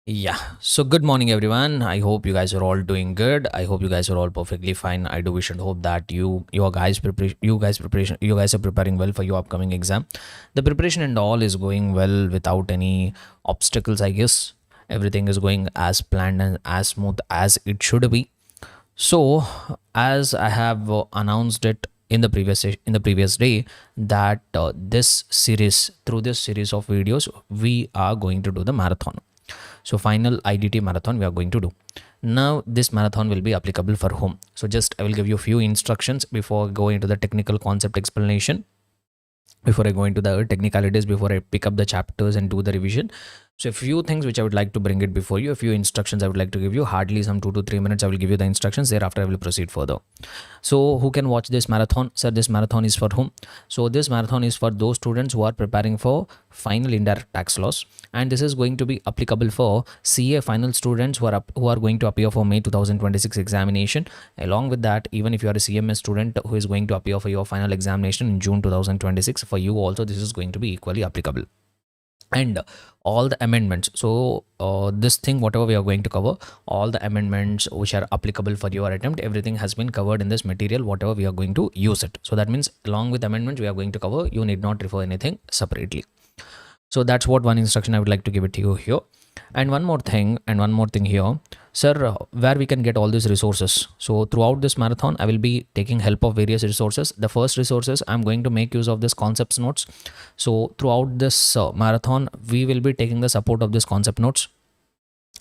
So good morning, everyone. I hope you guys are all doing good. I hope you guys are all perfectly fine. I do wish and hope that you guys are preparing well for your upcoming exam. The preparation and all is going well without any obstacles, I guess. Everything is going as planned and as smooth as it should be. So, as I have announced it in the previous day, that through this series of videos, we are going to do the marathon. So final IDT marathon we are going to do. Now this marathon will be applicable for whom? So just I will give you a few instructions before going into the technical concept explanation, before I go into the technicalities, before I pick up the chapters and do the revision. So a few things which I would like to bring it before you, a few instructions I would like to give you, hardly some 2 to 3 minutes I will give you the instructions. Thereafter I will proceed further. So who can watch this marathon? Sir, this marathon is for whom? So this marathon is for those students who are preparing for final indirect tax laws, and this is going to be applicable for CA final students who are going to appear for May 2026 examination. Along with that, even if you are a CMA student who is going to appear for your final examination in June 2026, for you also this is going to be equally applicable. And all the amendments, so this thing whatever we are going to cover, all the amendments which are applicable for your attempt, everything has been covered in this material whatever we are going to use it. So that means along with amendments we are going to cover, you need not refer anything separately. So that's what one instruction I would like to give it to you here. And one more thing here, sir, where we can get all these resources. So throughout this marathon I will be taking help of various resources. The first resources, I'm going to make use of this concepts notes. So throughout this marathon we will be taking the support of this concept notes.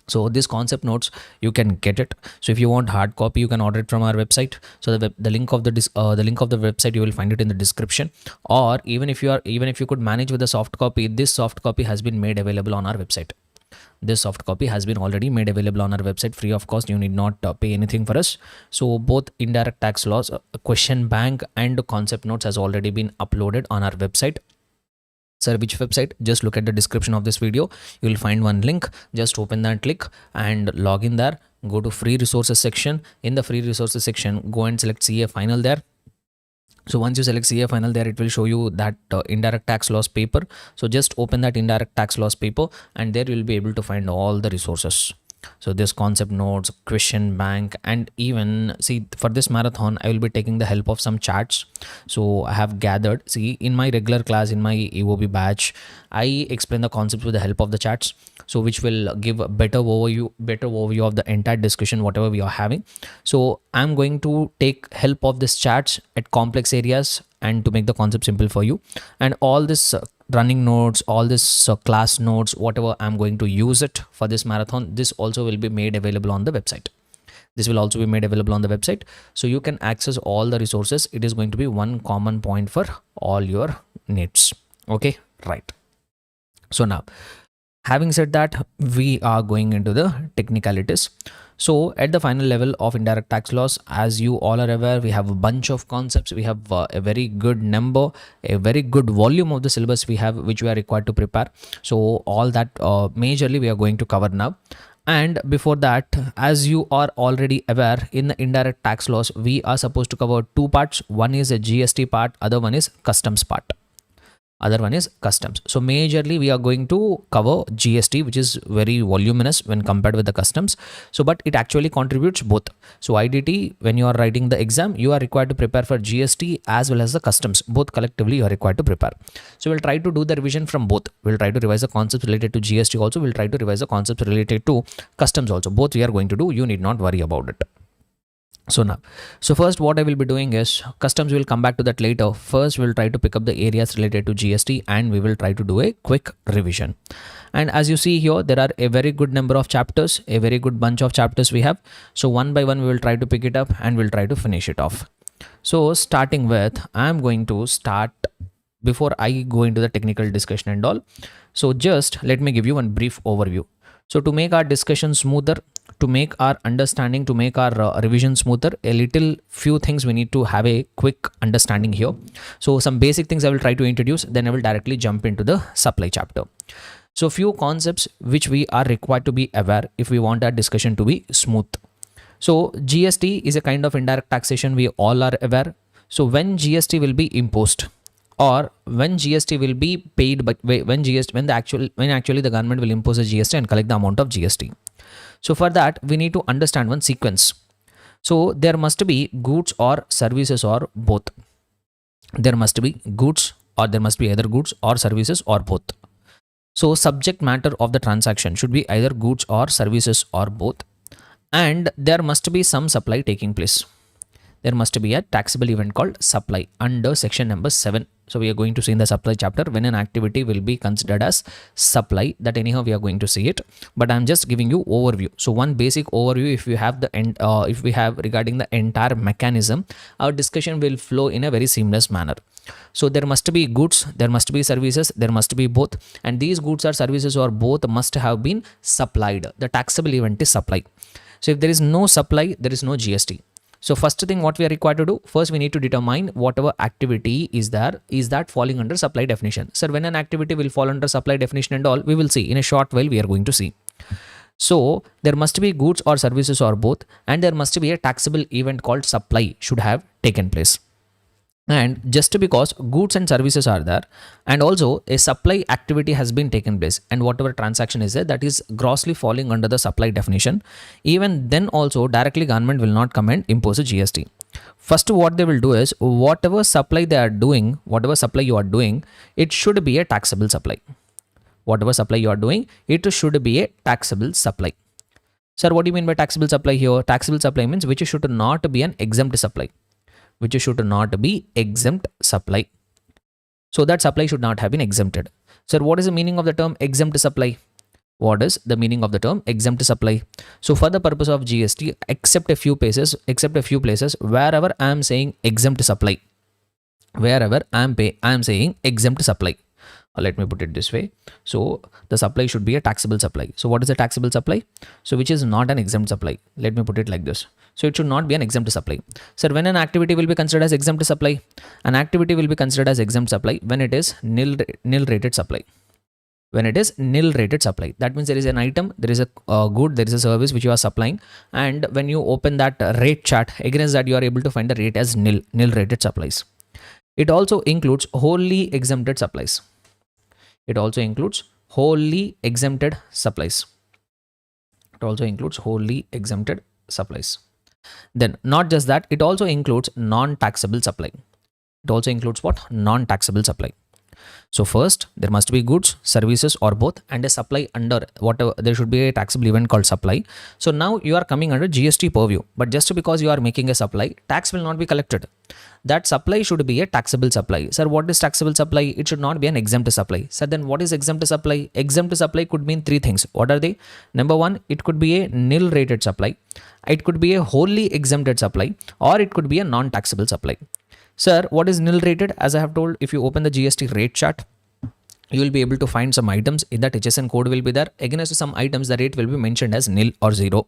So this concept notes, you can get it. So if you want hard copy, you can order it from our website. So the link of the website, you will find it in the description. Or even if you could manage with the soft copy, this soft copy has been made available on our website. This soft copy has been already made available on our website free of cost. You need not pay anything for us. So both indirect tax laws, question bank and concept notes has already been uploaded on our website. Sir, which website? Just look at the description of this video. You will find one link. Just open that link and log in there. Go to free resources section. In the free resources section, go and select CA final there. So once you select CA final there, it will show you that indirect tax laws paper. So just open that indirect tax laws paper and there you will be able to find all the resources. So this concept notes, question bank, and even see for this marathon I will be taking the help of some charts. So I have gathered, see in my regular class, in my EOB batch, I explain the concepts with the help of the charts, so which will give a better overview of the entire discussion whatever we are having. So I'm going to take help of this charts at complex areas and to make the concept simple for you. And all this running notes, all this class notes, whatever I'm going to use it for this marathon, this also will be made available on the website. So you can access all the resources. It is going to be one common point for all your needs. Okay, right. So now, having said that, we are going into the technicalities. So at the final level of indirect tax laws, as you all are aware, we have a bunch of concepts. We have a very good number, a very good volume of the syllabus we have, which we are required to prepare. So all that majorly we are going to cover now. And before that, as you are already aware, in the indirect tax laws, we are supposed to cover two parts. One is a GST part, other one is customs part. So majorly we are going to cover GST, which is very voluminous when compared with the customs. So but it actually contributes both. So IDT, when you are writing the exam, you are required to prepare for GST as well as the customs. Both collectively you are required to prepare. So we'll try to do the revision from both. We'll try to revise the concepts related to GST also. We'll try to revise the concepts related to customs also. Both we are going to do. You need not worry about it. So first what I will be doing is, customs will come back to that later. First we'll try to pick up the areas related to GST and we will try to do a quick revision. And as you see here, there are a very good number of chapters, a very good bunch of chapters we have. So one by one we will try to pick it up and we'll try to finish it off. So starting with, I'm going to start, before I go into the technical discussion and all. So just let me give you one brief overview. So to make our discussion smoother, to make our understanding, to make our revision smoother, a little few things we need to have a quick understanding here. So some basic things I will try to introduce, then I will directly jump into the supply chapter. So few concepts which we are required to be aware if we want our discussion to be smooth. So GST is a kind of indirect taxation, we all are aware. So when GST will be imposed, or when GST will be paid, but when actually the government will impose a GST and collect the amount of GST. So for that we need to understand one sequence. So there must be goods or services or both. There must be goods, or there must be either goods or services or both. So subject matter of the transaction should be either goods or services or both, and there must be some supply taking place. There must be a taxable event called supply under section number 7. So we are going to see in the supply chapter when an activity will be considered as supply. That anyhow we are going to see it, but I'm just giving you overview. So one basic overview, if you have if we have regarding the entire mechanism, our discussion will flow in a very seamless manner. So there must be goods, there must be services, there must be both, and these goods or services or both must have been supplied. The taxable event is supply. So if there is no supply, there is no GST. So first thing what we are required to do, first we need to determine whatever activity is there, is that falling under supply definition. Sir, when an activity will fall under supply definition and all, we will see in a short while, we are going to see. So there must be goods or services or both, and there must be a taxable event called supply should have taken place. And just because goods and services are there, and also a supply activity has been taken place, and whatever transaction is there that is grossly falling under the supply definition, even then also directly government will not come and impose a GST. First what they will do is, whatever supply they are doing, whatever supply you are doing, it should be a taxable supply. Whatever supply you are doing, it should be a taxable supply. Sir, what do you mean by taxable supply here? Taxable supply means which should not be an exempt supply. Which should not be exempt supply. So that supply should not have been exempted. Sir, what is the meaning of the term exempt supply? What is the meaning of the term exempt supply? So for the purpose of GST, except a few places, wherever I am saying exempt supply, wherever I am saying exempt supply. Let me put it this way. So the supply should be a taxable supply. So what is a taxable supply? So which is not an exempt supply. Let me put it like this. So it should not be an exempt supply. Sir, when an activity will be considered as exempt supply? An activity will be considered as exempt supply when it is nil rated supply. When it is nil rated supply, that means there is an item, there is a good, there is a service which you are supplying, and when you open that rate chart, against that you are able to find the rate as nil rated supplies. It also includes wholly exempted supplies. It also includes wholly exempted supplies. It also includes wholly exempted supplies. Then not just that, it also includes non-taxable supply. It also includes what? Non-taxable supply. So first, there must be goods, services or both, and a supply under whatever, there should be a taxable event called supply. So now you are coming under GST purview, but just because you are making a supply, tax will not be collected. That supply should be a taxable supply. Sir, what is taxable supply? It should not be an exempt supply. Sir, then what is exempt supply? Exempt supply could mean three things. What are they? Number one, it could be a nil rated supply. It could be a wholly exempted supply, or it could be a non-taxable supply. Sir, what is nil rated? As I have told, if you open the GST rate chart, you will be able to find some items in that HSN code will be there. Against some items, the rate will be mentioned as nil or 0.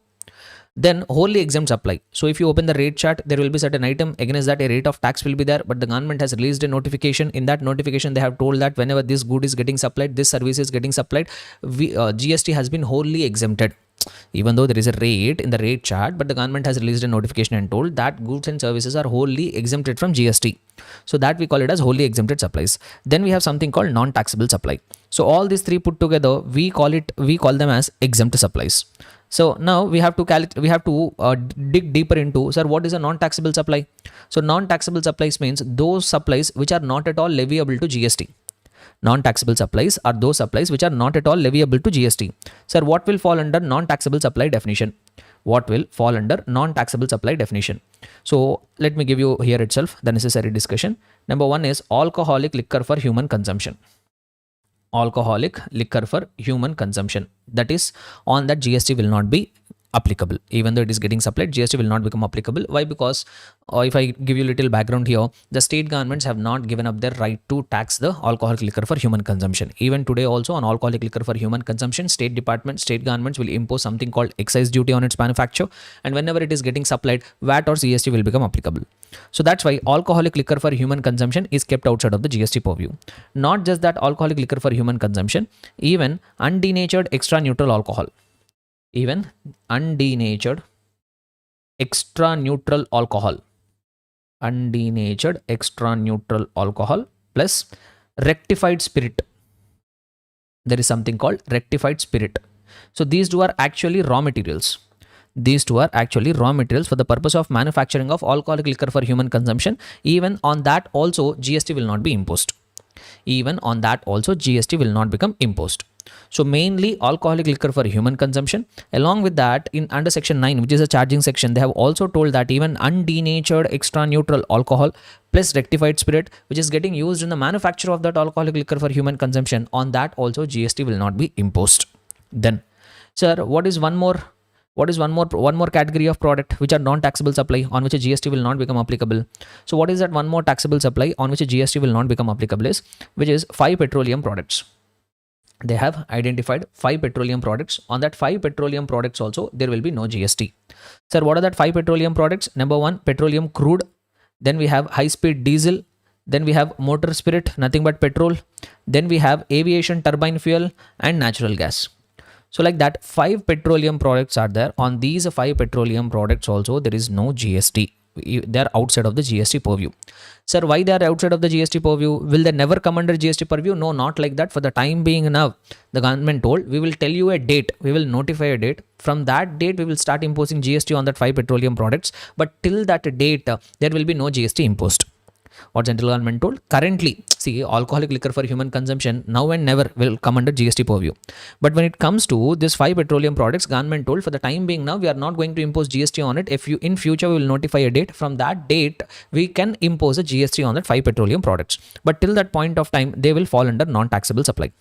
Then wholly exempt supply. So if you open the rate chart, there will be certain item against that a rate of tax will be there, but the government has released a notification. In that notification, they have told that whenever this good is getting supplied, this service is getting supplied, GST has been wholly exempted. Even though there is a rate in the rate chart, but the government has released a notification and told that goods and services are wholly exempted from GST. So that we call it as wholly exempted supplies. Then we have something called non-taxable supply. So all these three put together, we call them as exempt supplies. So now we have to dig deeper into, sir, what is a non-taxable supply? So non-taxable supplies means those supplies which are not at all leviable to GST. Non-taxable supplies are those supplies which are not at all leviable to GST. Sir, what will fall under non-taxable supply definition? What will fall under non-taxable supply definition? So let me give you here itself the necessary discussion. Number one is alcoholic liquor for human consumption. Alcoholic liquor for human consumption. That is, on that GST will not be applicable. Even though it is getting supplied, GST will not become applicable. Why? Because if I give you a little background here, the state governments have not given up their right to tax the alcoholic liquor for human consumption. Even today also on alcoholic liquor for human consumption, state governments will impose something called excise duty on its manufacture, and whenever it is getting supplied, VAT or GST will become applicable. So that's why alcoholic liquor for human consumption is kept outside of the GST purview. Not just that alcoholic liquor for human consumption, even undenatured extra neutral alcohol. Even undenatured extra neutral alcohol, plus plus rectified spirit. There is something called rectified spirit. So these two are actually raw materials. These two are actually raw materials for the purpose of manufacturing of alcoholic liquor for human consumption. Even on that also GST will not be imposed. Even on that also GST will not become imposed. So mainly alcoholic liquor for human consumption. Along with that, in under section 9, which is a charging section, they have also told that even undenatured extra neutral alcohol plus rectified spirit, which is getting used in the manufacture of that alcoholic liquor for human consumption, on that also GST will not be imposed. Then, sir, what is one more category of product which are non-taxable supply on which a GST will not become applicable? So what is that one more taxable supply on which a GST will not become applicable is, which is 5 petroleum products. They have identified 5 petroleum products. On that 5 petroleum products also there will be no GST. Sir, what are that 5 petroleum products? Number 1, petroleum crude. Then we have high speed diesel. Then we have motor spirit, nothing but petrol. Then we have aviation turbine fuel and natural gas. So like that, 5 petroleum products are there. On these 5 petroleum products also there is no GST. They are outside of the GST purview. Sir, why they are outside of the GST purview? Will they never come under GST purview? No, not like that. For the time being now, the government told, we will tell you a date. We will notify a date. From that date, we will start imposing GST on that 5 petroleum products. But till that date, there will be no GST imposed. What central government told? Currently, see, alcoholic liquor for human consumption now and never will come under GST purview. But when it comes to this 5 petroleum products, government told for the time being now we are not going to impose GST on it. If you in future we will notify a date. From that date we can impose a GST on that 5 petroleum products. But till that point of time they will fall under non-taxable supply.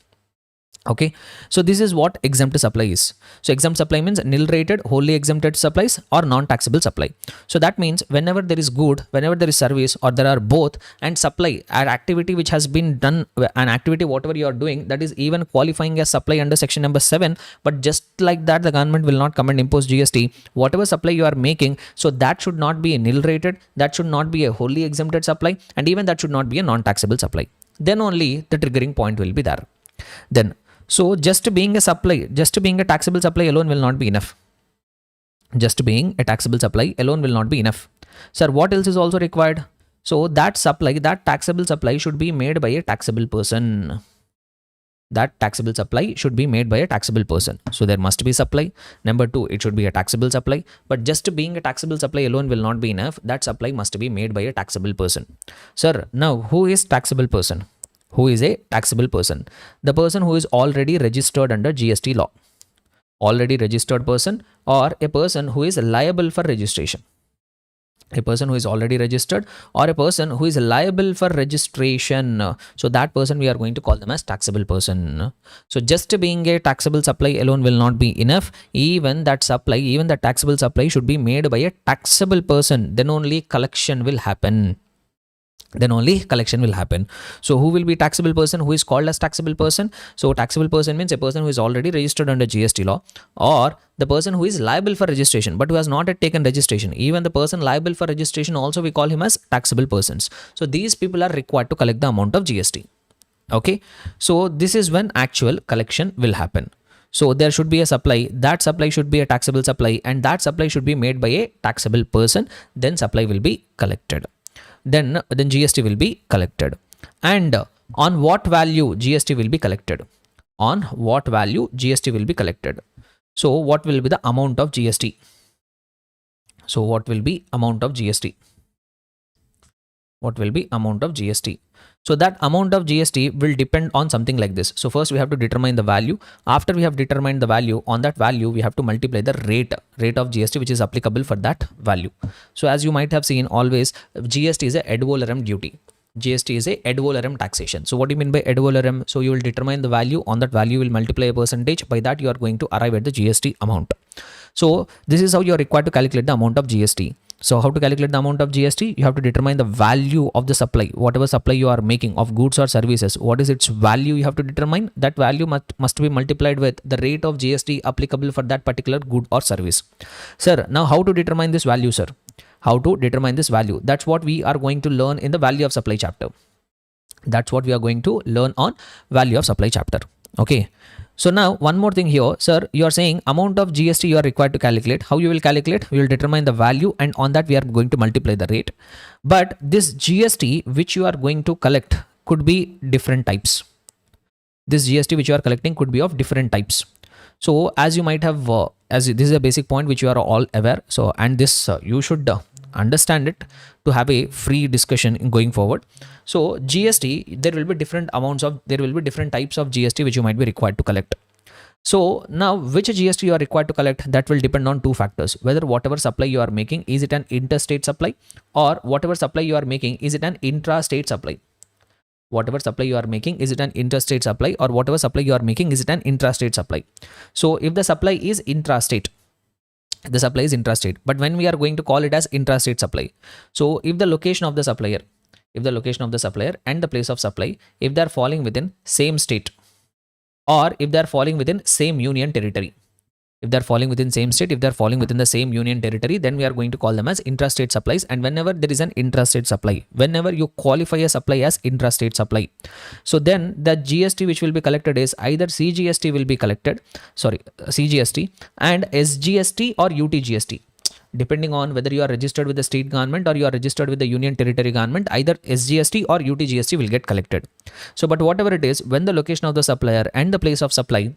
Okay, so this is what exempt supply is. So exempt supply means nil rated, wholly exempted supplies or non-taxable supply. So that means whenever there is good, whenever there is service, or there are both, and supply, an activity which has been done, an activity whatever you are doing, that is even qualifying as supply under section number 7. But just like that, the government will not come and impose GST. Whatever supply you are making, so that should not be a nil rated, that should not be a wholly exempted supply, and even that should not be a non-taxable supply. Then only the triggering point will be there. Then, so just being a supply, just being a taxable supply alone will not be enough. Just being a taxable supply alone will not be enough. Sir, what else is also required? So that supply, that taxable supply should be made by a taxable person. That taxable supply should be made by a taxable person. So there must be supply. Number 2, it should be a taxable supply. But just being a taxable supply alone will not be enough. That supply must be made by a taxable person. Sir, now who is taxable person? Who is a taxable person? The person who is already registered under GST law. Already registered person, or a person who is liable for registration. A person who is already registered, or a person who is liable for registration. So that person we are going to call them as taxable person. So just being a taxable supply alone will not be enough. Even that supply, even that taxable supply should be made by a taxable person. Then only collection will happen. Then only collection will happen. So who will be taxable person? Who is called as taxable person? So taxable person means a person who is already registered under GST law, or the person who is liable for registration but who has not yet taken registration. Even the person liable for registration also we call him as taxable persons. So these people are required to collect the amount of GST. Okay, so this is when actual collection will happen. So there should be a supply, that supply should be a taxable supply, and that supply should be made by a taxable person. Then supply will be collected. Then GST will be collected. And on what value GST will be collected? On what value GST will be collected? So what will be the amount of GST? So what will be amount of GST? What will be amount of GST? So that amount of GST will depend on something like this. So first we have to determine the value. After we have determined the value, on that value we have to multiply the rate of GST which is applicable for that value. So as you might have seen, always GST is a ad valorem duty. GST is a ad valorem taxation. So what do you mean by ad valorem? So you will determine the value, on that value you will multiply a percentage. By that you are going to arrive at the GST amount. So this is how you are required to calculate the amount of GST. So how to calculate the amount of GST? You have to determine the value of the supply, whatever supply you are making of goods or services. What is its value? You have to determine that value must be multiplied with the rate of GST applicable for that particular good or service. Sir, now how to determine this value, sir? How to determine this value? That's what we are going to learn in the value of supply chapter. That's what we are going to learn on value of supply chapter. Okay. So now one more thing here, sir, you are saying amount of GST you are required to calculate. How you will calculate? We will determine the value, and on that we are going to multiply the rate. But this GST which you are going to collect could be different types. This GST which you are collecting could be of different types. So as you might have, as this is a basic point which you are all aware. So, and this you should understand it to have a free discussion in going forward. So GST, there will be different types of GST which you might be required to collect. So now which GST you are required to collect, that will depend on two factors: whether whatever supply you are making, is it an interstate supply, or whatever supply you are making, is it an intrastate supply. Whatever supply you are making, is it an interstate supply, or whatever supply you are making, is it an intrastate supply. So if the supply is intrastate, but when we are going to call it as intrastate supply, so if the location of the supplier and the place of supply, if they are falling within same state, or if they are falling within same union territory, if they're falling within same state, if they're falling within the same union territory, then we are going to call them as intrastate supplies. And whenever there is an intrastate supply, whenever you qualify a supply as intrastate supply, so then the GST which will be collected is either CGST and SGST or UTGST. Depending on whether you are registered with the state government or you are registered with the union territory government, either SGST or UTGST will get collected. So, but whatever it is, when the location of the supplier and the place of supply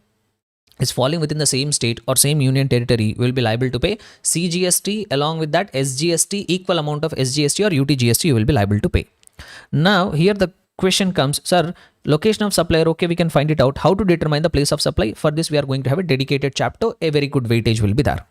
is falling within the same state or same union territory, will be liable to pay CGST, along with that SGST, equal amount of SGST or UTGST you will be liable to pay. Now here the question comes, sir, location of supplier, okay, we can find it out. How to determine the place of supply? For this we are going to have a dedicated chapter. A very good weightage will be there.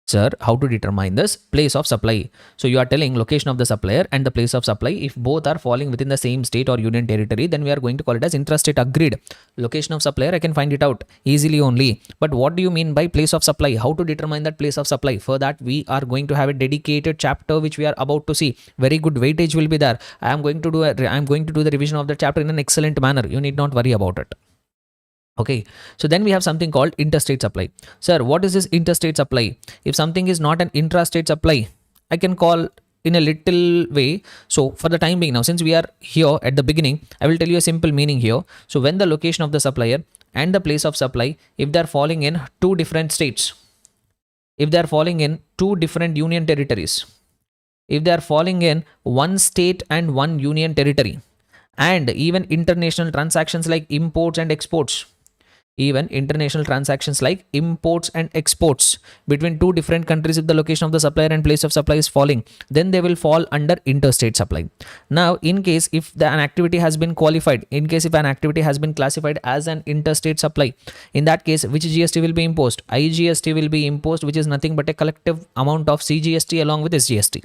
Sir, how to determine this place of supply? So you are telling location of the supplier and the place of supply, if both are falling within the same state or union territory, then we are going to call it as intrastate. Agreed. Location of supplier, I can find it out easily only. But what do you mean by place of supply? How to determine that place of supply? For that we are going to have a dedicated chapter which we are about to see. Very good weightage will be there. I am going to do the revision of the chapter in an excellent manner. You need not worry about it. Okay, so then we have something called interstate supply. Sir, what is this interstate supply? If something is not an intrastate supply, I can call in a little way. So for the time being now, since we are here at the beginning, I will tell you a simple meaning here. So when the location of the supplier and the place of supply, if they are falling in two different states, if they are falling in two different union territories, if they are falling in one state and one union territory, and even international transactions like imports and exports, between two different countries, if the location of the supplier and place of supply is falling, then they will fall under interstate supply. Now, in case if an activity has been qualified, if an activity has been classified as an interstate supply, in that case, which GST will be imposed? IGST will be imposed, which is nothing but a collective amount of CGST along with SGST.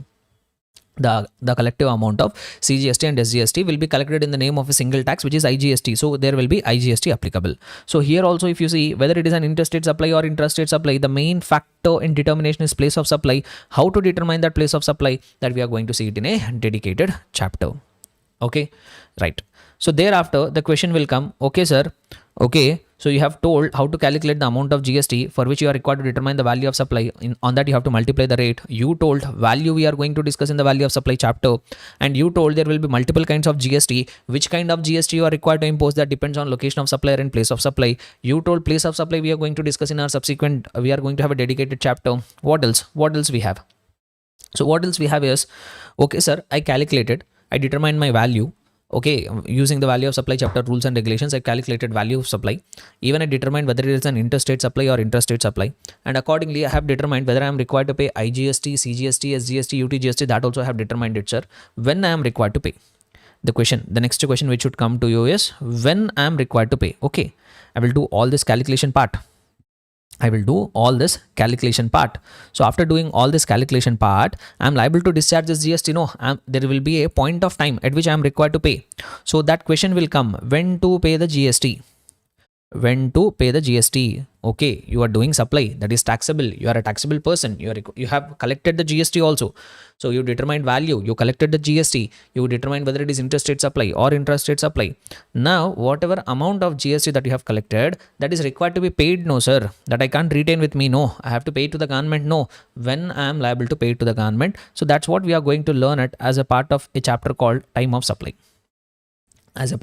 The collective amount of CGST and SGST will be collected in the name of a single tax, which is IGST. So there will be IGST applicable. So here also, if you see whether it is an interstate supply or intrastate supply, the main factor in determination is place of supply. How to determine that place of supply, that we are going to see it in a dedicated chapter. Okay, right. So thereafter the question will come, okay sir, okay, so you have told how to calculate the amount of GST for which you are required to determine the value of supply. On that you have to multiply the rate. You told value we are going to discuss in the value of supply chapter, and you told there will be multiple kinds of GST. Which kind of GST you are required to impose, that depends on location of supplier and place of supply. You told place of supply we are going to discuss in our subsequent, we are going to have a dedicated chapter. What else we have? So what else we have is, okay sir, I determined my value. Okay, using the value of supply chapter rules and regulations, I calculated value of supply. Even I determined whether it is an interstate supply or intrastate supply. And accordingly, I have determined whether I am required to pay IGST, CGST, SGST, UTGST. That also I have determined it, sir. When I am required to pay. The next question which should come to you is, when I am required to pay. Okay, I will do all this calculation part. So after doing all this calculation part, I am liable to discharge this GST. No, there will be a point of time at which I am required to pay. So that question will come, when to pay the GST. Okay, you are doing supply, that is taxable. You are a taxable person. You have collected the GST also. So you determined value, you collected the GST, you determined whether it is interstate supply or intrastate supply. Now, whatever amount of GST that you have collected, that is required to be paid. No, sir, that I can't retain with me. No, I have to pay to the government. No, when I am liable to pay to the government. So that's what we are going to learn it as a part of a chapter called time of supply. So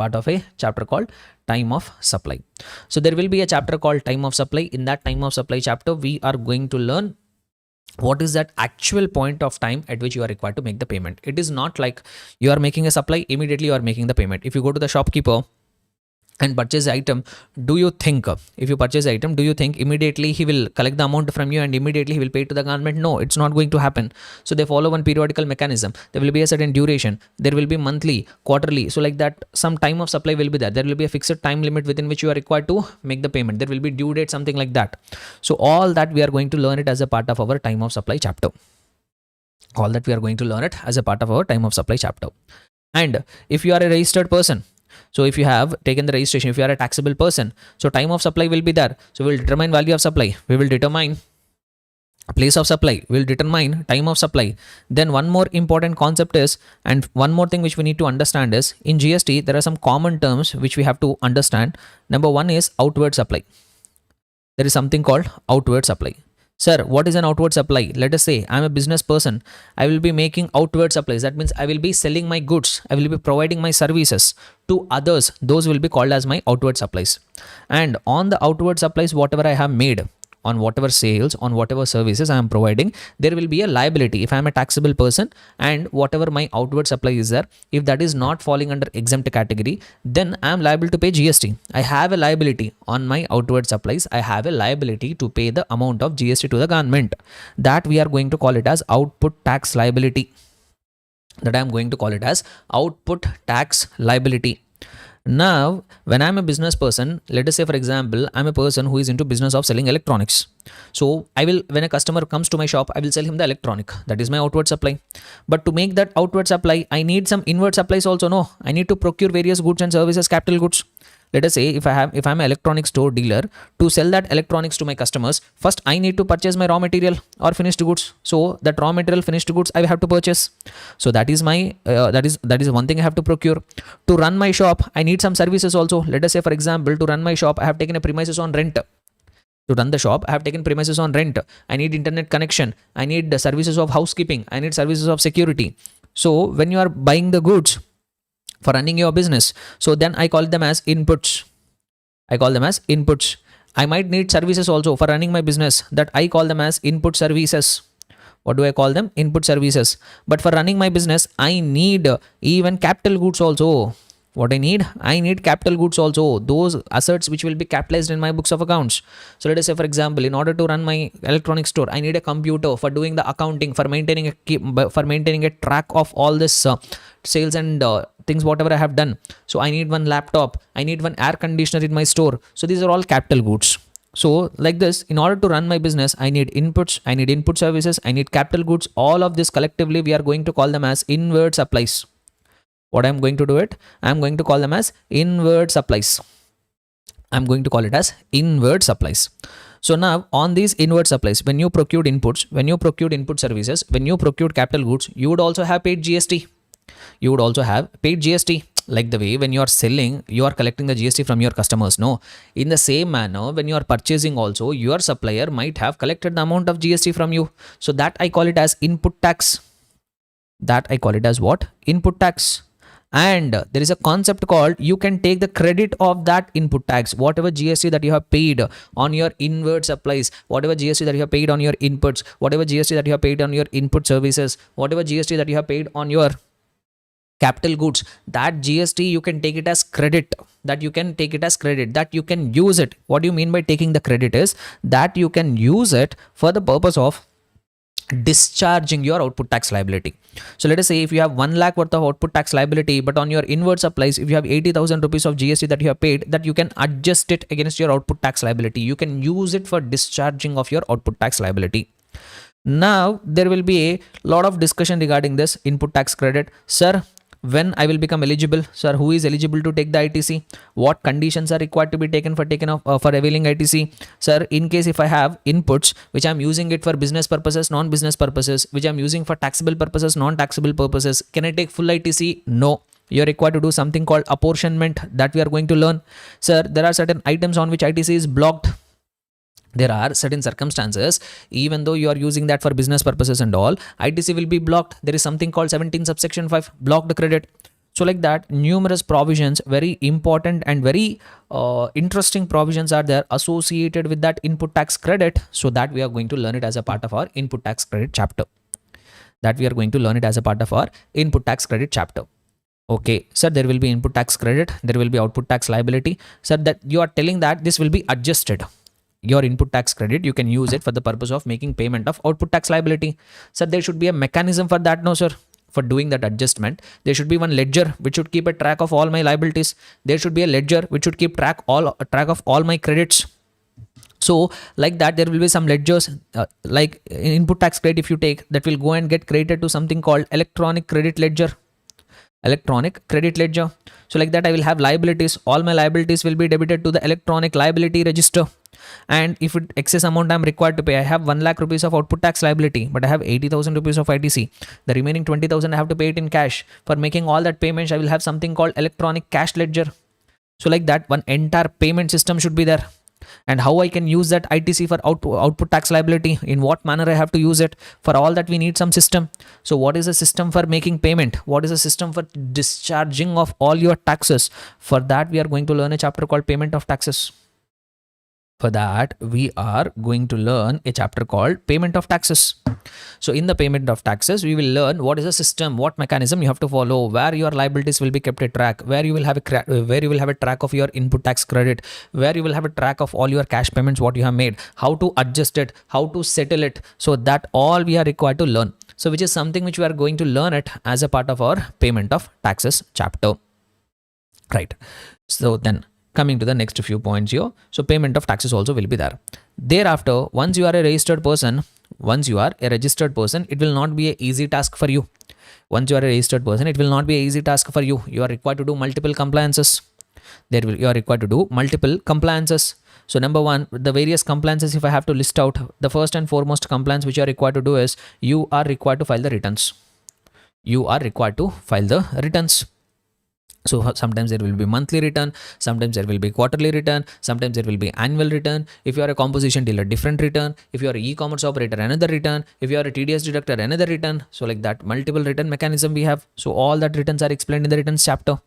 there will be a chapter called time of supply. In that time of supply chapter, we are going to learn what is that actual point of time at which you are required to make the payment. It is not like you are making a supply, immediately you are making the payment. If you go to the shopkeeper and purchase the item, do you think, if you purchase the item, do you think immediately he will collect the amount from you and immediately he will pay to the government? No, it's not going to happen. So they follow one periodical mechanism. There will be a certain duration, there will be monthly, quarterly, so like that some time of supply will be there will be a fixed time limit within which you are required to make the payment. There will be due date, something like that. So all that we are going to learn it as a part of our time of supply chapter. All that we are going to learn it as a part of our time of supply chapter. And if you are a registered person, so if you have taken the registration, if you are a taxable person, so time of supply will be there. So we will determine value of supply, we will determine place of supply, we will determine time of supply. Then one more important concept is, and one more thing which we need to understand is, in GST there are some common terms which we have to understand. Number one is outward supply. There is something called outward supply. Sir, what is an outward supply? Let us say I'm a business person. I will be making outward supplies. That means I will be selling my goods. I will be providing my services to others. Those will be called as my outward supplies. And on the outward supplies, whatever I have made, on whatever sales, on whatever services I am providing, there will be a liability. If I am a taxable person and whatever my outward supply is there, if that is not falling under exempt category, then I am liable to pay GST. I have a liability on my outward supplies. I have a liability to pay the amount of GST to the government. That we are going to call it as output tax liability. That I am going to call it as output tax liability. Now, when I'm a business person, let us say for example, I'm a person who is into business of selling electronics. So I will, when a customer comes to my shop, I will sell him the electronic. That is my outward supply. But to make that outward supply, I need some inward supplies also. No, I need to procure various goods and services, capital goods. Let us say if I'm an electronic store dealer, to sell that electronics to my customers, first I need to purchase my raw material or finished goods. So that raw material, finished goods, I have to purchase. So that is my that is one thing I have to procure. To run my shop, I need some services also. Let us say for example, to run my shop, I have taken a premises on rent. To run the shop, I have taken premises on rent. I need internet connection. I need the services of housekeeping. I need services of security. So when you are buying the goods for running your business, so then I call them as inputs. I call them as inputs. I might need services also for running my business, that I call them as input services. What do I call them? Input services. But for running my business, I need even capital goods also. What I need capital goods also, those assets which will be capitalized in my books of accounts. So let us say for example, in order to run my electronic store, I need a computer for doing the accounting, for maintaining a track of all this sales and things whatever I have done. So I need one laptop, I need one air conditioner in my store. So these are all capital goods. So like this, in order to run my business, I need inputs, I need input services, I need capital goods. All of this collectively we are going to call them as inward supplies. What I'm going to do it, I'm going to call them as inward supplies. I'm going to call it as inward supplies. So now on these inward supplies, when you procured inputs, when you procured input services, when you procured capital goods, you would also have paid GST. You would also have paid GST. Like the way when you are selling, you are collecting the GST from your customers. No, in the same manner, when you are purchasing also, your supplier might have collected the amount of GST from you. So that I call it as input tax. That I call it as what? Input tax. And there is a concept called, you can take the credit of that input tax, whatever GST that you have paid on your inward supplies, whatever GST that you have paid on your inputs, whatever GST that you have paid on your input services, whatever GST that you have paid on your capital goods, that GST you can take it as credit. That you can take it as credit, that you can use it. What do you mean by taking the credit is that you can use it for the purpose of discharging your output tax liability. So let us say if you have 1 lakh worth of output tax liability, but on your inward supplies, if you have 80,000 rupees of GST that you have paid, that you can adjust it against your output tax liability. You can use it for discharging of your output tax liability. Now there will be a lot of discussion regarding this input tax credit. Sir, when I will become eligible? Sir, who is eligible to take the ITC? What conditions are required to be taken for availing ITC? Sir, in case if I have inputs which I am using it for business purposes, non-business purposes, which I am using for taxable purposes, non-taxable purposes, can I take full ITC? No. You're required to do something called apportionment, that we are going to learn. Sir, there are certain items on which ITC is blocked. There are certain circumstances, even though you are using that for business purposes and all, ITC will be blocked. There is something called 17 subsection 5, blocked credit. So like that, numerous provisions, very important and very interesting provisions are there associated with that input tax credit. So that we are going to learn it as a part of our input tax credit chapter. Okay, sir, there will be input tax credit, there will be output tax liability. Sir, that you are telling that this will be adjusted. Your input tax credit, you can use it for the purpose of making payment of output tax liability. Sir, there should be a mechanism for that, no, sir? For doing that adjustment, there should be one ledger which should keep a track of all my liabilities. There should be a ledger which should keep track of all my credits. So like that, there will be some ledgers, like input tax credit, if you take, that will go and get created to something called electronic credit ledger. So like that, I will have liabilities. All my liabilities will be debited to the electronic liability register. And if it excess amount I'm required to pay, I have 1 lakh rupees of output tax liability, but I have 80,000 rupees of ITC. The remaining 20,000 I have to pay it in cash. For making all that payments, I will have something called electronic cash ledger. So like that, one entire payment system should be there. And how I can use that ITC for output tax liability, in what manner I have to use it, for all that we need some system. So what is a system for making payment? What is a system for discharging of all your taxes? For that, we are going to learn a chapter called payment of taxes. For that, we are going to learn a chapter called payment of taxes. So in the payment of taxes, we will learn what is a system, what mechanism you have to follow, where your liabilities will be kept a track, where you will have a track of your input tax credit, where you will have a track of all your cash payments, what you have made, how to adjust it, how to settle it. So that all we are required to learn. So which is something which we are going to learn it as a part of our payment of taxes chapter. Right. So then, coming to the next few points here. So payment of taxes also will be there. Thereafter, once you are a registered person, it will not be an easy task for you. You are required to do multiple compliances. You are required to do multiple compliances. So number one, the various compliances, if I have to list out, the first and foremost compliance which you are required to do is, you are required to file the returns. So sometimes there will be monthly return, sometimes there will be quarterly return, sometimes there will be annual return. If you are a composition dealer, different return. If you are an e-commerce operator, another return. If you are a TDS deductor, another return. So like that, multiple return mechanism we have. So all that returns are explained in the returns chapter.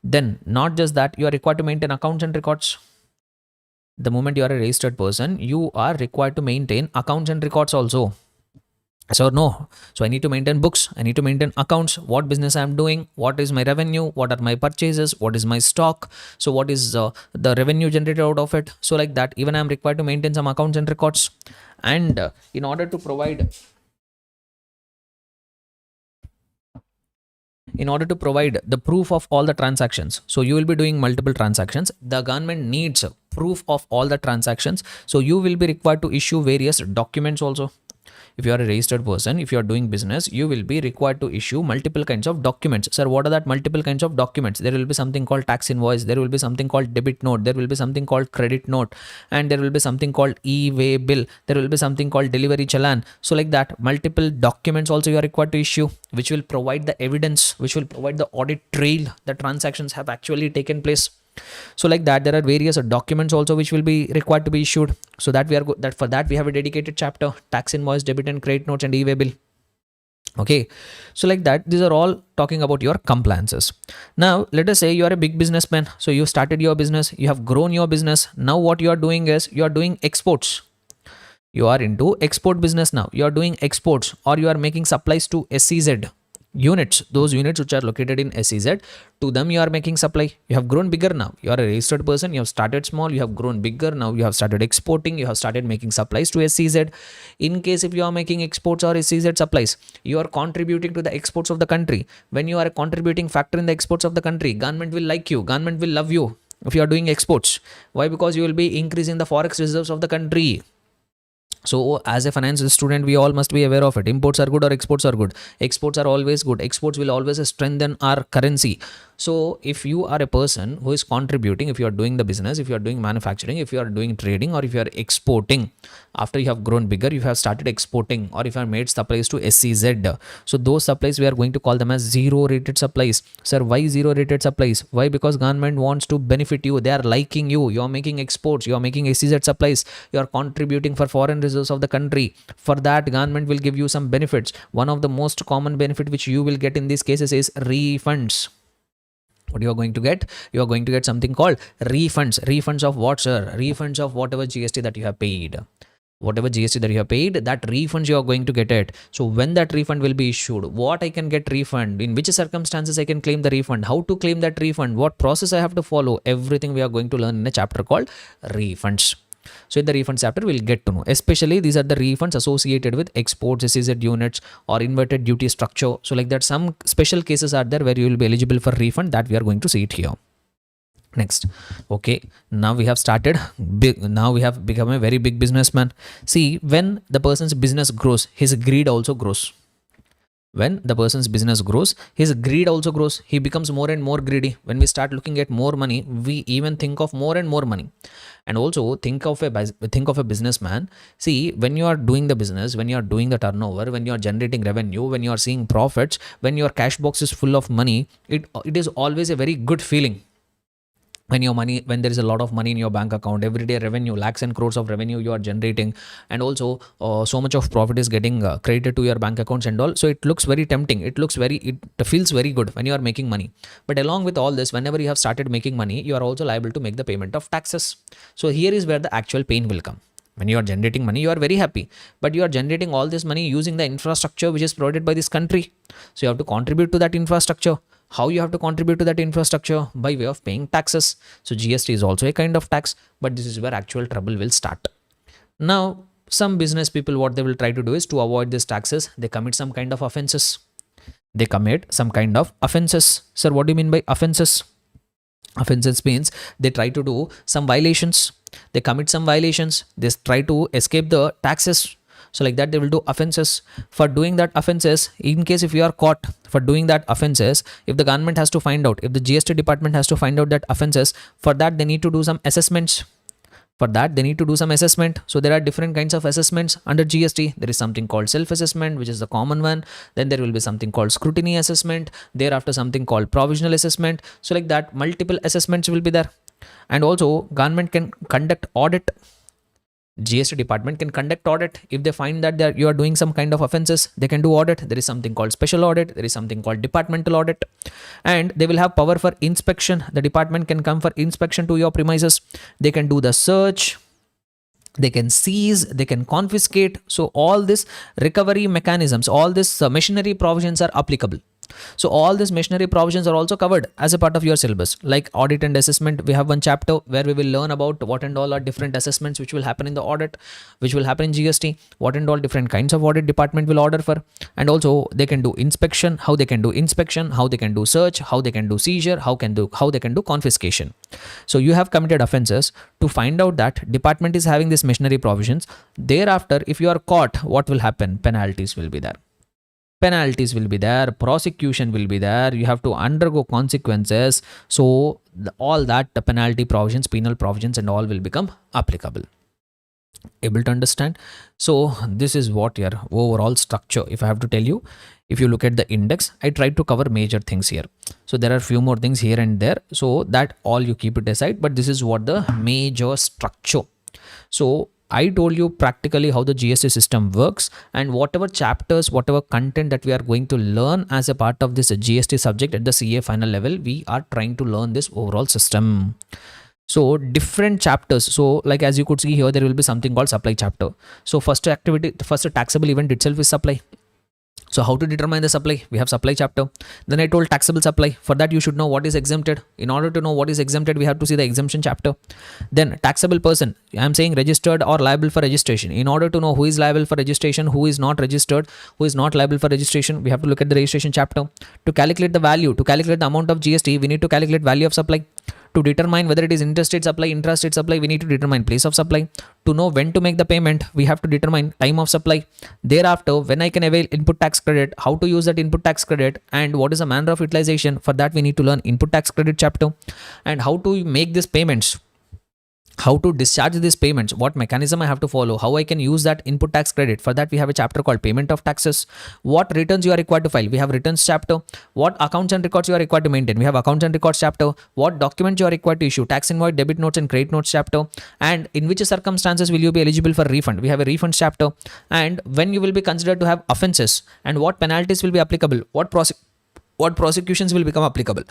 Then not just that, you are required to maintain accounts and records. The moment you are a registered person, you are required to maintain accounts and records also. So I need to maintain books, I need to maintain accounts, what business I'm doing, what is my revenue, what are my purchases, what is my stock, so what is the revenue generated out of it. So like that, even I'm required to maintain some accounts and records. And in order to provide the proof of all the transactions, so you will be doing multiple transactions, the government needs proof of all the transactions. So you will be required to issue various documents also. If you are a registered person, if you are doing business, you will be required to issue multiple kinds of documents. Sir, what are that multiple kinds of documents? There will be something called tax invoice, there will be something called debit note, there will be something called credit note, and there will be something called e-way bill, there will be something called delivery challan. So like that, multiple documents also you are required to issue, which will provide the evidence, which will provide the audit trail that transactions have actually taken place. So like that, there are various documents also which will be required to be issued. So that for that we have a dedicated chapter: tax invoice, debit and credit notes, and e-way bill. Okay, so like that, these are all talking about your compliances. Now let us say you are a big businessman. So you started your business, you have grown your business. Now what you are doing is, you are doing exports. You are into export business now. You are doing exports, or you are making supplies to SEZ units, those units which are located in SEZ. To them you are making supply. You have grown bigger now. You are a registered person. You have started small. You have grown bigger. Now you have started exporting. You have started making supplies to SEZ. In case if you are making exports or SEZ supplies, you are contributing to the exports of the country. When you are a contributing factor in the exports of the country, government will like you. Government will love you if you are doing exports. Why? Because you will be increasing the forex reserves of the country. So as a finance student, we all must be aware of it. Imports are good or exports are good? Exports are always good. Exports will always strengthen our currency. So if you are a person who is contributing, if you are doing the business, if you are doing manufacturing, if you are doing trading, or if you are exporting, after you have grown bigger, you have started exporting, or if you have made supplies to SEZ. So those supplies we are going to call them as zero rated supplies. Sir, why zero rated supplies? Why? Because government wants to benefit you. They are liking you. You are making exports. You are making SEZ supplies. You are contributing for foreign reserves of the country. For that, government will give you some benefits. One of the most common benefit which you will get in these cases is refunds. What you are going to get? You are going to get something called refunds of what, sir? Refunds of whatever GST that you have paid. Whatever GST that you have paid, that refunds you are going to get it. So when that refund will be issued, what I can get refund, in which circumstances I can claim the refund, how to claim that refund, what process I have to follow, everything we are going to learn in a chapter called refunds. So in the refunds chapter, we'll get to know. Especially these are the refunds associated with exports, SEZ units, or inverted duty structure. So like that, some special cases are there where you will be eligible for refund, that we are going to see it here. Next. Okay, now we have started big. Now we have become a very big businessman. See, when the person's business grows, his greed also grows. When the person's business grows, his greed also grows. He becomes more and more greedy. When we start looking at more money, we even think of more and more money. And also think of a businessman. See, when you are doing the business, when you are doing the turnover, when you are generating revenue, when you are seeing profits, when your cash box is full of money, it is always a very good feeling. When there is a lot of money in your bank account, everyday revenue, lakhs and crores of revenue you are generating, and also so much of profit is getting credited to your bank accounts and all. So it looks very tempting. It feels very good when you are making money. But along with all this, whenever you have started making money, you are also liable to make the payment of taxes. So here is where the actual pain will come. When you are generating money, you are very happy, but you are generating all this money using the infrastructure which is provided by this country. So you have to contribute to that infrastructure. How you have to contribute to that infrastructure? By way of paying taxes. So GST is also a kind of tax, but this is where actual trouble will start. Now, some business people, what they will try to do is to avoid these taxes, they commit some kind of offenses. Sir, what do you mean by offenses? Offenses means they try to do some violations. They commit some violations. They try to escape the taxes. So like that, they will do offenses. For doing that offenses, in case if you are caught for doing that offenses, if the government has to find out, if the GST department has to find out that offenses, for that they need to do some assessments. So there are different kinds of assessments under GST. There is something called self-assessment, which is the common one. Then there will be something called scrutiny assessment. Thereafter, something called provisional assessment. So like that, multiple assessments will be there. And also, government can conduct audit. GST department can conduct audit. If they find that you are doing some kind of offenses, they can do audit. There is something called special audit. There is something called departmental audit. And they will have power for inspection. The department can come for inspection to your premises. They can do the search. They can seize, they can confiscate. So all this recovery mechanisms, all this machinery provisions are applicable. So all these machinery provisions are also covered as a part of your syllabus. Like audit and assessment, we have one chapter where we will learn about what and all are different assessments which will happen in the audit, which will happen in GST, what and all different kinds of audit department will order for. And also they can do inspection, how they can do inspection, how they can do search, how they can do seizure, how they can do confiscation. So you have committed offenses. To find out that department is having this machinery provisions. Thereafter, if you are caught, what will happen? Penalties will be there. Prosecution will be there. You have to undergo consequences. So all that, the penalty provisions, penal provisions and all will become applicable. Able to understand? So this is what your overall structure. If I have to tell you, if you look at the index, I tried to cover major things here. So there are a few more things here and there. So that all you keep it aside, but this is what the major structure. So I told you practically how the GST system works, and whatever chapters, whatever content that we are going to learn as a part of this GST subject at the CA final level, we are trying to learn this overall system. So different chapters. So like as you could see here, there will be something called supply chapter. So first taxable event itself is supply. So how to determine the supply? We have supply chapter. Then I told taxable supply. For that, you should know what is exempted. In order to know what is exempted, we have to see the exemption chapter. Then taxable person. I am saying registered or liable for registration. In order to know who is liable for registration, who is not registered, who is not liable for registration, we have to look at the registration chapter. To calculate the value, to calculate the amount of GST, we need to calculate value of supply. To determine whether it is interstate supply, intrastate supply, we need to determine place of supply. To know when to make the payment, we have to determine time of supply. Thereafter, when I can avail input tax credit, how to use that input tax credit, and what is the manner of utilization. For that, we need to learn input tax credit chapter, and how to make these payments. How to discharge these payments, what mechanism I have to follow, how I can use that input tax credit. For that, we have a chapter called payment of taxes. What returns you are required to file, we have returns chapter. What accounts and records you are required to maintain, we have accounts and records chapter. What documents you are required to issue, tax invoice, debit notes and credit notes chapter. And in which circumstances will you be eligible for refund, we have a refund chapter. And when you will be considered to have offenses, and what penalties will be applicable, what prosecutions will become applicable.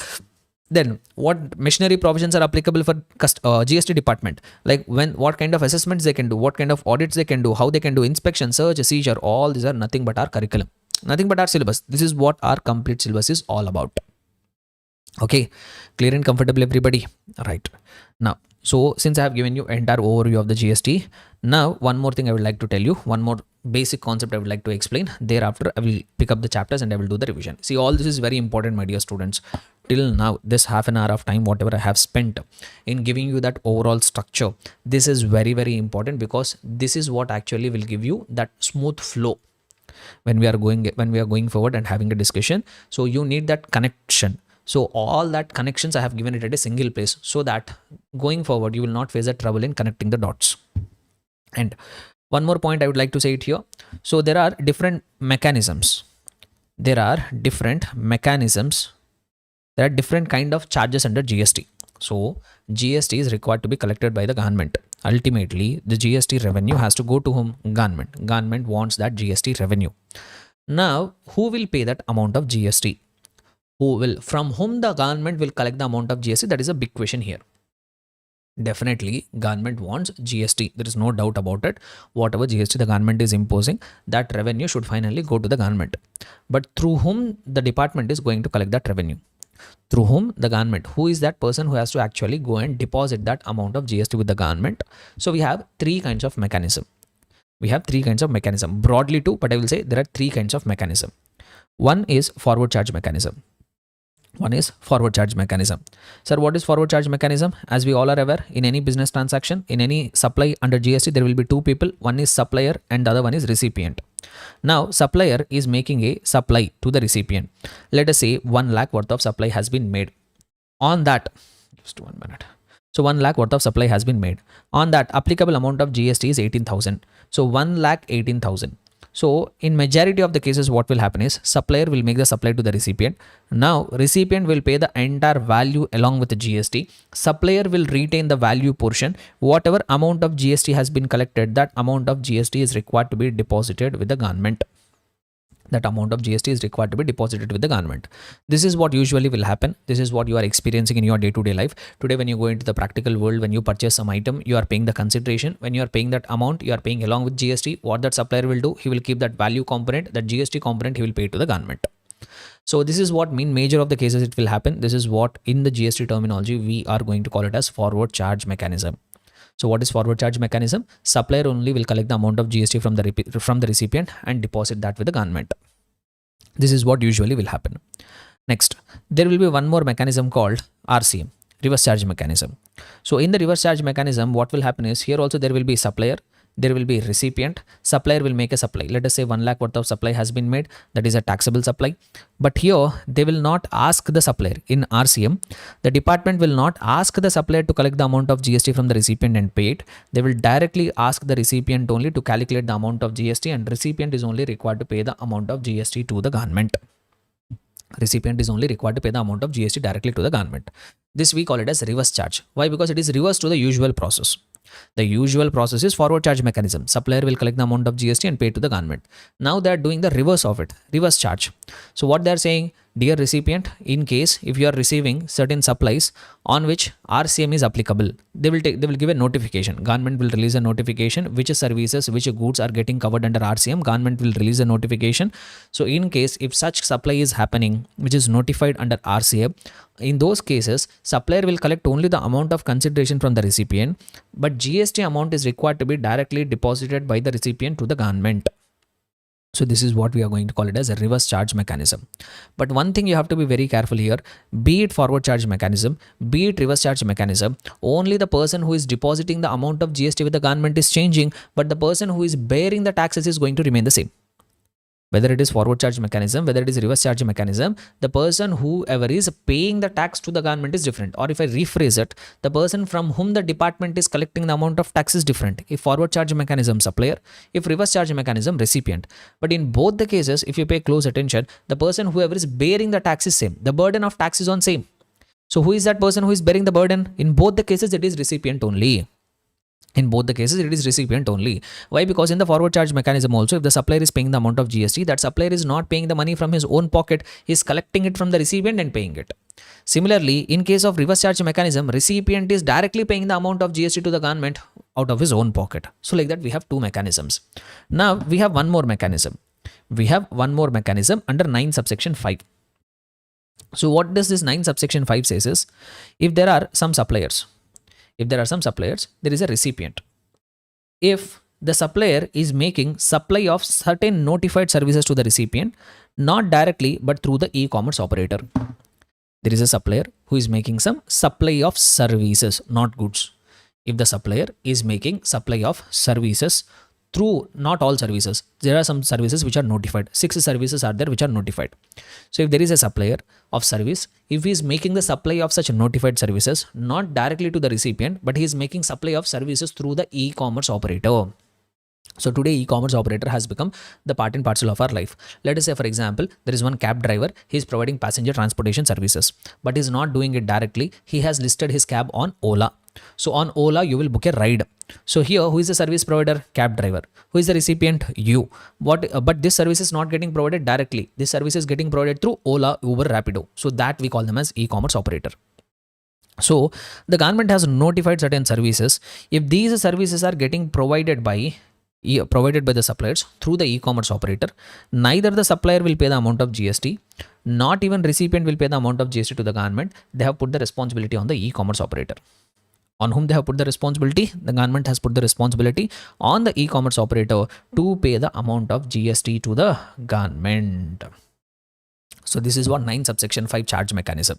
Then what machinery provisions are applicable for GST department? Like what kind of assessments they can do, what kind of audits they can do, how they can do inspection, search, seizure. All these are nothing but our curriculum, nothing but our syllabus. This is what our complete syllabus is all about. Okay, clear and comfortable, everybody? Right. Now, so since I have given you entire overview of the GST, now one more thing I would like to tell you, one more basic concept I would like to explain. Thereafter, I will pick up the chapters and I will do the revision. See, all this is very important, my dear students. Till now, this half an hour of time, whatever I have spent in giving you that overall structure, this is very, very important, because this is what actually will give you that smooth flow when we are going forward and having a discussion. So you need that connection. So all that connections I have given it at a single place, so that going forward you will not face a trouble in connecting the dots. And one more point I would like to say it here. So there are different mechanisms. There are different kind of charges under GST. So GST is required to be collected by the government. Ultimately, the GST revenue has to go to whom? Government. Government wants that GST revenue. Now, who will pay that amount of GST? From whom the government will collect the amount of GST? That is a big question here. Definitely, government wants GST. There is no doubt about it. Whatever GST the government is imposing, that revenue should finally go to the government. But through whom the department is going to collect that revenue? Through whom? The government. Who is that person who has to actually go and deposit that amount of GST with the government? So we have three kinds of mechanism. Broadly two, but I will say there are three kinds of mechanism. One is forward charge mechanism. Sir, what is forward charge mechanism? As we all are aware, in any business transaction, in any supply under GST, there will be two people. One is supplier and the other one is recipient. Now, supplier is making a supply to the recipient. Let us say 1 lakh worth of supply has been made. On that, just 1 minute. So 1 lakh worth of supply has been made. On that, applicable amount of GST is 18,000. So 1 lakh 18,000. So in majority of the cases, what will happen is supplier will make the supply to the recipient. Now recipient will pay the entire value along with the GST. Supplier will retain the value portion. Whatever amount of GST has been collected, that amount of GST is required to be deposited with the government. This is what usually will happen. This is what you are experiencing in your day-to-day life. Today, when you go into the practical world, when you purchase some item, you are paying the consideration. When you are paying that amount, you are paying along with GST. What that supplier will do, he will keep that value component, that GST component, he will pay to the government. So this is what major of the cases it will happen. This is what in the GST terminology, we are going to call it as forward charge mechanism. So what is forward charge mechanism? Supplier only will collect the amount of GST from the recipient and deposit that with the government. This is what usually will happen. Next, there will be one more mechanism called RCM, reverse charge mechanism. So in the reverse charge mechanism, what will happen is here also there will be supplier, there will be recipient. Supplier will make a supply. Let us say 1 lakh worth of supply has been made. That is a taxable supply. But here they will not ask the supplier. In RCM, the department will not ask the supplier to collect the amount of GST from the recipient and pay it. They will directly ask the recipient only to calculate the amount of GST, and recipient is only required to pay the amount of GST to the government. Recipient is only required to pay the amount of GST directly to the government. This we call it as reverse charge. Why? Because it is reverse to the usual process. The usual process is forward charge mechanism. Supplier will collect the amount of GST and pay to the government. Now they are doing the reverse of it, reverse charge. So what they are saying, dear recipient, in case if you are receiving certain supplies on which RCM is applicable, they will give a notification. Government will release a notification which services, which goods are getting covered under RCM. Government will release a notification. So in case if such supply is happening which is notified under RCM, in those cases, supplier will collect only the amount of consideration from the recipient, but GST amount is required to be directly deposited by the recipient to the government. So this is what we are going to call it as a reverse charge mechanism. But one thing you have to be very careful here, be it forward charge mechanism, be it reverse charge mechanism, only the person who is depositing the amount of GST with the government is changing, but the person who is bearing the taxes is going to remain the same. Whether it is forward charge mechanism, whether it is reverse charge mechanism, the person whoever is paying the tax to the government is different. Or if I rephrase it, the person from whom the department is collecting the amount of tax is different. If forward charge mechanism, supplier; if reverse charge mechanism, recipient. But in both the cases, if you pay close attention, the person whoever is bearing the tax is same. The burden of tax is on same. So who is that person who is bearing the burden? In both the cases, it is recipient only. In both the cases, it is recipient only. Why? Because in the forward charge mechanism also, if the supplier is paying the amount of GST, that supplier is not paying the money from his own pocket. He is collecting it from the recipient and paying it. Similarly, in case of reverse charge mechanism, recipient is directly paying the amount of GST to the government out of his own pocket. So like that, we have two mechanisms. Now we have one more mechanism. We have one more mechanism under 9 subsection 5. So what does this 9 subsection 5 says is, if there are some suppliers, there is a recipient. If the supplier is making supply of certain notified services to the recipient, not directly but through the e-commerce operator. There is a supplier who is making some supply of services, not goods. If the supplier is making supply of services through, not all services, there are some services which are notified. 6 services are there which are notified. So if there is a supplier of service, if he is making the supply of such notified services, not directly to the recipient, but he is making supply of services through the e-commerce operator. So today e-commerce operator has become the part and parcel of our life. Let us say, for example, there is one cab driver. He is providing passenger transportation services, but he is not doing it directly. He has listed his cab on Ola. So on Ola, you will book a ride. So here, who is the service provider? Cab driver. Who is the recipient? You. But this service is not getting provided directly. This service is getting provided through Ola, Uber, Rapido. So that we call them as e-commerce operator. So the government has notified certain services. If these services are getting provided by the suppliers through the e-commerce operator, neither the supplier will pay the amount of GST, not even recipient will pay the amount of GST to the government. They have put the responsibility on the e-commerce operator. On whom they have put the responsibility? The government has put the responsibility on the e-commerce operator to pay the amount of GST to the government. So this is what 9 subsection 5 charge mechanism.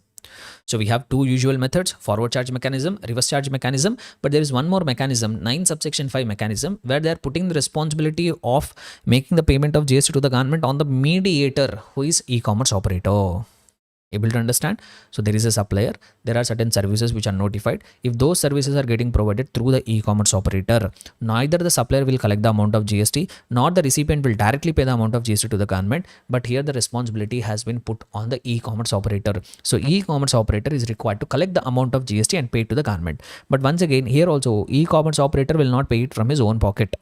So we have two usual methods, forward charge mechanism, reverse charge mechanism, but there is one more mechanism, 9 subsection 5 mechanism, where they are putting the responsibility of making the payment of GST to the government on the mediator, who is e-commerce operator. Able to understand? So there is a supplier, there are certain services which are notified. If those services are getting provided through the e-commerce operator, neither the supplier will collect the amount of GST, nor the recipient will directly pay the amount of GST to the government, but here the responsibility has been put on the e-commerce operator. So e-commerce operator is required to collect the amount of GST and pay it to the government. But once again, here also e-commerce operator will not pay it from his own pocket.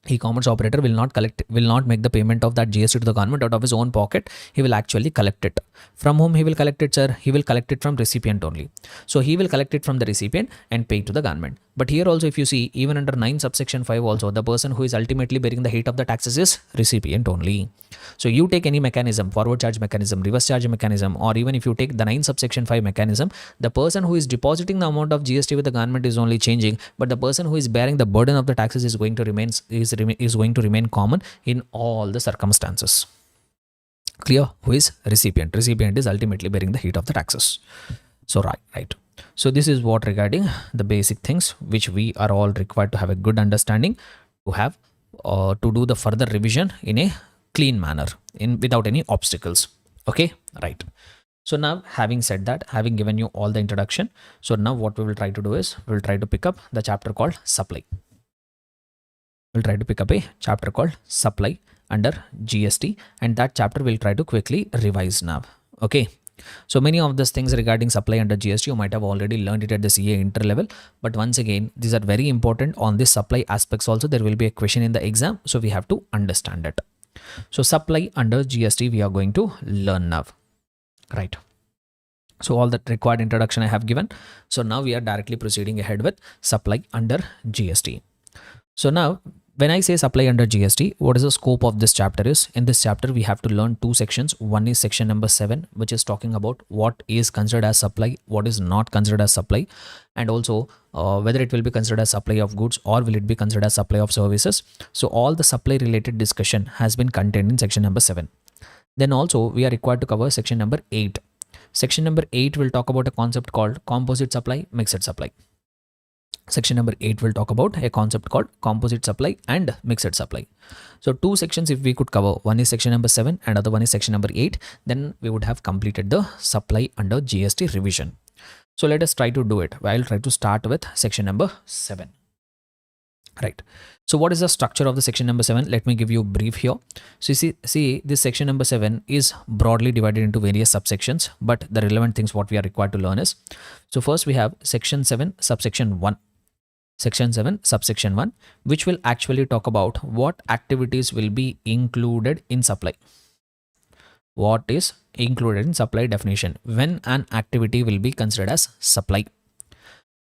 E-commerce operator will not make the payment of that GST to the government out of his own pocket. He will actually collect it. From whom he will collect it, sir? He will collect it from recipient only. So he will collect it from the recipient and pay it to the government. But here also, if you see, even under 9 subsection 5 also, the person who is ultimately bearing the height of the taxes is recipient only. So you take any mechanism, forward charge mechanism, reverse charge mechanism, or even if you take the 9 subsection 5 mechanism, the person who is depositing the amount of GST with the government is only changing, but the person who is bearing the burden of the taxes is going to remain common in all the circumstances. Clear? Who is recipient? Recipient is ultimately bearing the heat of the taxes. So right. So this is what regarding the basic things which we are all required to have a good understanding, to have to do the further revision in a clean manner, without any obstacles. Okay, right. So now, having said that, having given you all the introduction, so now what we will try to do is, we will try to pick up the chapter called supply. We'll try to pick up a chapter called supply under GST, and that chapter we'll try to quickly revise now. Okay. So many of these things regarding supply under GST, you might have already learned it at the CA inter level. But once again, these are very important. On this supply aspects also, there will be a question in the exam. So we have to understand it. So supply under GST, we are going to learn now. Right. So all that required introduction I have given. So now we are directly proceeding ahead with supply under GST. So now, when I say supply under GST, what is the scope of this chapter is? In this chapter, we have to learn two sections. One is section number 7, which is talking about what is considered as supply, what is not considered as supply, and also whether it will be considered as supply of goods or will it be considered as supply of services. So all the supply related discussion has been contained in section number 7. Then also we are required to cover section number 8. Section number 8 will talk about a concept called composite supply, mixed supply. Section number 8 will talk about a concept called composite supply and mixed supply. So two sections if we could cover, one is section number 7 and other one is section number 8, then we would have completed the supply under GST revision. So let us try to do it. I'll try to start with section number 7. Right. So what is the structure of the section number 7? Let me give you a brief here. So you see this section number 7 is broadly divided into various subsections, but the relevant things what we are required to learn is, so first we have section 7 subsection 1. Section 7 subsection 1, which will actually talk about what activities will be included in supply. what is included in supply definition, when an activity will be considered as supply.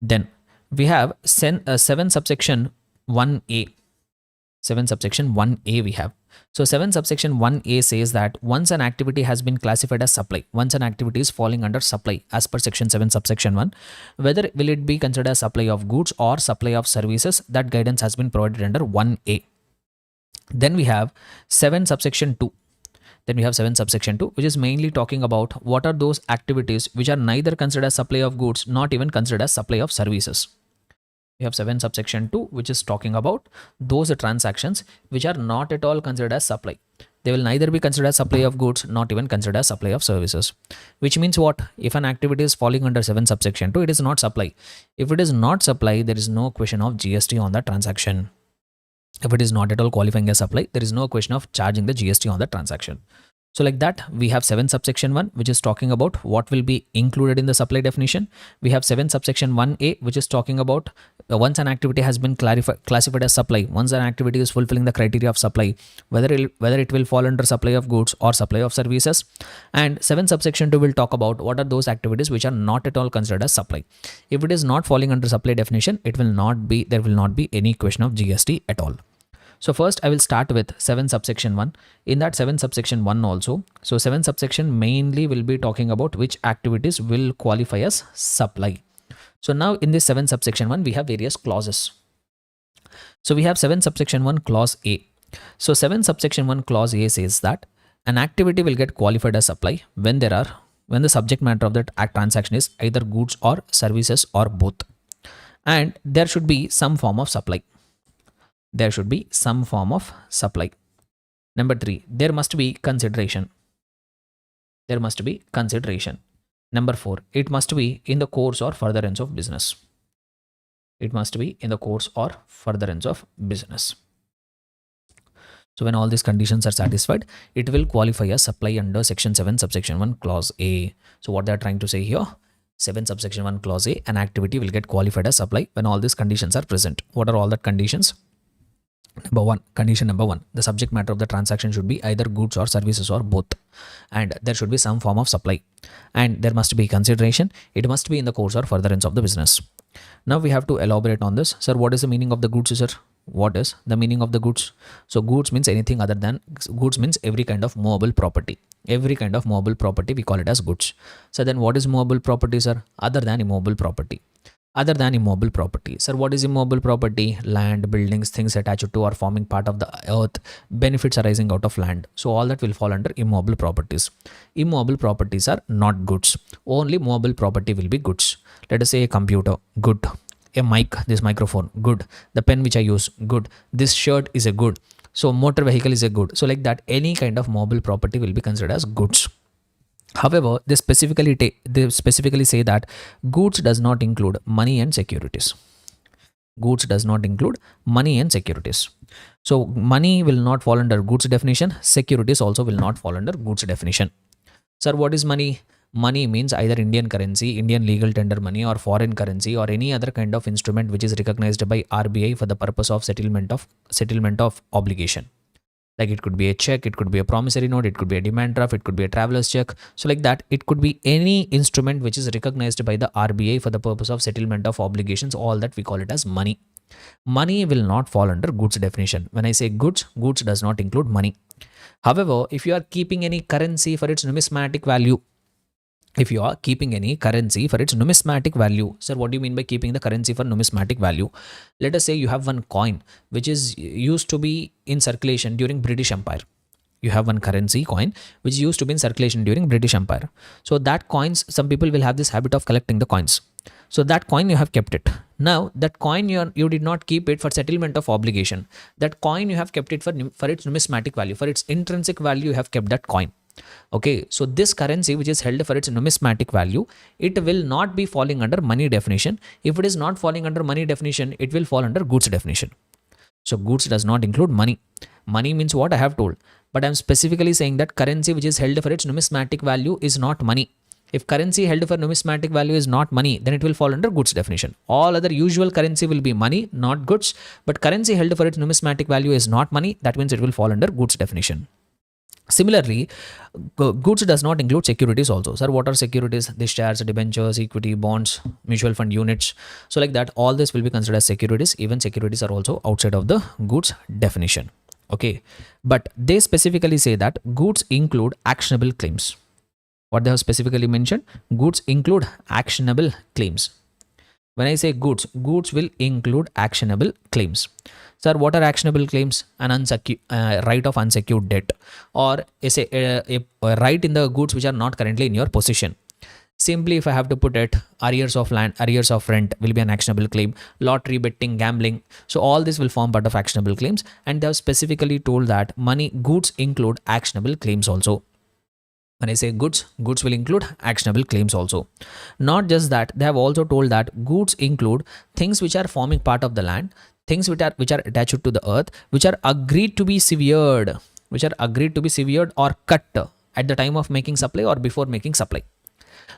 Then we have 7 subsection 1a. 7 subsection 1a we have. So 7 subsection 1a says that once an activity has been classified as supply, once an activity is falling under supply as per section 7 subsection 1, whether will it be considered as supply of goods or supply of services, that guidance has been provided under 1a. Then we have 7 subsection 2. Then we have 7 subsection 2, which is mainly talking about what are those activities which are neither considered as supply of goods, not even considered as supply of services. We have 7 subsection 2, which is talking about those transactions which are not at all considered as supply. They will neither be considered as supply of goods, not even considered as supply of services. Which means what? If an activity is falling under 7 subsection 2, it is not supply. If it is not supply, there is no question of GST on that transaction. If it is not at all qualifying as supply, there is no question of charging the GST on the transaction. So like that, we have 7 subsection 1, which is talking about what will be included in the supply definition. We have 7 subsection 1a, which is talking about once an activity has been classified as supply, once an activity is fulfilling the criteria of supply, whether it will fall under supply of goods or supply of services. And 7 subsection 2 will talk about what are those activities which are not at all considered as supply. If it is not falling under supply definition, there will not be any question of GST at all. So first I will start with 7 subsection 1. In that 7 subsection 1 also, so 7 subsection mainly will be talking about which activities will qualify as supply. So now in this 7 subsection 1, we have various clauses. So we have 7 subsection 1 clause A. So 7 subsection 1 clause A says that an activity will get qualified as supply when the subject matter of that transaction is either goods or services or both. And there should be some form of supply. There should be some form of supply. Number 3, there must be consideration. There must be consideration. Number 4, it must be in the course or furtherance of business. It must be in the course or furtherance of business. So when all these conditions are satisfied, it will qualify as supply under section 7 subsection 1 clause A. So what they are trying to say here, 7 subsection 1 clause A, an activity will get qualified as supply when all these conditions are present. What are all the conditions? Condition number 1, the subject matter of the transaction should be either goods or services or both, and there should be some form of supply, and there must be consideration. It must be in the course or furtherance of the business. Now we have to elaborate on this. Sir, what is the meaning of the goods, sir? What is the meaning of the goods? So goods means anything other than goods means every kind of movable property. Every kind of movable property, we call it as goods. So then what is movable property, sir? Other than immobile property. Other than immobile property. Sir, what is immobile property? Land, buildings, things attached to or forming part of the earth, benefits arising out of land. So all that will fall under immobile properties. Immobile properties are not goods. Only movable property will be goods. Let us say a computer, good. A mic, this microphone, good. The pen which I use, good. This shirt is a good. So motor vehicle is a good. So like that, any kind of mobile property will be considered as goods. However, they specifically say that goods does not include money and securities. Goods does not include money and securities. So money will not fall under goods definition. Securities also will not fall under goods definition. Sir, what is money? Money means either Indian currency, Indian legal tender money, or foreign currency, or any other kind of instrument which is recognized by RBI for the purpose of settlement of obligation. Like it could be a check, it could be a promissory note, it could be a demand draft, it could be a traveler's check. So like that, it could be any instrument which is recognized by the RBI for the purpose of settlement of obligations. All that we call it as money. Money will not fall under goods definition. When I say goods, goods does not include money. However, if you are keeping any currency for its numismatic value, sir, what do you mean by keeping the currency for numismatic value? Let us say you have one coin which is used to be in circulation during British Empire. You have one currency coin which used to be in circulation during British Empire. So that coins, some people will have this habit of collecting the coins. So that coin you have kept it. Now that coin you did not keep it for settlement of obligation. That coin you have kept it for its numismatic value, for its intrinsic value you have kept that coin. Okay, so this currency which is held for its numismatic value, it will not be falling under money definition. If it is not falling under money definition, it will fall under goods definition. So goods does not include money. Money means what I have told, but I am specifically saying that currency which is held for its numismatic value is not money. If currency held for numismatic value is not money, then it will fall under goods definition. All other usual currency will be money, not goods, but currency held for its numismatic value is not money. That means it will fall under goods definition. Similarly, goods does not include securities also. Sir, what are securities? The shares, debentures, equity, bonds, mutual fund units. So like that, all this will be considered as securities. Even securities are also outside of the goods definition. Okay. But they specifically say that goods include actionable claims. What they have specifically mentioned, goods include actionable claims. When I say goods, goods will include actionable claims. Sir, what are actionable claims? An right of unsecured debt, or a right in the goods which are not currently in your possession. Simply, if I have to put it, arrears of land, arrears of rent will be an actionable claim. Lottery, betting, gambling. So all this will form part of actionable claims, and they have specifically told that money goods include actionable claims also. When I say goods, goods will include actionable claims also. Not just that, they have also told that goods include things which are forming part of the land, things which are attached to the earth, which are agreed to be severed, or cut at the time of making supply or before making supply.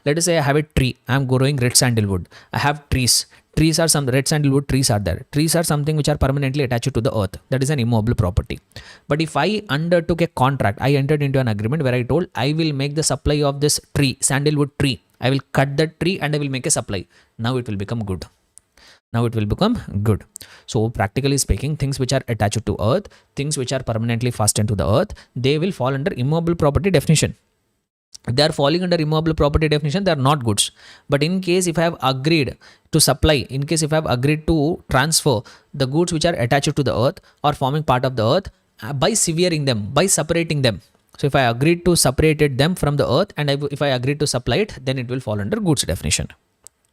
Let us say I have a tree. I am growing red sandalwood. I have trees. Trees are some red sandalwood trees are there. Trees are something which are permanently attached to the earth. That is an immobile property. But if I undertook a contract, I entered into an agreement where I told I will make the supply of this tree, sandalwood tree. I will cut the tree and I will make a supply. Now it will become good. So practically speaking, things which are attached to earth, things which are permanently fastened to the earth, they will fall under immobile property definition. If they are falling under immobile property definition, they are not goods. But in case if I have agreed to supply, in case if I have agreed to transfer the goods which are attached to the earth or forming part of the earth, by severing them, by separating them. So if I agreed to separate them from the earth, and if I agreed to supply it, then it will fall under goods definition.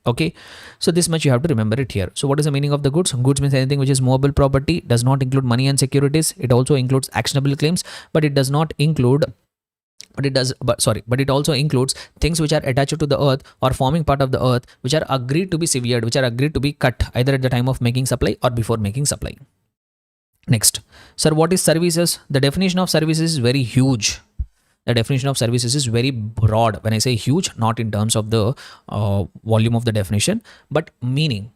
Okay, so this much you have to remember it here. So what is the meaning of the goods? Goods means anything which is movable property, does not include money and securities. It also includes actionable claims, but it does not include but it also includes things which are attached to the earth or forming part of the earth, which are agreed to be severed, which are agreed to be cut either at the time of making supply or before making supply. Next, sir, what is services? The definition of services is very huge. The definition of services is very broad. When I say huge, not in terms of the volume of the definition, but meaning.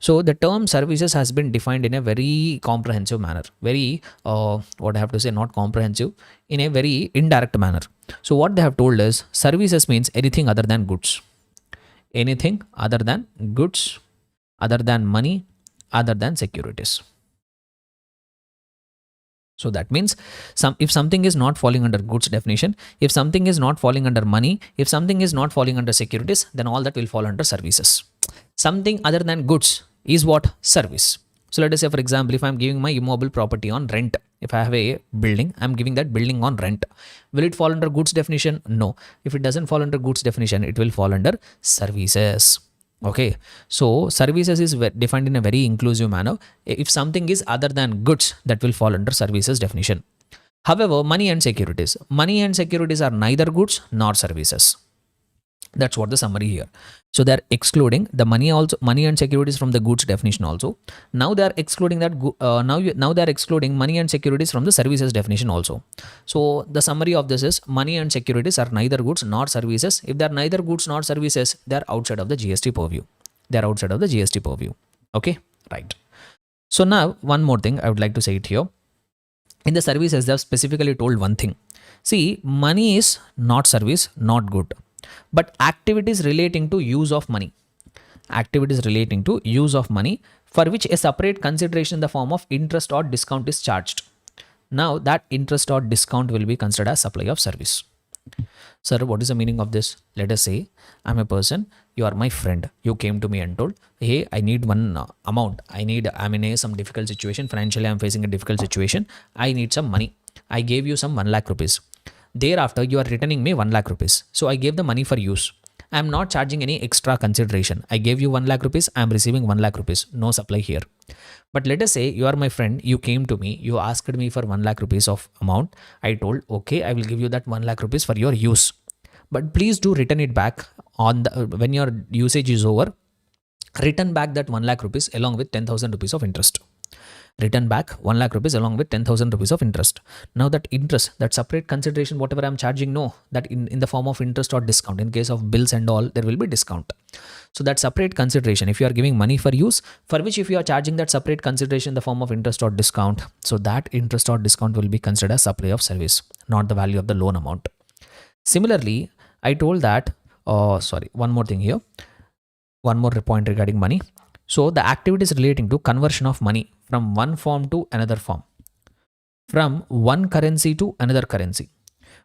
So the term services has been defined in a very comprehensive manner, very what I have to say, not comprehensive, in a very indirect manner. So what they have told is services means anything other than goods, anything other than goods, other than money, other than securities. So that means if something is not falling under goods definition, if something is not falling under money, if something is not falling under securities, then all that will fall under services. Something other than goods is what? Service. So let us say, for example, if I'm giving my immobile property on rent, if I have a building, I'm giving that building on rent. Will it fall under goods definition? No. If it doesn't fall under goods definition, it will fall under services. Okay, so services is defined in a very inclusive manner. If something is other than goods, that will fall under services definition. However, money and securities are neither goods nor services. That's what the summary here. So they're excluding the money and securities from the goods definition also. Now they're excluding that. Now they're excluding money and securities from the services definition also. So the summary of this is money and securities are neither goods nor services. If they're neither goods nor services, they're outside of the GST purview. Okay, right. So now one more thing I would like to say it here. In the services, they have specifically told one thing. See, money is not service, not good. But activities relating to use of money for which a separate consideration in the form of interest or discount is charged. Now that interest or discount will be considered as supply of service. Sir, what is the meaning of this? Let us say I'm a person, you are my friend. You came to me and told, hey, I need one amount. I'm in some difficult situation. Financially, I'm facing a difficult situation. I need some money. I gave you some 1 lakh rupees. Thereafter, you are returning me 1 lakh rupees. So I gave the money for use. I am not charging any extra consideration. I gave you 1 lakh rupees. I am receiving 1 lakh rupees. No supply here. But let us say you are my friend. You came to me. You asked me for 1 lakh rupees of amount. I told, okay, I will give you that 1 lakh rupees for your use. But please do return it back when your usage is over. Return back that 1 lakh rupees along with 10,000 rupees of interest. Return back 1 lakh rupees along with 10,000 rupees of interest. Now that interest, that separate consideration, whatever I'm charging, no, that in the form of interest or discount. In case of bills and all, there will be discount. So that separate consideration, if you are giving money for use, for which if you are charging that separate consideration in the form of interest or discount, so that interest or discount will be considered as supply of service, not the value of the loan amount. Similarly, I told that, one more thing here, one more point regarding money. So the activities relating to conversion of money from one form to another form, from one currency to another currency,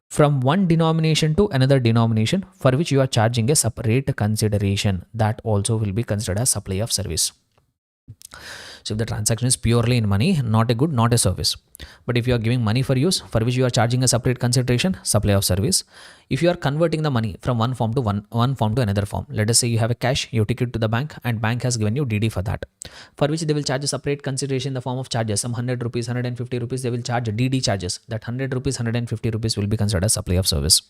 from one denomination to another denomination, for which you are charging a separate consideration, that also will be considered as supply of service. So if the transaction is purely in money, not a good, not a service. But if you are giving money for use, for which you are charging a separate consideration, supply of service. If you are converting the money from one form to one form to another form, let us say you have a cash, you take it to the bank, and bank has given you DD for that, for which they will charge a separate consideration in the form of charges, some 100 rupees, 150 rupees, they will charge DD charges. That 100 rupees, 150 rupees will be considered as supply of service.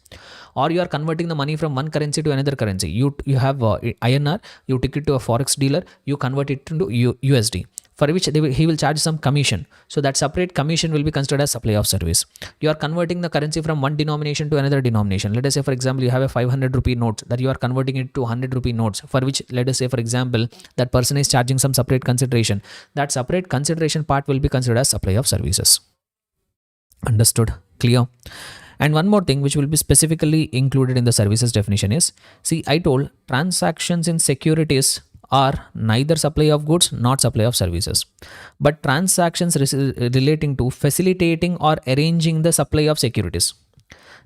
Or you are converting the money from one currency to another currency. You have INR, you take it to a forex dealer, you convert it into USD, for which he will charge some commission. So that separate commission will be considered as supply of service. You are converting the currency from one denomination to another denomination. Let us say, for example, you have a 500 rupee note that you are converting it to 100 rupee notes, for which, let us say, for example, that person is charging some separate consideration. That separate consideration part will be considered as supply of services. Understood? Clear? And one more thing which will be specifically included in the services definition is, see, I told transactions in securities are neither supply of goods nor supply of services, but transactions relating to facilitating or arranging the supply of securities.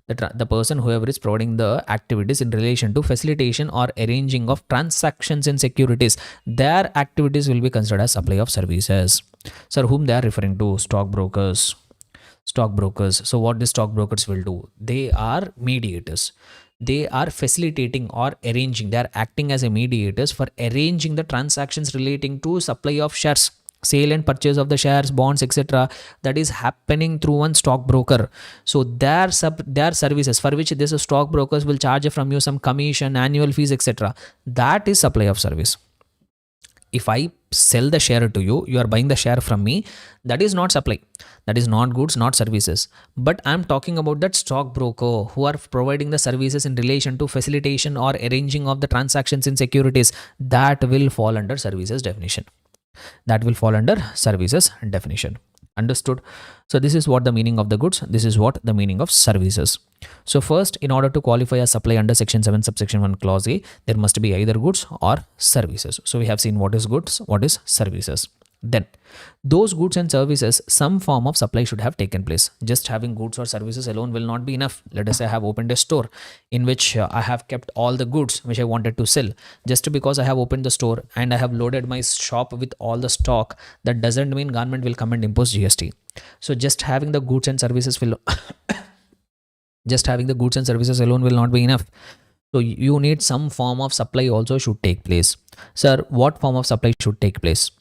The person, whoever is providing the activities in relation to facilitation or arranging of transactions in securities, their activities will be considered as supply of services. Sir, whom they are referring to? Stockbrokers. So what the stockbrokers will do? They are mediators. They are facilitating or arranging. They are acting as a mediators for arranging the transactions relating to supply of shares, sale and purchase of the shares, bonds, etc. that is happening through one stockbroker. So their services, for which this stockbrokers will charge from you some commission, annual fees, etc. That is supply of service. If I sell the share to you, you are buying the share from me, that is not supply. That is not goods, not services. But I am talking about that stockbroker who are providing the services in relation to facilitation or arranging of the transactions in securities. That will fall under services definition. Understood? So this is what the meaning of the goods. This is what the meaning of services. So first, in order to qualify as supply under section 7 subsection 1 clause A, there must be either goods or services. So we have seen what is goods, what is services. Then those goods and services, some form of supply should have taken place. Just having goods or services alone will not be enough. Let us say I have opened a store in which I have kept all the goods which I wanted to sell. Just because I have opened the store and I have loaded my shop with all the stock, that doesn't mean government will come and impose GST. So just having the goods and services will just having the goods and services alone will not be enough. So you need some form of supply also should take place. Sir, what form of supply should take place?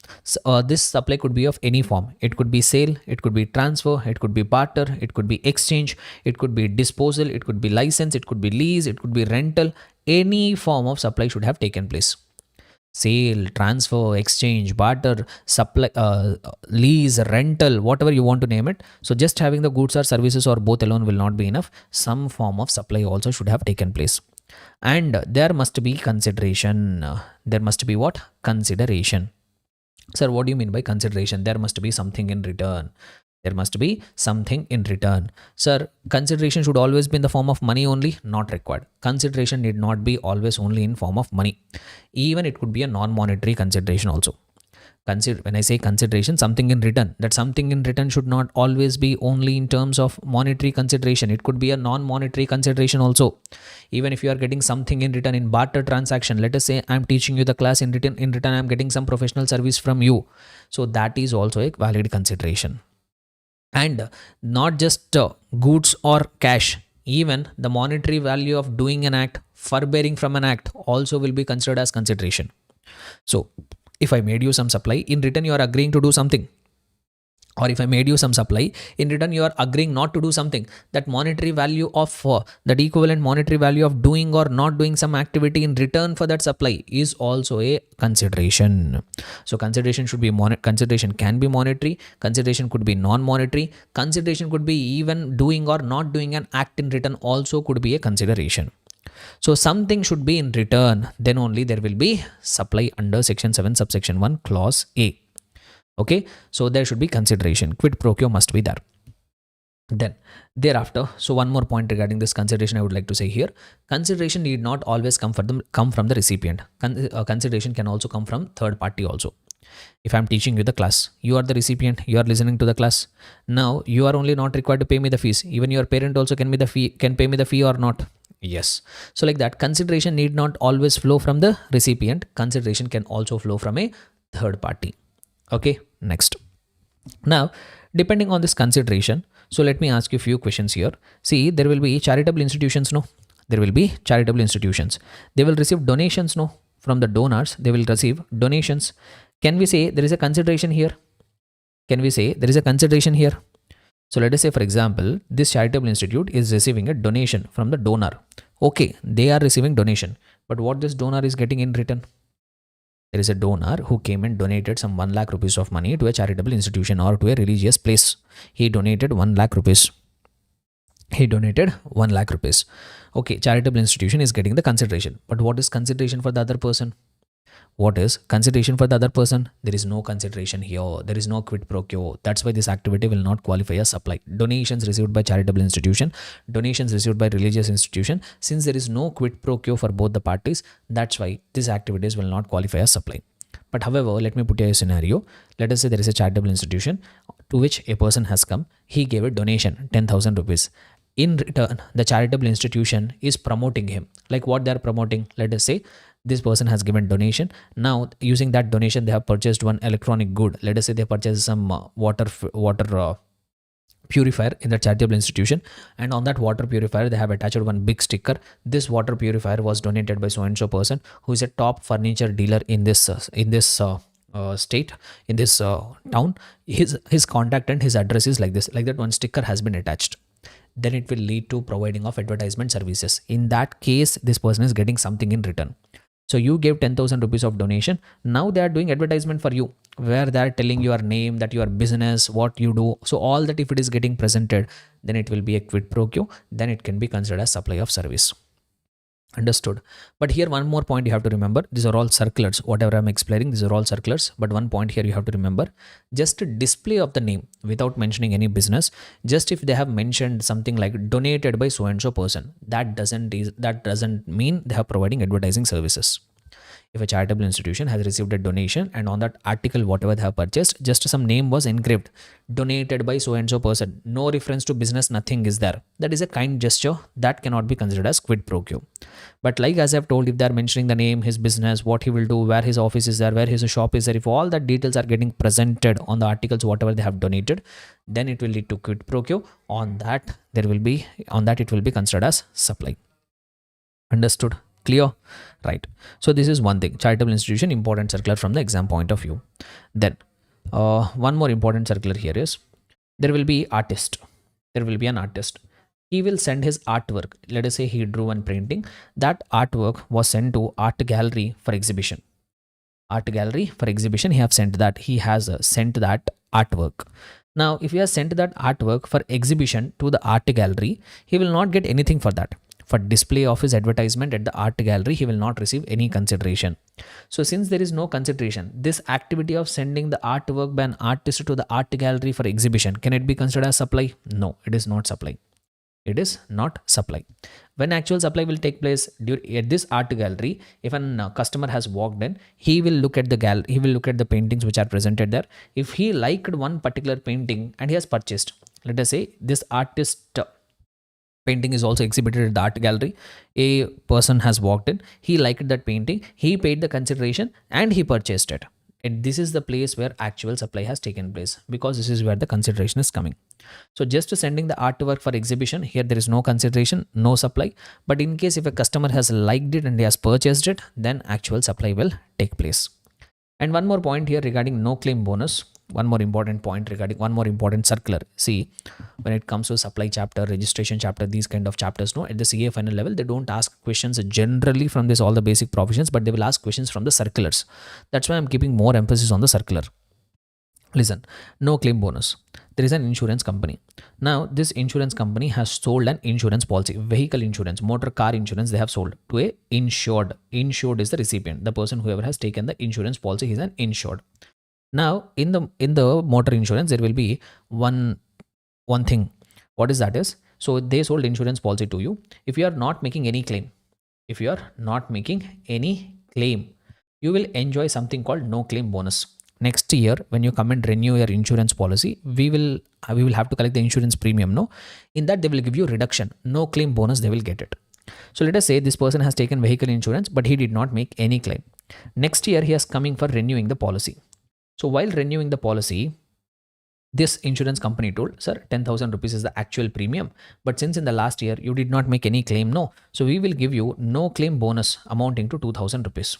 This supply could be of any form. It could be sale, it could be transfer, it could be barter, it could be exchange, it could be disposal, it could be license, it could be lease, it could be rental. Any form of supply should have taken place. Sale, transfer, exchange, barter, supply, lease, rental, whatever you want to name it. So just having the goods or services or both alone will not be enough. Some form of supply also should have taken place. And there must be consideration. There must be what? Consideration. Sir, what do you mean by consideration? There must be something in return. There must be something in return. Sir, consideration should always be in the form of money only? Not required. Consideration need not be always only in form of money. Even it could be a non-monetary consideration also. When I say consideration, something in return, that something in return should not always be only in terms of monetary consideration. It could be a non-monetary consideration also. Even if you are getting something in return in barter transaction, let us say I'm teaching you the class, in return I'm getting some professional service from you. So that is also a valid consideration. And not just goods or cash, even the monetary value of doing an act, forbearing from an act also will be considered as consideration. So if I made you some supply, in return you are agreeing to do something. Or if I made you some supply, in return you are agreeing not to do something. That monetary value of that equivalent monetary value of doing or not doing some activity in return for that supply is also a consideration. So consideration should be consideration can be monetary, consideration could be non-monetary, consideration could be even doing or not doing an act in return also could be a consideration. So something should be in return, then only there will be supply under section 7 subsection 1 clause A. Okay, so there should be consideration. Quid pro quo must be there. Then thereafter, so one more point regarding this consideration I would like to say here. Consideration need not always come from the recipient. Consideration can also come from third party also. If I'm teaching you the class, you are the recipient, you are listening to the class. Now you are only not required to pay me the fees. Even your parent also can pay me the fee or not. Yes. So like that, consideration need not always flow from the recipient. Consideration can also flow from a third party. Okay, next. Now, depending on this consideration, so let me ask you a few questions here. See, there will be charitable institutions, no? There will be charitable institutions. They will receive donations, no? From the donors, they will receive donations. Can we say there is a consideration here? Can we say there is a consideration here? So let us say, for example, this charitable institute is receiving a donation from the donor. Okay, they are receiving donation. But what this donor is getting in return? There is a donor who came and donated some 1 lakh rupees of money to a charitable institution or to a religious place. He donated 1 lakh rupees. He donated 1 lakh rupees. Okay, charitable institution is getting the consideration. But what is consideration for the other person? What is consideration for the other person? There is no consideration here. There is no quid pro quo. That's why this activity will not qualify as supply. Donations received by charitable institution, donations received by religious institution. Since there is no quid pro quo for both the parties, that's why these activities will not qualify as supply. But however, let me put you a scenario. Let us say there is a charitable institution to which a person has come. He gave a donation, 10,000 rupees. In return, the charitable institution is promoting him. Like what they are promoting? Let us say this person has given donation. Now using that donation, they have purchased one electronic good. Let us say they purchased some water purifier in the charitable institution, and on that water purifier they have attached one big sticker. This water purifier was donated by so and so person who is a top furniture dealer in this state, in this town. His contact and his address is like this. Like that, one sticker has been attached. Then it will lead to providing of advertisement services. In that case, this person is getting something in return. So you gave 10,000 rupees of donation. Now they are doing advertisement for you, where they are telling your name, that your business, what you do. So all that, if it is getting presented, then it will be a quid pro quo. Then it can be considered as supply of service. Understood. But here one more point you have to remember. These are all circulars. Whatever I'm explaining, these are all circulars. But one point here you have to remember. Just a display of the name without mentioning any business. Just if they have mentioned something like donated by so and so person, that doesn't mean they are providing advertising services. If a charitable institution has received a donation and on that article whatever they have purchased, just some name was engraved, donated by so and so person, no reference to business, nothing is there, that is a kind gesture, that cannot be considered as quid pro quo. But like as I've told, if they are mentioning the name, his business, what he will do, where his office is there, where his shop is there, if all that details are getting presented on the articles whatever they have donated, then it will lead to quid pro quo. On that it will be considered as supply. Understood? Clear? Right. So this is one thing. Charitable institution, important circular from the exam point of view. Then one more important circular here is, there will be artist. There will be an artist. He will send his artwork. Let us say he drew one painting. That artwork was sent to art gallery for exhibition. Art gallery for exhibition. He has sent that artwork. Now, if he has sent that artwork for exhibition to the art gallery, he will not get anything for that. For display of his advertisement at the art gallery, he will not receive any consideration. So since there is no consideration, this activity of sending the artwork by an artist to the art gallery for exhibition, can it be considered as supply? No, it is not supply. It is not supply. When actual supply will take place at this art gallery, if a customer has walked in, he will look at the gallery, he will look at the paintings which are presented there. If he liked one particular painting and he has purchased, let us say this artist painting is also exhibited at the art gallery. A person has walked in, he liked that painting, he paid the consideration and he purchased it. And this is the place where actual supply has taken place, because this is where the consideration is coming. So just sending the artwork for exhibition, here there is no consideration, no supply. But in case if a customer has liked it and he has purchased it, then actual supply will take place. And one more point here regarding no claim bonus. One more important point regarding one more important circular. See, when it comes to supply chapter, registration chapter, these kind of chapters, no, at the CA final level, they don't ask questions generally from this all the basic provisions, but they will ask questions from the circulars. That's why I'm keeping more emphasis on the circular. Listen, no claim bonus. There is an insurance company. Now, this insurance company has sold an insurance policy, vehicle insurance, motor car insurance, they have sold to a insured. Insured is the recipient. The person whoever has taken the insurance policy is an insured. Now, in the motor insurance, there will be one thing. What is that is? So they sold insurance policy to you. If you are not making any claim, if you are not making any claim, you will enjoy something called no claim bonus. Next year, when you come and renew your insurance policy, we will have to collect the insurance premium. No, in that they will give you reduction, no claim bonus. They will get it. So let us say this person has taken vehicle insurance, but he did not make any claim. Next year, he is coming for renewing the policy. So while renewing the policy, this insurance company told, sir, 10,000 rupees is the actual premium. But since in the last year you did not make any claim, no. So we will give you no claim bonus amounting to 2,000 rupees.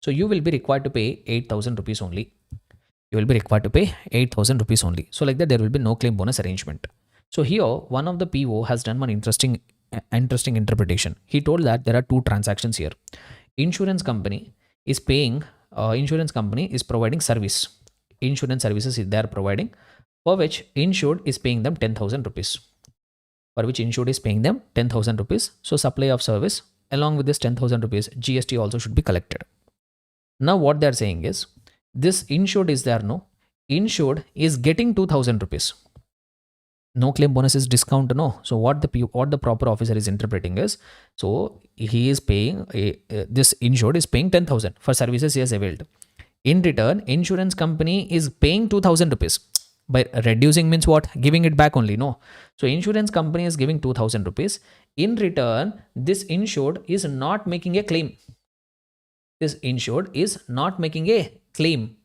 So you will be required to pay 8,000 rupees only. You will be required to pay 8,000 rupees only. So like that, there will be no claim bonus arrangement. So here, one of the PO has done one interesting interpretation. He told that there are two transactions here. Insurance company is paying, insurance company is providing service. Insurance services they are providing, for which insured is paying them 10,000 rupees. For which insured is paying them 10,000 rupees. So supply of service, along with this 10,000 rupees, GST also should be collected. Now what they are saying is, this insured is there, no? Insured is getting 2,000 rupees. No claim bonus is discount, no. So what the proper officer is interpreting is, so he is paying, this insured is paying 10,000 for services he has availed. In return, insurance company is paying 2,000 rupees. By reducing means what? Giving it back only, no. So insurance company is giving 2,000 rupees. In return, this insured is not making a claim. This insured is not making a claim.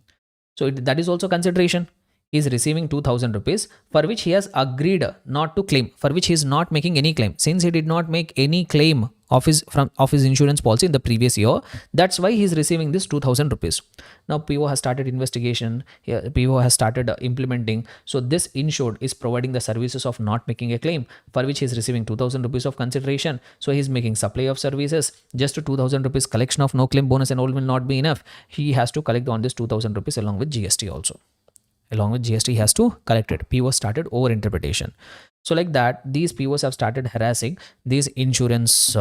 So that is also consideration. He is receiving 2,000 rupees for which he has agreed not to claim, for which he is not making any claim. Since he did not make any claim of his insurance policy in the previous year, that's why he is receiving this 2,000 rupees. Now PO has started investigation, PO has started implementing. So this insured is providing the services of not making a claim, for which he is receiving 2,000 rupees of consideration. So he is making supply of services. Just 2,000 rupees collection of no claim bonus and all will not be enough. He has to collect on this 2,000 rupees along with GST also. Along with GST, he has to collect it. PO started over interpretation. So like that, these POs have started harassing these insurance,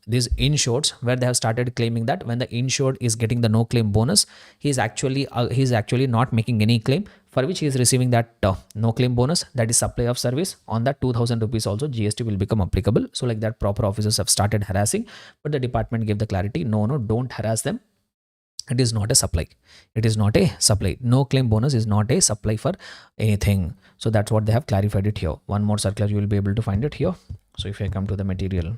these insureds, where they have started claiming that when the insured is getting the no claim bonus, he is actually not making any claim, for which he is receiving that no claim bonus, that is supply of service. On that 2,000 rupees also GST will become applicable. So like that, proper officers have started harassing, but the department gave the clarity, no, don't harass them. It is not a supply. It is not a supply. No claim bonus is not a supply for anything. So that's what they have clarified it here. One more circular, you will be able to find it here. So if I come to the material,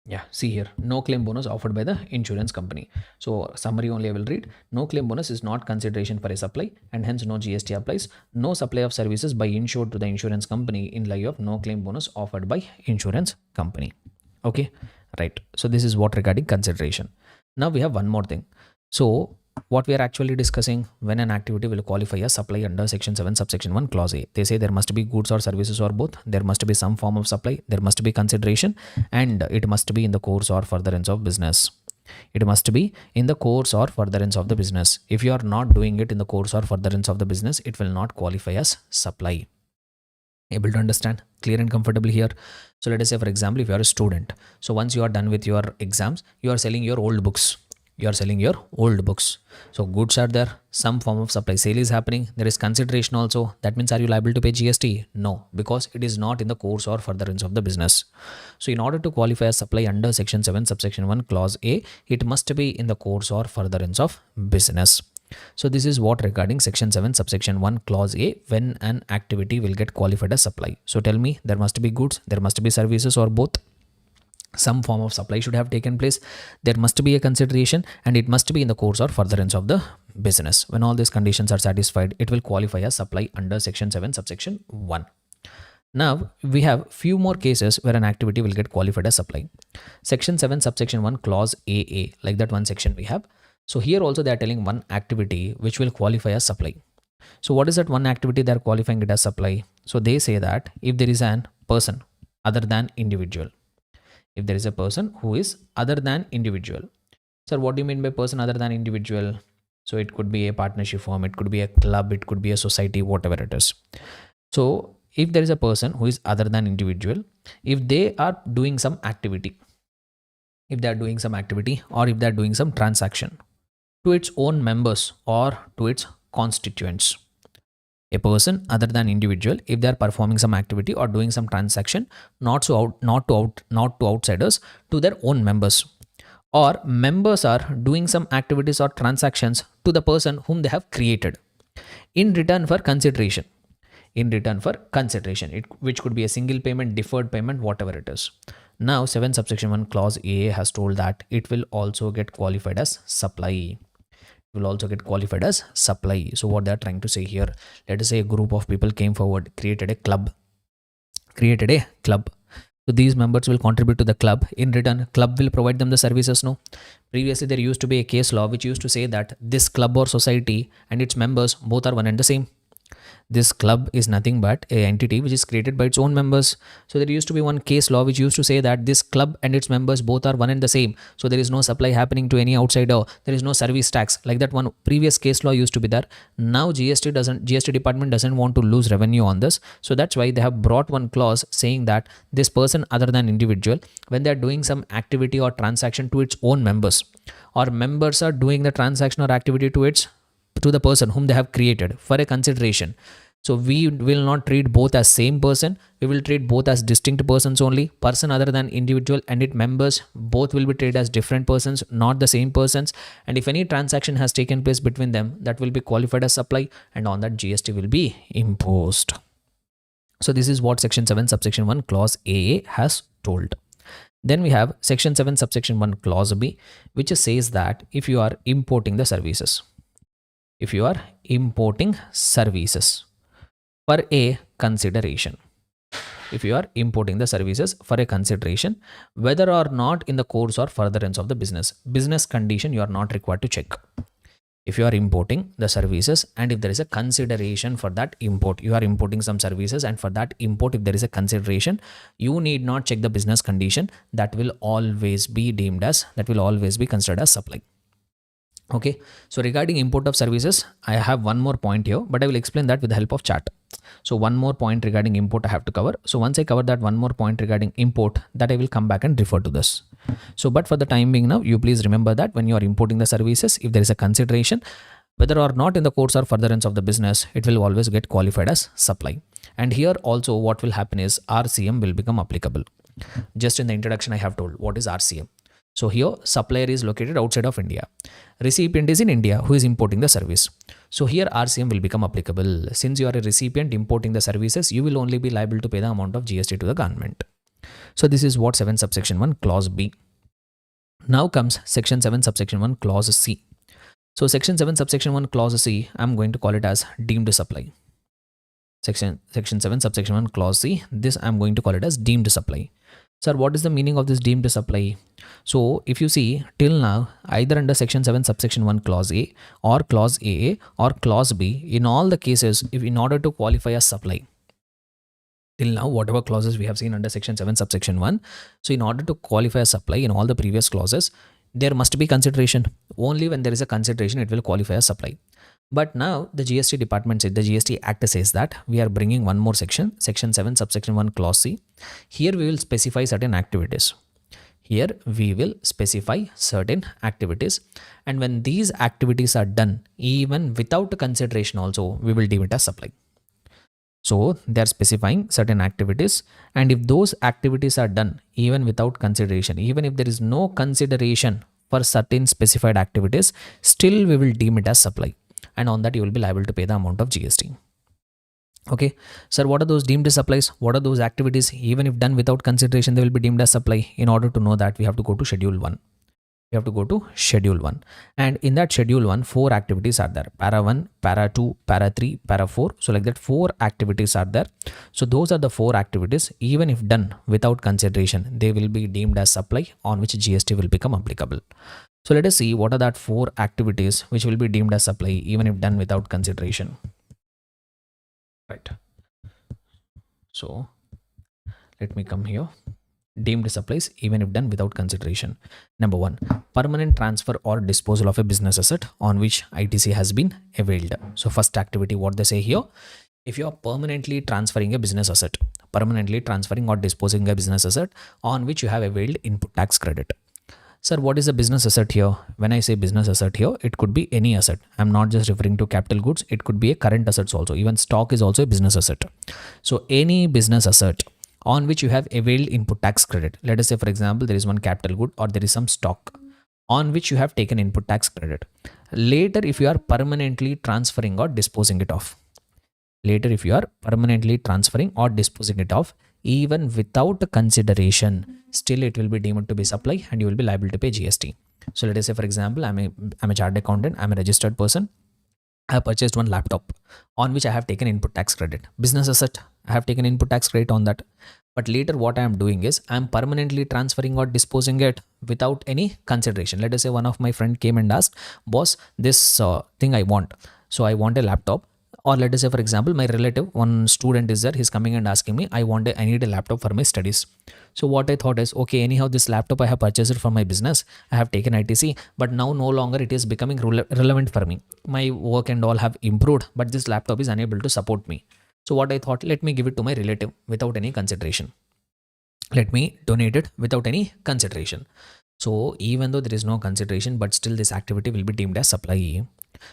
yeah, see here, no claim bonus offered by the insurance company. So summary only I will read. No claim bonus is not consideration for a supply, and hence no GST applies. No supply of services by insured to the insurance company in lieu of no claim bonus offered by insurance company. Okay, right. So this is what regarding consideration. Now we have one more thing. So what we are actually discussing, when an activity will qualify as supply under section 7 subsection 1 clause A. They say there must be goods or services or both. There must be some form of supply. There must be consideration, and it must be in the course or furtherance of business. It must be in the course or furtherance of the business. If you are not doing it in the course or furtherance of the business, it will not qualify as supply. Able to understand? Clear and comfortable here? So let us say, for example, if you are a student, so once you are done with your exams, you are selling your old books. You are selling your old books. So goods are there, some form of supply sale is happening. There is consideration also. That means, are you liable to pay GST? No, because it is not in the course or furtherance of the business. So in order to qualify as supply under section 7 subsection 1 clause A, it must be in the course or furtherance of business. So this is what regarding section 7 subsection 1 clause A, when an activity will get qualified as supply. So tell me, there must be goods, there must be services, or both. Some form of supply should have taken place. There must be a consideration, and it must be in the course or furtherance of the business. When all these conditions are satisfied, it will qualify as supply under section 7 subsection 1. Now we have few more cases where an activity will get qualified as supply. Section 7 subsection 1 clause AA, like that one section we have. So here also they are telling one activity which will qualify as supply. So what is that one activity they are qualifying it as supply? So they say that if there is an person other than individual, if there is a person who is other than individual. Sir, what do you mean by person other than individual? So it could be a partnership firm, it could be a club, it could be a society, whatever it is. So if there is a person who is other than individual, if they are doing some activity, if they are doing some activity or if they are doing some transaction to its own members or to its constituents, a person other than individual, if they are performing some activity or doing some transaction not to outsiders, to their own members, or members are doing some activities or transactions to the person whom they have created in return for consideration, which could be a single payment, deferred payment, whatever it is. Now 7 subsection 1 clause A has told that it will also get qualified as supply. Will also get qualified as supply. So what they are trying to say here, let us say a group of people came forward, created a club. So these members will contribute to the club. In return, club will provide them the services. No, previously there used to be a case law which used to say that this club or society and its members both are one and the same. This club is nothing but a entity which is created by its own members. So there used to be one case law which used to say that this club and its members both are one and the same. So there is no supply happening to any outsider. There is no service tax. Like that one previous case law used to be there. Now GST department doesn't want to lose revenue on this. So that's why they have brought one clause saying that this person other than individual, when they are doing some activity or transaction to its own members, or members are doing the transaction or activity to the person whom they have created for a consideration. So we will not treat both as same person. We will treat both as distinct persons only. Person other than individual and its members both will be treated as different persons, not the same persons. And if any transaction has taken place between them, that will be qualified as supply, and on that GST will be imposed. So this is what section 7 subsection 1 clause A has told. Then we have section 7 subsection 1 clause B, which says that if you are importing the services, for a consideration, whether or not in the course or furtherance of the business condition, you are not required to check. If you are importing the services and if there is a consideration for that import, you are importing some services, and for that import, if there is a consideration, you need not check the business condition. That will always be considered as supply. Okay, so regarding import of services, I have one more point here, but I will explain that with the help of chart. So one more point regarding import I have to cover. So once I cover that one more point regarding import, that I will come back and refer to this. So but for the time being now, you please remember that when you are importing the services, if there is a consideration, whether or not in the course or furtherance of the business, it will always get qualified as supply. And here also what will happen is RCM will become applicable. Just in the introduction I have told what is RCM. So here supplier is located outside of India. Recipient is in India who is importing the service. So here RCM will become applicable. Since you are a recipient importing the services, you will only be liable to pay the amount of GST to the government. So this is what 7 subsection 1 clause B. Now comes section 7 subsection 1 clause C. So section 7 subsection 1 clause C, I am going to call it as deemed supply. Section 7 subsection 1 clause C, this I am going to call it as deemed supply. Sir, what is the meaning of this deemed supply? So if you see till now, either under section 7 subsection 1 clause A or clause AA or clause B, in all the cases, if in order to qualify as supply, till now whatever clauses we have seen under section 7 subsection 1, so in order to qualify as supply in all the previous clauses, there must be consideration. Only when there is a consideration, it will qualify as supply. But now the GST department said, the GST Act says that we are bringing one more section, section 7 subsection 1 clause C. Here we will specify certain activities. And when these activities are done, even without consideration also, we will deem it as supply. So they are specifying certain activities, and if those activities are done even without consideration, even if there is no consideration for certain specified activities, still we will deem it as supply. And on that you will be liable to pay the amount of GST. Okay, sir, what are those deemed supplies? What are those activities? Even if done without consideration, they will be deemed as supply. In order to know that, we have to go to schedule 1. And in that schedule 1, 4 activities are there. Para 1, para 2, para 3, para 4. So like that 4 activities are there. So those are the 4 activities. Even if done without consideration, they will be deemed as supply, on which GST will become applicable. So let us see what are that 4 activities which will be deemed as supply even if done without consideration. Right. So let me come here. deemed supplies even if done without consideration. Number one, permanent transfer or disposal of a business asset on which ITC has been availed. So first activity, what they say here, if you are permanently transferring a business asset, permanently transferring or disposing a business asset on which you have availed input tax credit. Sir, what is a business asset here? When I say business asset here, it could be any asset. I'm not just referring to capital goods. It could be a current assets also. Even stock is also a business asset. So any business asset on which you have availed input tax credit. Let us say, for example, there is one capital good or there is some stock on which you have taken input tax credit. Later, if you are permanently transferring or disposing it off. Later, if you are permanently transferring or disposing it off, even without consideration, still it will be deemed to be supply and you will be liable to pay GST. So let us say, for example, I'm a chartered accountant, I'm a registered person. I have purchased one laptop on which I have taken input tax credit. Business asset, I have taken input tax credit on that. But later what I am doing is I am permanently transferring or disposing it without any consideration. Let us say one of my friend came and asked, boss, this thing I want. So I want a laptop. Or let us say, for example, my relative, one student is there, he's coming and asking me, I need a laptop for my studies. So what I thought is, okay, anyhow, this laptop I have purchased it for my business. I have taken ITC, but now no longer it is becoming relevant for me. My work and all have improved, but this laptop is unable to support me. So what I thought, let me give it to my relative without any consideration. Let me donate it without any consideration. So even though there is no consideration, but still this activity will be deemed as supply.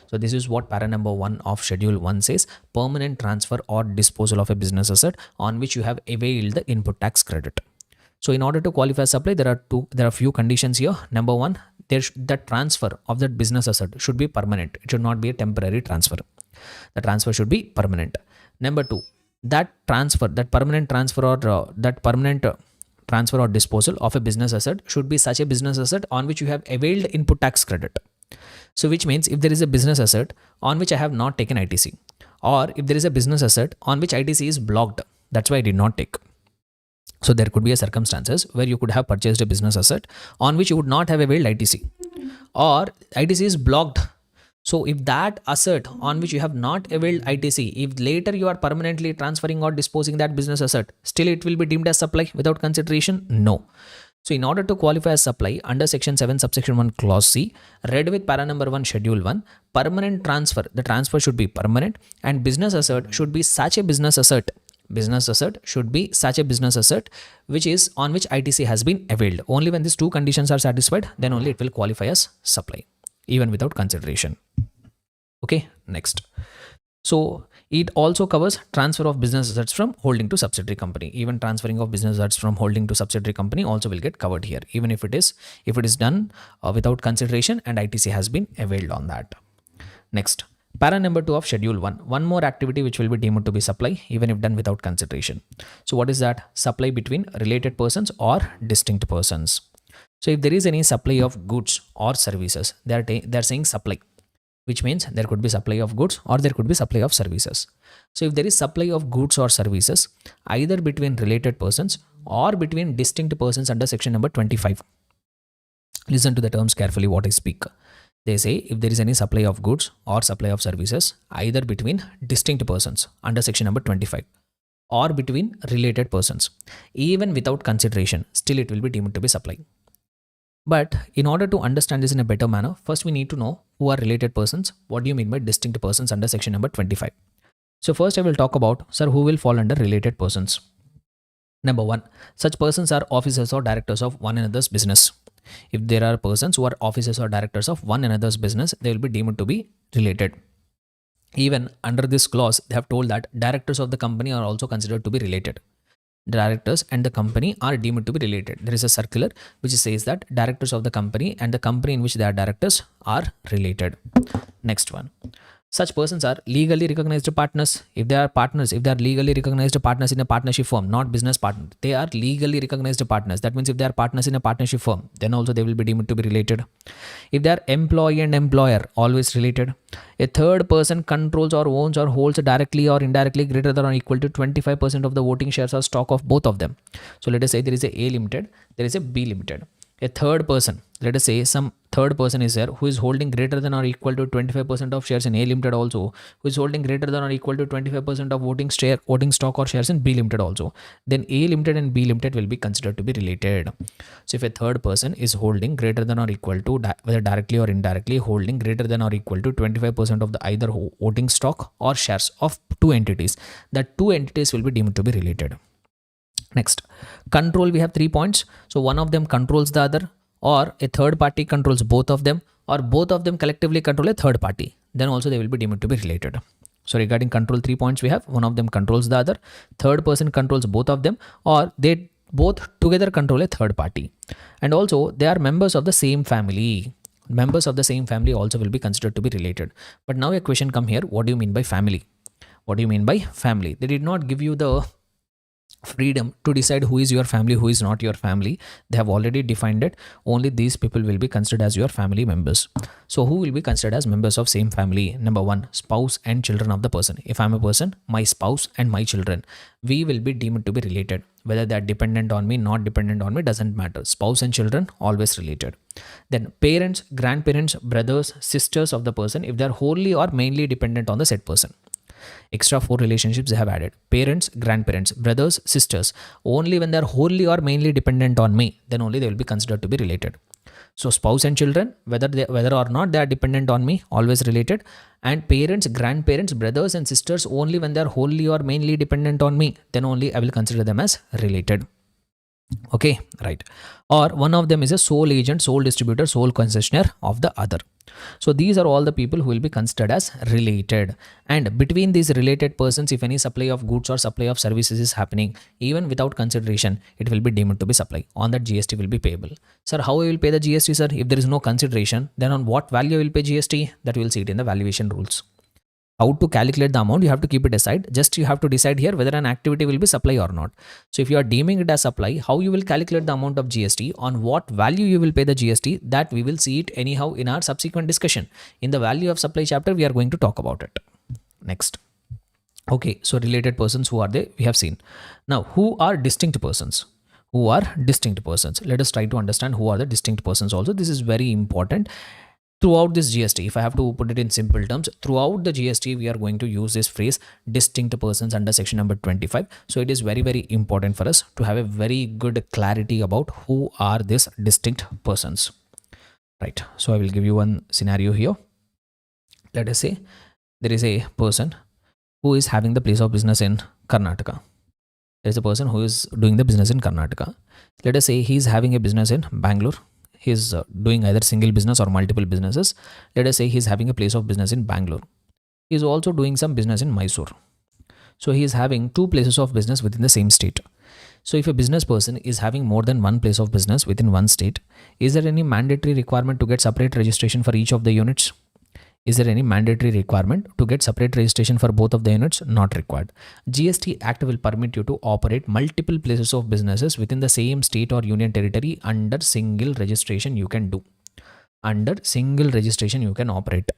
So this is what para number 1 of schedule 1 says, permanent transfer or disposal of a business asset on which you have availed the input tax credit. So in order to qualify as supply, there are few conditions here. Number 1, the transfer of that business asset should be permanent. It should not be a temporary transfer. The transfer should be permanent. Number 2, that permanent transfer or disposal of a business asset should be such a business asset on which you have availed input tax credit. So which means if there is a business asset on which I have not taken ITC, or if there is a business asset on which ITC is blocked, that's why I did not take. So there could be a circumstances where you could have purchased a business asset on which you would not have availed ITC, or ITC is blocked. So if that asset on which you have not availed ITC, if later you are permanently transferring or disposing that business asset, still it will be deemed as supply without consideration? No. So in order to qualify as supply under section 7 subsection 1 clause C, read with para number 1 schedule 1, permanent transfer, the transfer should be permanent and business asset should be such a business asset. Business asset should be such a business asset which is on which ITC has been availed. Only when these two conditions are satisfied, then only it will qualify as supply, even without consideration. Okay, next. So it also covers transfer of business assets from holding to subsidiary company. Even transferring of business assets from holding to subsidiary company also will get covered here, even if it is done without consideration and ITC has been availed on that. Next, para number 2 of schedule 1. One more activity which will be deemed to be supply even if done without consideration. So what is that? Supply between related persons or distinct persons. So if there is any supply of goods or services, they are saying supply, which means there could be supply of goods or there could be supply of services. So if there is supply of goods or services either between related persons or between distinct persons under section number 25, listen to the terms carefully what I speak. They say if there is any supply of goods or supply of services either between distinct persons under section number 25 or between related persons, even without consideration, still it will be deemed to be supply. But in order to understand this in a better manner, first we need to know who are related persons. What do you mean by distinct persons under section number 25? So first I will talk about, sir, who will fall under related persons. Number 1, such persons are officers or directors of one another's business. If there are persons who are officers or directors of one another's business, they will be deemed to be related. Even under this clause, they have told that directors of the company are also considered to be related. Directors and the company are deemed to be related. There is a circular which says that directors of the company and the company in which they are directors are related. Next one. Such persons are legally recognized partners. If they are partners, if they are legally recognized partners in a partnership firm, not business partner, they are legally recognized partners. That means if they are partners in a partnership firm, then also they will be deemed to be related. If they are employee and employer, always related. A third person controls or owns or holds directly or indirectly greater than or equal to 25% of the voting shares or stock of both of them. So let us say there is a Limited, there is a B Limited. a third person, let us say some third person is there who is holding greater than or equal to 25% of shares in A Limited also, who is holding greater than or equal to 25% of voting stock or shares in B Limited also, then A Limited and B Limited will be considered to be related. So if a third person is holding greater than or equal to, whether directly or indirectly holding greater than or equal to 25% of the either voting stock or shares of two entities, that two entities will be deemed to be related. Next, control, we have 3 points. So one of them controls the other, or a third party controls both of them, or both of them collectively control a third party, then also they will be deemed to be related. So regarding control, 3 points we have: one of them controls the other, third person controls both of them, or they both together control a third party, and also they are members of the same family. Members of the same family also will be considered to be related. But now a question come here: what do you mean by family? What do you mean by family? They did not give you the freedom to decide who is your family, who is not your family. They have already defined it. Only these people will be considered as your family members. So who will be considered as members of same family? Number one, spouse and children of the person. If I'm a person, my spouse and my children, we will be deemed to be related. Whether they are dependent on me, not dependent on me, doesn't matter. Spouse and children, always related. Then parents, grandparents, brothers, sisters of the person, if they are wholly or mainly dependent on the said person. Extra 4 relationships they have added: parents, grandparents, brothers, sisters. Only when they are wholly or mainly dependent on me, then only they will be considered to be related. So spouse and children, whether or not they are dependent on me, always related. And parents, grandparents, brothers and sisters, only when they are wholly or mainly dependent on me, then only I will consider them as related. Okay, right. Or one of them is a sole agent, sole distributor, sole concessionaire of the other. So these are all the people who will be considered as related. And between these related persons, if any supply of goods or supply of services is happening, even without consideration, it will be deemed to be supply. On that GST will be payable. Sir, how I will pay the GST, sir? If there is no consideration, then on what value I will pay GST? That we will see it in the valuation rules. How to calculate the amount, you have to keep it aside. Just you have to decide here whether an activity will be supply or not. So if you are deeming it as supply, how you will calculate the amount of GST, on what value you will pay the GST, that we will see it anyhow in our subsequent discussion. In the value of supply chapter, we are going to talk about it. Next. Okay, so related persons, who are they? We have seen. Now, who are distinct persons? Who are distinct persons? Let us try to understand who are the distinct persons also. This is very important. Throughout this GST, if I have to put it in simple terms, throughout the GST, we are going to use this phrase distinct persons under section number 25. So it is very, very important for us to have a very good clarity about who are these distinct persons. Right. So I will give you one scenario here. Let us say there is a person who is having the place of business in Karnataka. There is a person who is doing the business in Karnataka. Let us say he is having a business in Bangalore. He is doing either single business or multiple businesses. Let us say he is having a place of business in Bangalore. He is also doing some business in Mysore. So he is having 2 places of business within the same state. So if a business person is having more than 1 place of business within one state, is there any mandatory requirement to get separate registration for each of the units? Is there any mandatory requirement to get separate registration for both of the units? Not required. GST Act will permit you to operate multiple places of businesses within the same state or union territory under single registration you can do. Under single registration you can operate.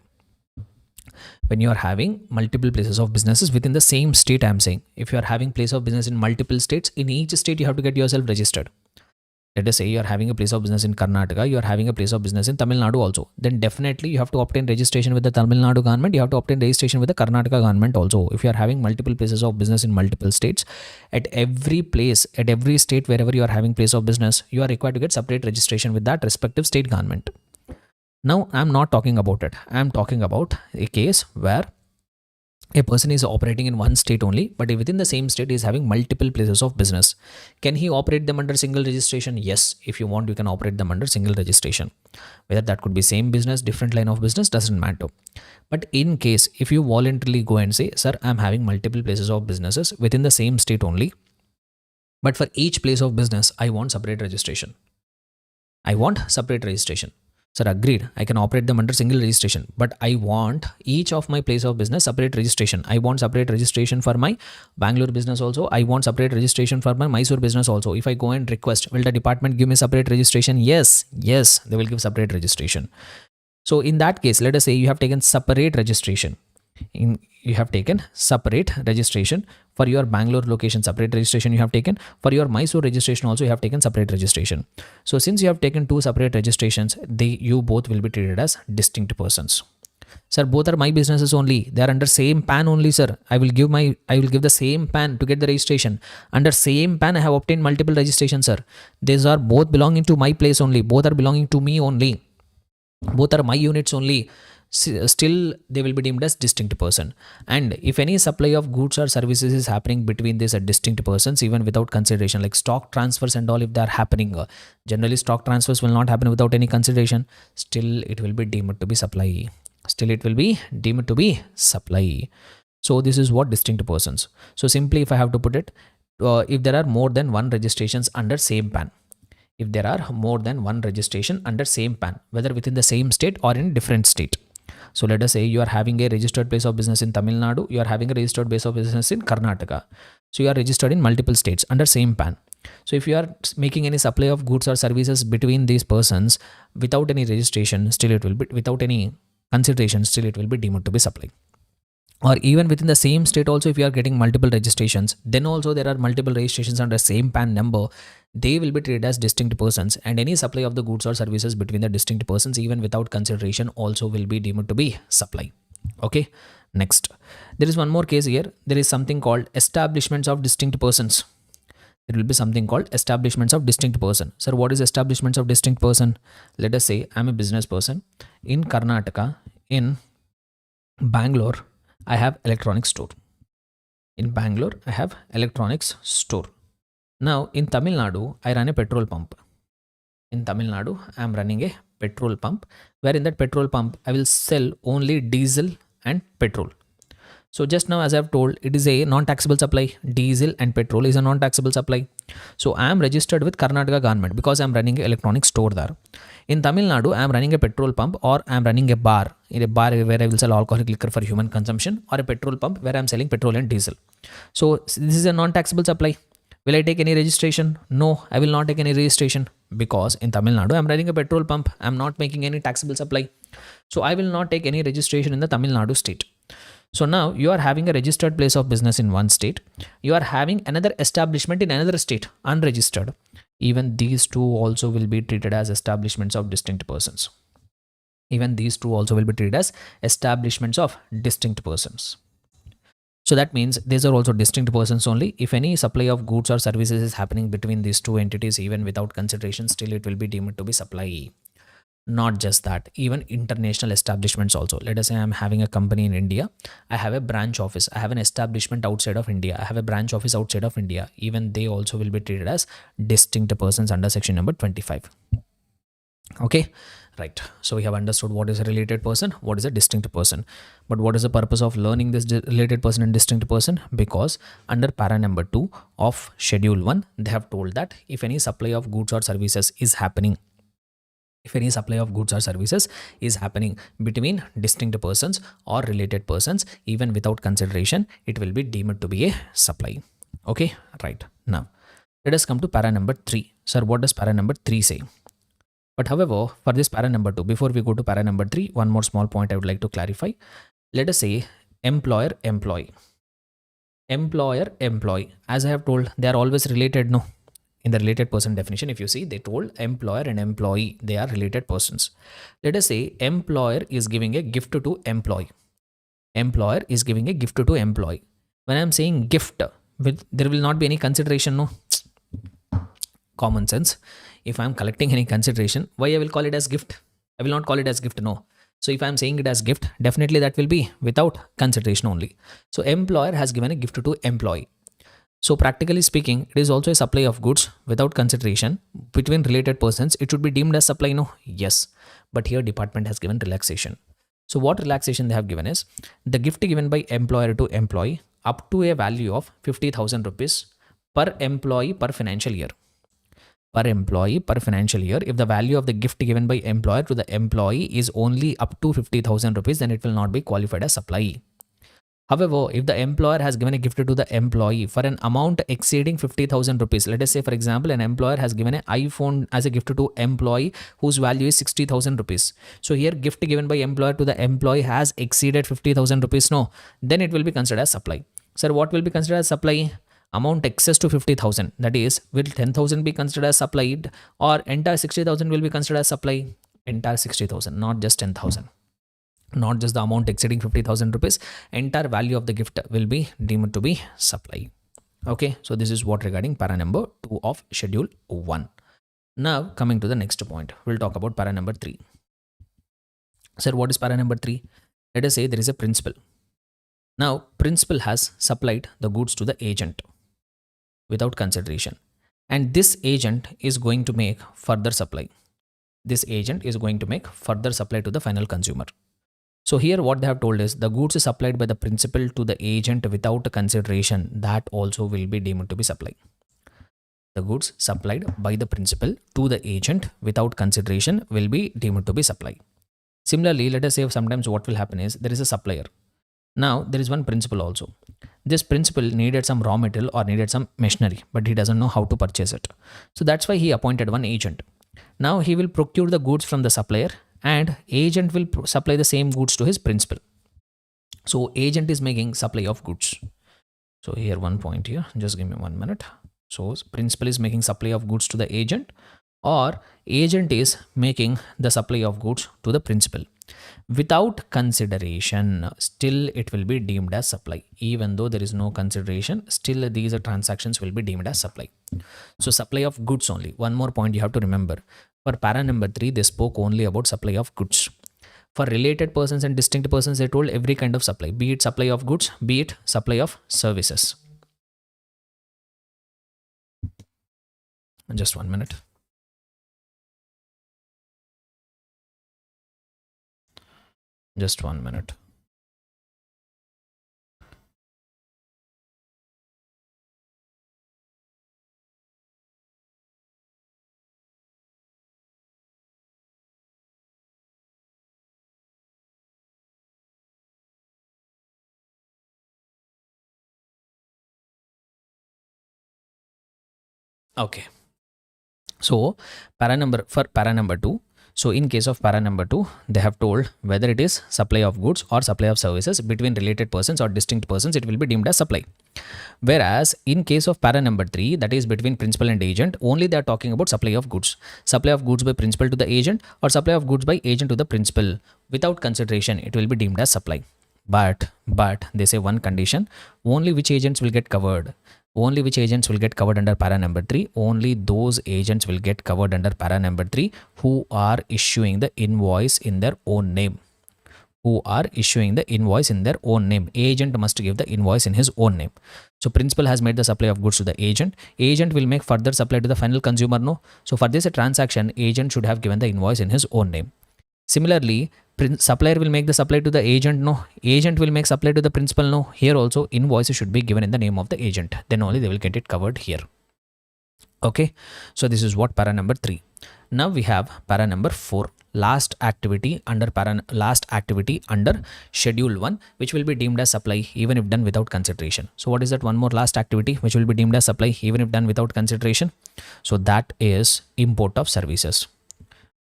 When you are having multiple places of businesses within the same state, I am saying, if you are having place of business in multiple states, in each state you have to get yourself registered. Let us say you are having a place of business in Karnataka, you are having a place of business in Tamil Nadu also. Then definitely you have to obtain registration with the Tamil Nadu government, you have to obtain registration with the Karnataka government also. If you are having multiple places of business in multiple states, at every place, at every state wherever you are having place of business, you are required to get separate registration with that respective state government. Now I am not talking about it. I am talking about a case where a person is operating in one state only, but within the same state is having multiple places of business. Can he operate them under single registration? Yes. If you want, you can operate them under single registration. Whether that could be same business, different line of business, doesn't matter. But in case, if you voluntarily go and say, sir, I'm having multiple places of businesses within the same state only, but for each place of business, I want separate registration. I want separate registration. Sir, agreed. I can operate them under single registration, but I want each of my place of business separate registration. I want separate registration for my Bangalore business also. I want separate registration for my Mysore business also. If I go and request, will the department give me separate registration? Yes, they will give separate registration. So in that case, let us say you have taken separate registration. You have taken separate registration. For your Bangalore location, separate registration you have taken. For your Mysore registration also, you have taken separate registration. So since you have taken two separate registrations, you both will be treated as distinct persons. Sir, both are my businesses only. They are under same PAN only, sir. I will give the same PAN to get the registration. Under same PAN, I have obtained multiple registrations, sir. These are both belonging to my place only. Both are belonging to me only. Both are my units only. Still they will be deemed as distinct person. And if any supply of goods or services is happening between these distinct persons, even without consideration, like stock transfers and all, if they are happening, generally stock transfers will not happen without any consideration, still it will be deemed to be supply. Still it will be deemed to be supply. So this is what distinct persons. So simply if I have to put it, if there are more than one registrations under same PAN, if there are more than one registration under same PAN, whether within the same state or in different state. So let us say you are having a registered place of business in Tamil Nadu, you are having a registered place of business in Karnataka. So you are registered in multiple states under same PAN. So if you are making any supply of goods or services between these persons without any registration, still it will be, without any consideration, still it will be deemed to be supply. Or even within the same state also, if you are getting multiple registrations, then also there are multiple registrations under same PAN number, they will be treated as distinct persons, and any supply of the goods or services between the distinct persons, even without consideration, also will be deemed to be supply. Okay, next. There is one more case here. There is something called establishments of distinct persons. There will be something called establishments of distinct person. Sir, what is establishments of distinct person? Let us say I'm a business person in Karnataka, in Bangalore, I have electronics store. In Bangalore, I have electronics store. Now, in Tamil Nadu, I run a petrol pump. In Tamil Nadu, I am running a petrol pump, where in that petrol pump, I will sell only diesel and petrol. So just now, as I have told, it is a non-taxable supply. Diesel and petrol is a non-taxable supply. So I am registered with Karnataka government because I am running an electronic store there. In Tamil Nadu, I am running a petrol pump, or I am running a bar. In a bar where I will sell alcoholic liquor for human consumption, or a petrol pump where I am selling petrol and diesel. So this is a non-taxable supply. Will I take any registration? No, I will not take any registration, because in Tamil Nadu, I am running a petrol pump. I am not making any taxable supply. So I will not take any registration in the Tamil Nadu state. So now you are having a registered place of business in one state. You are having another establishment in another state, unregistered. Even these two also will be treated as establishments of distinct persons. Even these two also will be treated as establishments of distinct persons. So that means these are also distinct persons only. If any supply of goods or services is happening between these two entities, even without consideration, still it will be deemed to be supply. Not just that, even international establishments also. Let us say I'm having a company in India. I have a branch office. I have an establishment outside of India. I have a branch office outside of India. Even they also will be treated as distinct persons under section number 25. Okay, right. So we have understood what is a related person, what is a distinct person. But what is the purpose of learning this related person and distinct person? Because under para number 2 of schedule 1, they have told that if any supply of goods or services is happening, between distinct persons or related persons, even without consideration, it will be deemed to be a supply. Okay, right. Now, let us come to para number 3. Sir, what does para number 3 say? But however, for this para number 2, before we go to para number 3, one more small point I would like to clarify. Let us say employer-employee. Employer-employee. As I have told, they are always related, no? In the related person definition, if you see, they told employer and employee, they are related persons. Let us say employer is giving a gift to employee. Employer is giving a gift to employee. When I am saying gift, there will not be any consideration, no? Common sense. If I am collecting any consideration, why I will call it as gift? I will not call it as gift, no. So if I am saying it as gift, definitely that will be without consideration only. So employer has given a gift to employee. So practically speaking, it is also a supply of goods without consideration between related persons. It should be deemed as supply, no? Yes. But here department has given relaxation. So what relaxation they have given is the gift given by employer to employee up to a value of 50,000 rupees per employee per financial year. Per employee per financial year. If the value of the gift given by employer to the employee is only up to 50,000 rupees, then it will not be qualified as supply. However, if the employer has given a gift to the employee for an amount exceeding 50,000 rupees, let us say, for example, an employer has given an iPhone as a gift to employee whose value is 60,000 rupees. So here, gift given by employer to the employee has exceeded 50,000 rupees. No, then it will be considered as supply. Sir, what will be considered as supply? Amount excess to 50,000. That is, will 10,000 be considered as supplied, or entire 60,000 will be considered as supply? Entire 60,000, not just 10,000. Not just the amount exceeding 50,000 rupees, entire value of the gift will be deemed to be supply. Okay, so this is what regarding para number 2 of schedule 1. Now coming to the next point, we'll talk about para number 3. Sir, what is para number 3? Let us say there is a principal. Now principal has supplied the goods to the agent without consideration, and this agent is going to make further supply. This agent is going to make further supply to the final consumer. So here what they have told is the goods is supplied by the principal to the agent without consideration, that also will be deemed to be supply. The goods supplied by the principal to the agent without consideration will be deemed to be supply. Similarly, let us say sometimes what will happen is there is a supplier. Now there is one principal also. This principal needed some raw material or needed some machinery, but he doesn't know how to purchase it. So that's why he appointed one agent. Now he will procure the goods from the supplier, and agent will supply the same goods to his principal. So agent is making supply of goods. So here one point here, just give me 1 minute. So principal is making supply of goods to the agent, or agent is making the supply of goods to the principal. Without consideration, still it will be deemed as supply. Even though there is no consideration, still these transactions will be deemed as supply. So supply of goods only. One more point you have to remember. For para number 3, they spoke only about supply of goods. For related persons and distinct persons, they told every kind of supply, be it supply of goods, be it supply of services. Just 1 minute. Just 1 minute. Okay. So para number 2. So in case of para number 2, they have told whether it is supply of goods or supply of services between related persons or distinct persons, it will be deemed as supply. Whereas in case of para number 3, that is between principal and agent, only they are talking about supply of goods. Supply of goods by principal to the agent or supply of goods by agent to the principal. Without consideration, it will be deemed as supply. But they say one condition, only which agents will get covered. Only which agents will get covered under para number 3? Only those agents will get covered under para number 3 who are issuing the invoice in their own name. Who are issuing the invoice in their own name. Agent must give the invoice in his own name. So principal has made the supply of goods to the agent. Agent will make further supply to the final consumer. No. So for this transaction, agent should have given the invoice in his own name. Similarly, supplier will make the supply to the agent. No. Agent will make supply to the principal. No. Here also invoice should be given in the name of the agent. Then only they will get it covered here. Okay. So this is what para number 3. Now we have para number 4. Last activity under schedule 1, which will be deemed as supply even if done without consideration. So what is that one more last activity which will be deemed as supply even if done without consideration? So that is import of services.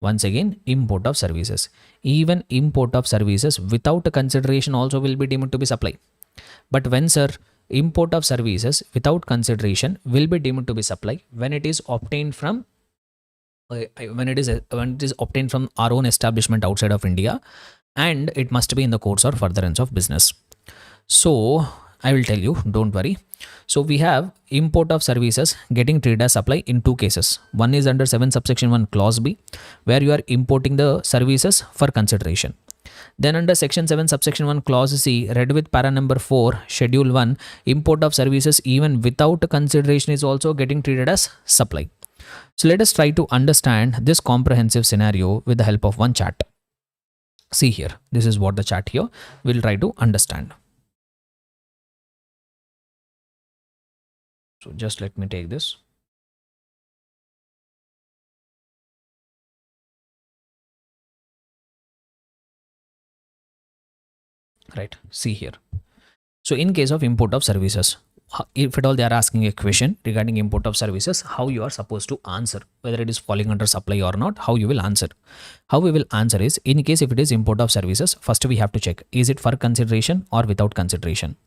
Once again, import of services. Even import of services without consideration also will be deemed to be supply. But when, sir, import of services without consideration will be deemed to be supply when it is obtained from when it is obtained from our own establishment outside of India, and it must be in the course or furtherance of business. So I will tell you, don't worry. So we have import of services getting treated as supply in 2 cases. One is under 7 subsection 1 clause B, where you are importing the services for consideration. Then under section 7 subsection 1 clause C, read with para number 4 schedule 1, import of services even without consideration is also getting treated as supply. So let us try to understand this comprehensive scenario with the help of one chart. See here, this is what the chart here will try to understand. So just let me take this. Right, see here. So in case of import of services, if at all they are asking a question regarding import of services, how you are supposed to answer, whether it is falling under supply or not, how you will answer. How we will answer is, in case if it is import of services, first we have to check, is it for consideration or without consideration?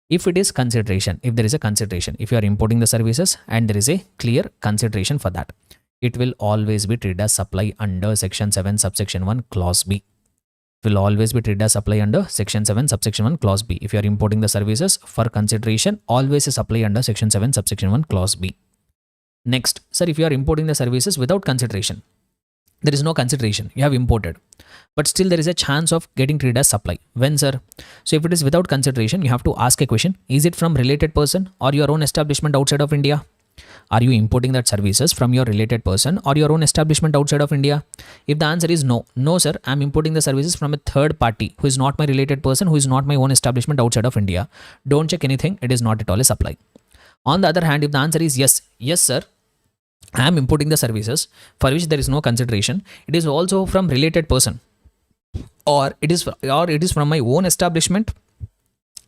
If it is consideration, if there is a consideration, if you are importing the services and there is a clear consideration for that, it will always be treated as supply under section 7 subsection 1 clause B. Will always be treated as supply under section 7 subsection 1 clause B. If you are importing the services for consideration, always a supply under section 7 subsection 1 clause B. Next, sir, if you are importing the services without consideration, there is no consideration, you have imported, but still there is a chance of getting treated as supply. When, sir? So if it is without consideration, you have to ask a question, is it from related person or your own establishment outside of India? Are you importing that services from your related person or your own establishment outside of India? If the answer is no, no sir, I am importing the services from a third party who is not my related person, who is not my own establishment outside of India, don't check anything, it is not at all a supply. On the other hand, if the answer is yes, yes sir, I am importing the services for which there is no consideration, it is also from related person, or it is from my own establishment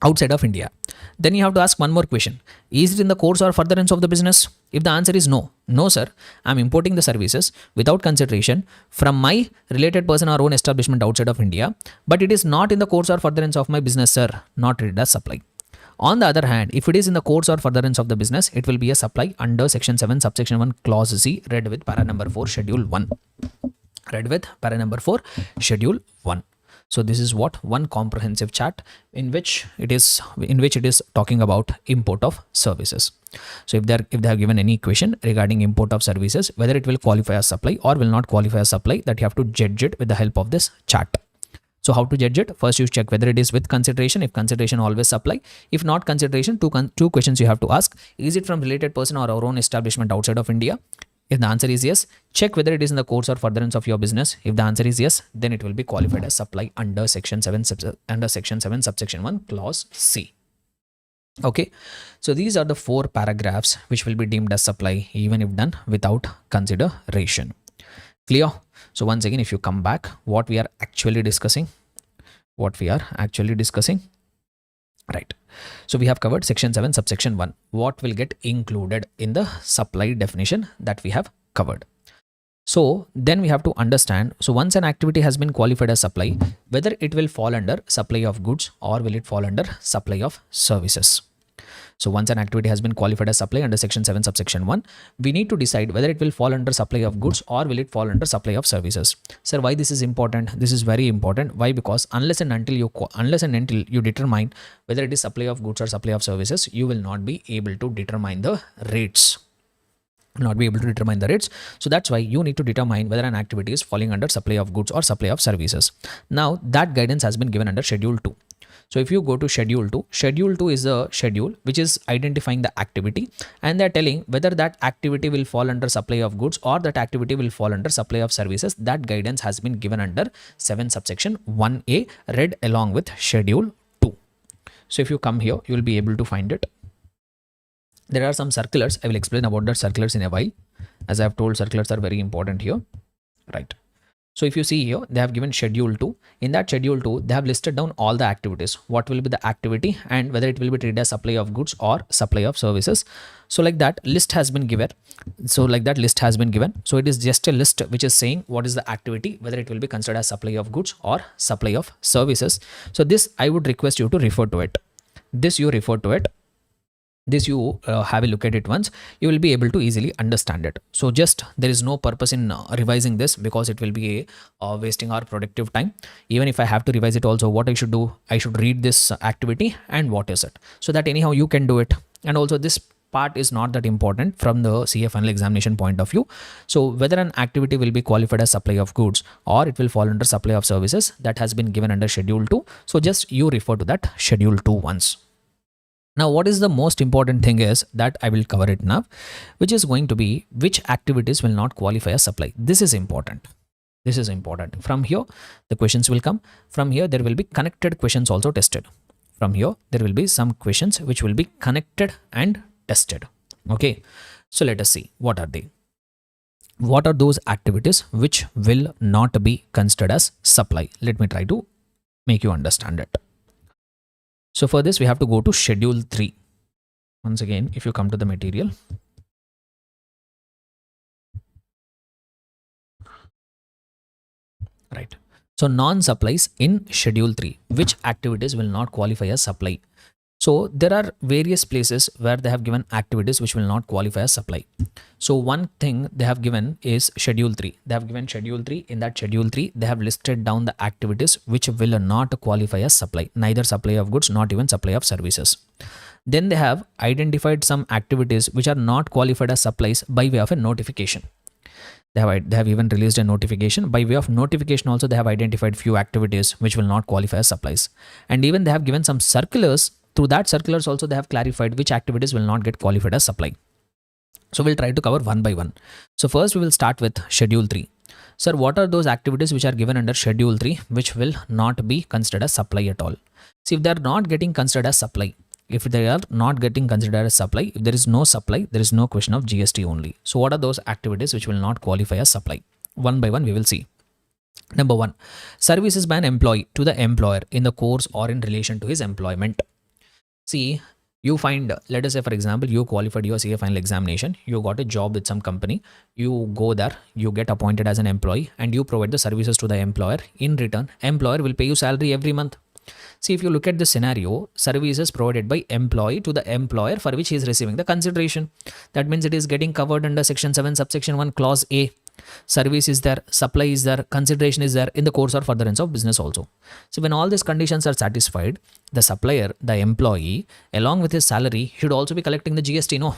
outside of India, then you have to ask one more question. Is it in the course or furtherance of the business? If the answer is no, no sir, I am importing the services without consideration from my related person or own establishment outside of India, but it is not in the course or furtherance of my business, sir, not treated as supply. On the other hand, if it is in the course or furtherance of the business, it will be a supply under section 7 subsection 1 clause C, read with para number 4 schedule 1. Read with para number 4 schedule 1. So this is what one comprehensive chart in which it is talking about import of services. So if they have given any question regarding import of services, whether it will qualify as supply or will not qualify as supply, that you have to judge it with the help of this chart. So how to judge it? First you check whether it is with consideration. If consideration, always supply. If not consideration, two questions you have to ask. Is it from related person or our own establishment outside of India? If the answer is yes, check whether it is in the course or furtherance of your business. If the answer is yes, then it will be qualified as supply under section 7 subsection 1 clause C. Okay, so these are the 4 paragraphs which will be deemed as supply even if done without consideration. Clear? So once again, if you come back, what we are actually discussing, right? So we have covered section 7 subsection 1. What will get included in the supply definition that we have covered. So then we have to understand, so once an activity has been qualified as supply, whether it will fall under supply of goods or will it fall under supply of services. So once an activity has been qualified as supply under section 7 subsection 1, we need to decide whether it will fall under supply of goods or will it fall under supply of services. Sir, why this is important? This is very important. Why? Because unless and until you determine whether it is supply of goods or supply of services, you will not be able to determine the rates. So that's why you need to determine whether an activity is falling under supply of goods or supply of services. Now that guidance has been given under schedule 2. So if you go to schedule 2 is a schedule which is identifying the activity, and they're telling whether that activity will fall under supply of goods or that activity will fall under supply of services. That guidance has been given under 7 subsection 1A, read along with schedule 2. So if you come here, you will be able to find it. There are some circulars. I will explain about the circulars in a while. As I have told, circulars are very important here, right? So if you see here, they have given schedule 2. In that schedule 2, they have listed down all the activities. What will be the activity and whether it will be treated as supply of goods or supply of services. So like that list has been given. So it is just a list which is saying what is the activity, whether it will be considered as supply of goods or supply of services. So this I would request you to refer to it. This you have a look at it once, you will be able to easily understand it. So just there is no purpose in revising this because it will be wasting our productive time. Even if I have to revise it also, what I should do, I should read this activity and what is it, so that anyhow you can do it. And also this part is not that important from the CA final examination point of view. So whether an activity will be qualified as supply of goods or it will fall under supply of services, that has been given under schedule 2. So just you refer to that schedule 2 once. Now, what is the most important thing is that I will cover it now, which is going to be which activities will not qualify as supply. This is important. From here, the questions will come. From here, there will be connected questions also tested. From here, there will be some questions which will be connected and tested. Okay. So let us see what are they. What are those activities which will not be considered as supply? Let me try to make you understand it. So for this, we have to go to Schedule 3. Once again, if you come to the material, right. So non-supplies in Schedule 3, which activities will not qualify as supply? So there are various places where they have given activities which will not qualify as supply. So one thing they have given is Schedule 3. They have given Schedule 3. In that Schedule 3, they have listed down the activities which will not qualify as supply, neither supply of goods, not even supply of services. Then they have identified some activities which are not qualified as supplies by way of a notification. They have even released a notification. By way of notification also, they have identified few activities which will not qualify as supplies. And even they have given some circulars. Through that circulars also, they have clarified which activities will not get qualified as supply. So we'll try to cover one by one. So first we will start with Schedule 3. Sir, what are those activities which are given under Schedule 3 which will not be considered as supply at all? See, if they are not getting considered as supply, if they are not getting considered as supply, if there is no supply, there is no question of GST only. So what are those activities which will not qualify as supply? One by one we will see. Number 1, services by an employee to the employer in the course or in relation to his employment. See, you find, let us say for example, you qualified your CA final examination, you got a job with some company, you go there, you get appointed as an employee and you provide the services to the employer. In return, employer will pay you salary every month. See, if you look at the scenario, services provided by employee to the employer for which he is receiving the consideration. That means it is getting covered under Section 7, subsection 1, clause A. Service is there, supply is there, consideration is there in the course or furtherance of business also. So when all these conditions are satisfied, the supplier, the employee, along with his salary, should also be collecting the GST, no?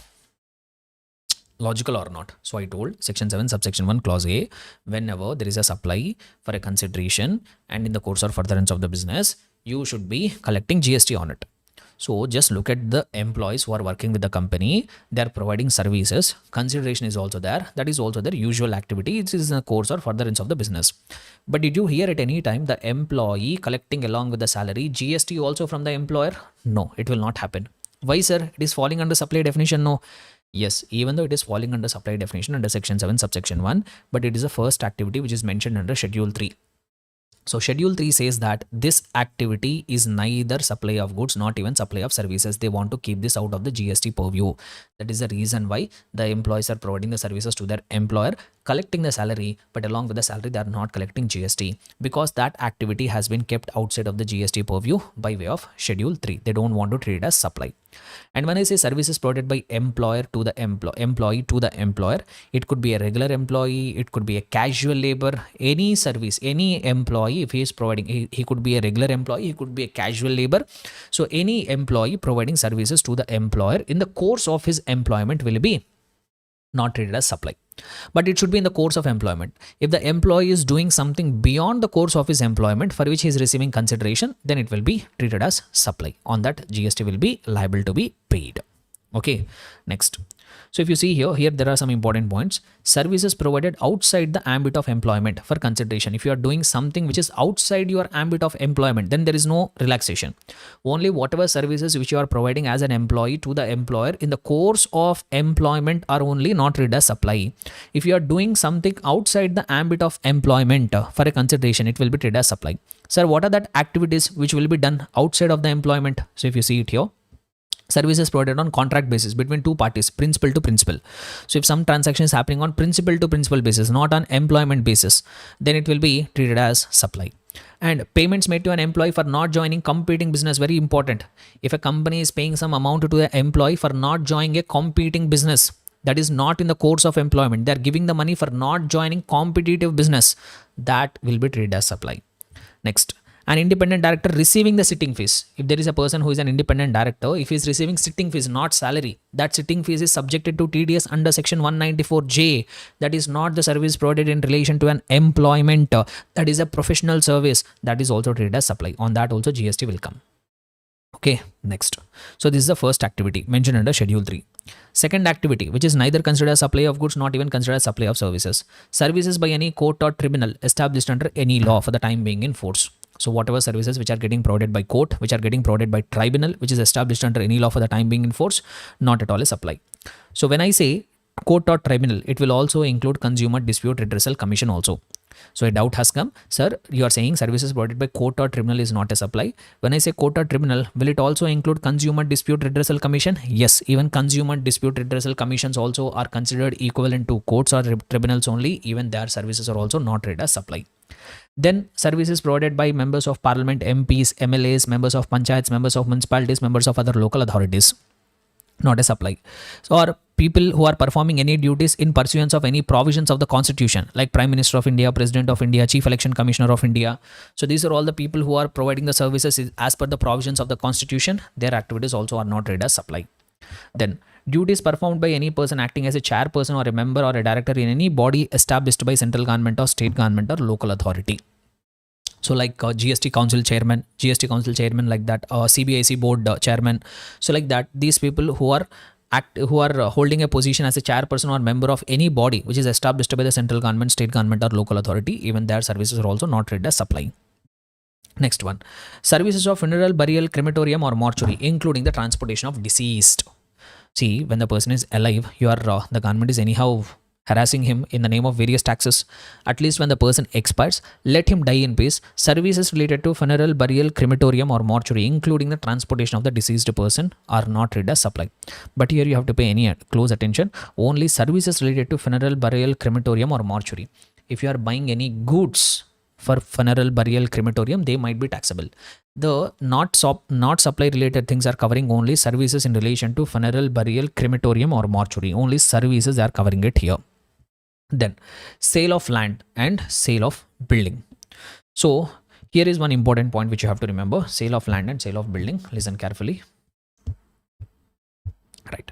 Logical or not? So I told Section 7, subsection 1, clause A, whenever there is a supply for a consideration and in the course or furtherance of the business, you should be collecting GST on it. So just look at the employees who are working with the company. They are providing services. Consideration is also there. That is also their usual activity. It is in the course or furtherance of the business. But did you hear at any time the employee collecting along with the salary GST also from the employer? No, it will not happen. Why, sir? It is falling under supply definition? No. Yes, even though it is falling under supply definition under Section 7, subsection 1, but it is the first activity which is mentioned under Schedule 3. So Schedule 3 says that this activity is neither supply of goods, not even supply of services. They want to keep this out of the GST purview. That is the reason why the employees are providing the services to their employer, collecting the salary, but along with the salary, they are not collecting GST because that activity has been kept outside of the GST purview by way of Schedule 3. They don't want to treat it as supply. And when I say services provided by employer to the employee to the employer, it could be a regular employee, it could be a casual labor, any service, any employee, if he is providing, he could be a regular employee, he could be a casual labor. So any employee providing services to the employer in the course of his employment will be not treated as supply. But it should be in the course of employment. If the employee is doing something beyond the course of his employment for which he is receiving consideration, then it will be treated as supply. On that, GST will be liable to be paid. Okay, next. So if you see here there are some important points. Services provided outside the ambit of employment for consideration. If you are doing something which is outside your ambit of employment, then there is no relaxation. Only whatever services which you are providing as an employee to the employer in the course of employment are only not treated as supply. If you are doing something outside the ambit of employment for a consideration, it will be treated as supply. Sir, what are that activities which will be done outside of the employment? So if you see it here, services provided on contract basis between two parties, principal to principal. So if some transaction is happening on principal to principal basis, not on employment basis, then it will be treated as supply. And payments made to an employee for not joining competing business, very important. If a company is paying some amount to the employee for not joining a competing business, that is not in the course of employment, they are giving the money for not joining competitive business, that will be treated as supply. Next, an independent director receiving the sitting fees. If there is a person who is an independent director, if he is receiving sitting fees, not salary, that sitting fees is subjected to TDS under Section 194J. That is not the service provided in relation to an employment. That is a professional service. That is also treated as supply. On that also GST will come. Okay, next. So this is the first activity mentioned under Schedule 3. Second activity, which is neither considered as supply of goods, not even considered as supply of services. Services by any court or tribunal established under any law for the time being in force. So whatever services which are getting provided by court, which are getting provided by tribunal, which is established under any law for the time being in force, not at all a supply. So when I say court or tribunal, it will also include Consumer Dispute Redressal Commission also. So a doubt has come, sir, you are saying services provided by court or tribunal is not a supply. When I say court or tribunal, will it also include consumer dispute redressal commission? Yes, even consumer dispute redressal commissions also are considered equivalent to courts or tribunals only. Even their services are also not read as supply. Then services provided by members of parliament, MPs, MLAs, members of panchayats, members of municipalities, members of other local authorities, not a supply. So, or people who are performing any duties in pursuance of any provisions of the constitution, like Prime Minister of India, President of India, Chief Election Commissioner of India. So these are all the people who are providing the services as per the provisions of the constitution. Their activities also are not read as supply. Then duties performed by any person acting as a chairperson or a member or a director in any body established by central government or state government or local authority. So like GST Council chairman, like that, CBIC board chairman. So like that, these people who are holding a position as a chairperson or member of any body which is established by the central government, state government or local authority, even their services are also not read as supply. Next one, services of funeral, burial, crematorium or mortuary, including the transportation of deceased. See, when the person is alive, the government is anyhow harassing him in the name of various taxes. At least when the person expires, let him die in peace. Services related to funeral, burial, crematorium or mortuary, including the transportation of the deceased person, are not read as supply. But here you have to pay any close attention. Only services related to funeral, burial, crematorium or mortuary. If you are buying any goods for funeral, burial, crematorium, they might be taxable. The not supply related things are covering only services in relation to funeral, burial, crematorium or mortuary. Only services are covering it here. Then sale of land and sale of building. So here is one important point which you have to remember. Sale of land and sale of building. Listen carefully. Right.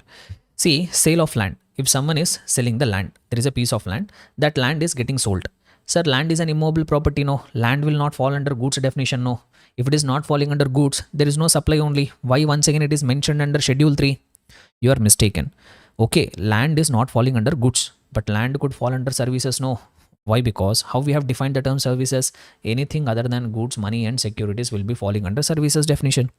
See, sale of land. If someone is selling the land, there is a piece of land. That land is getting sold. Sir, land is an immobile property. No, land will not fall under goods definition. No, if it is not falling under goods, there is no supply only. Why once again it is mentioned under schedule 3? You are mistaken. Okay, land is not falling under goods, but land could fall under services. No. Why? Because how we have defined the term services, anything other than goods, money and securities will be falling under services definition.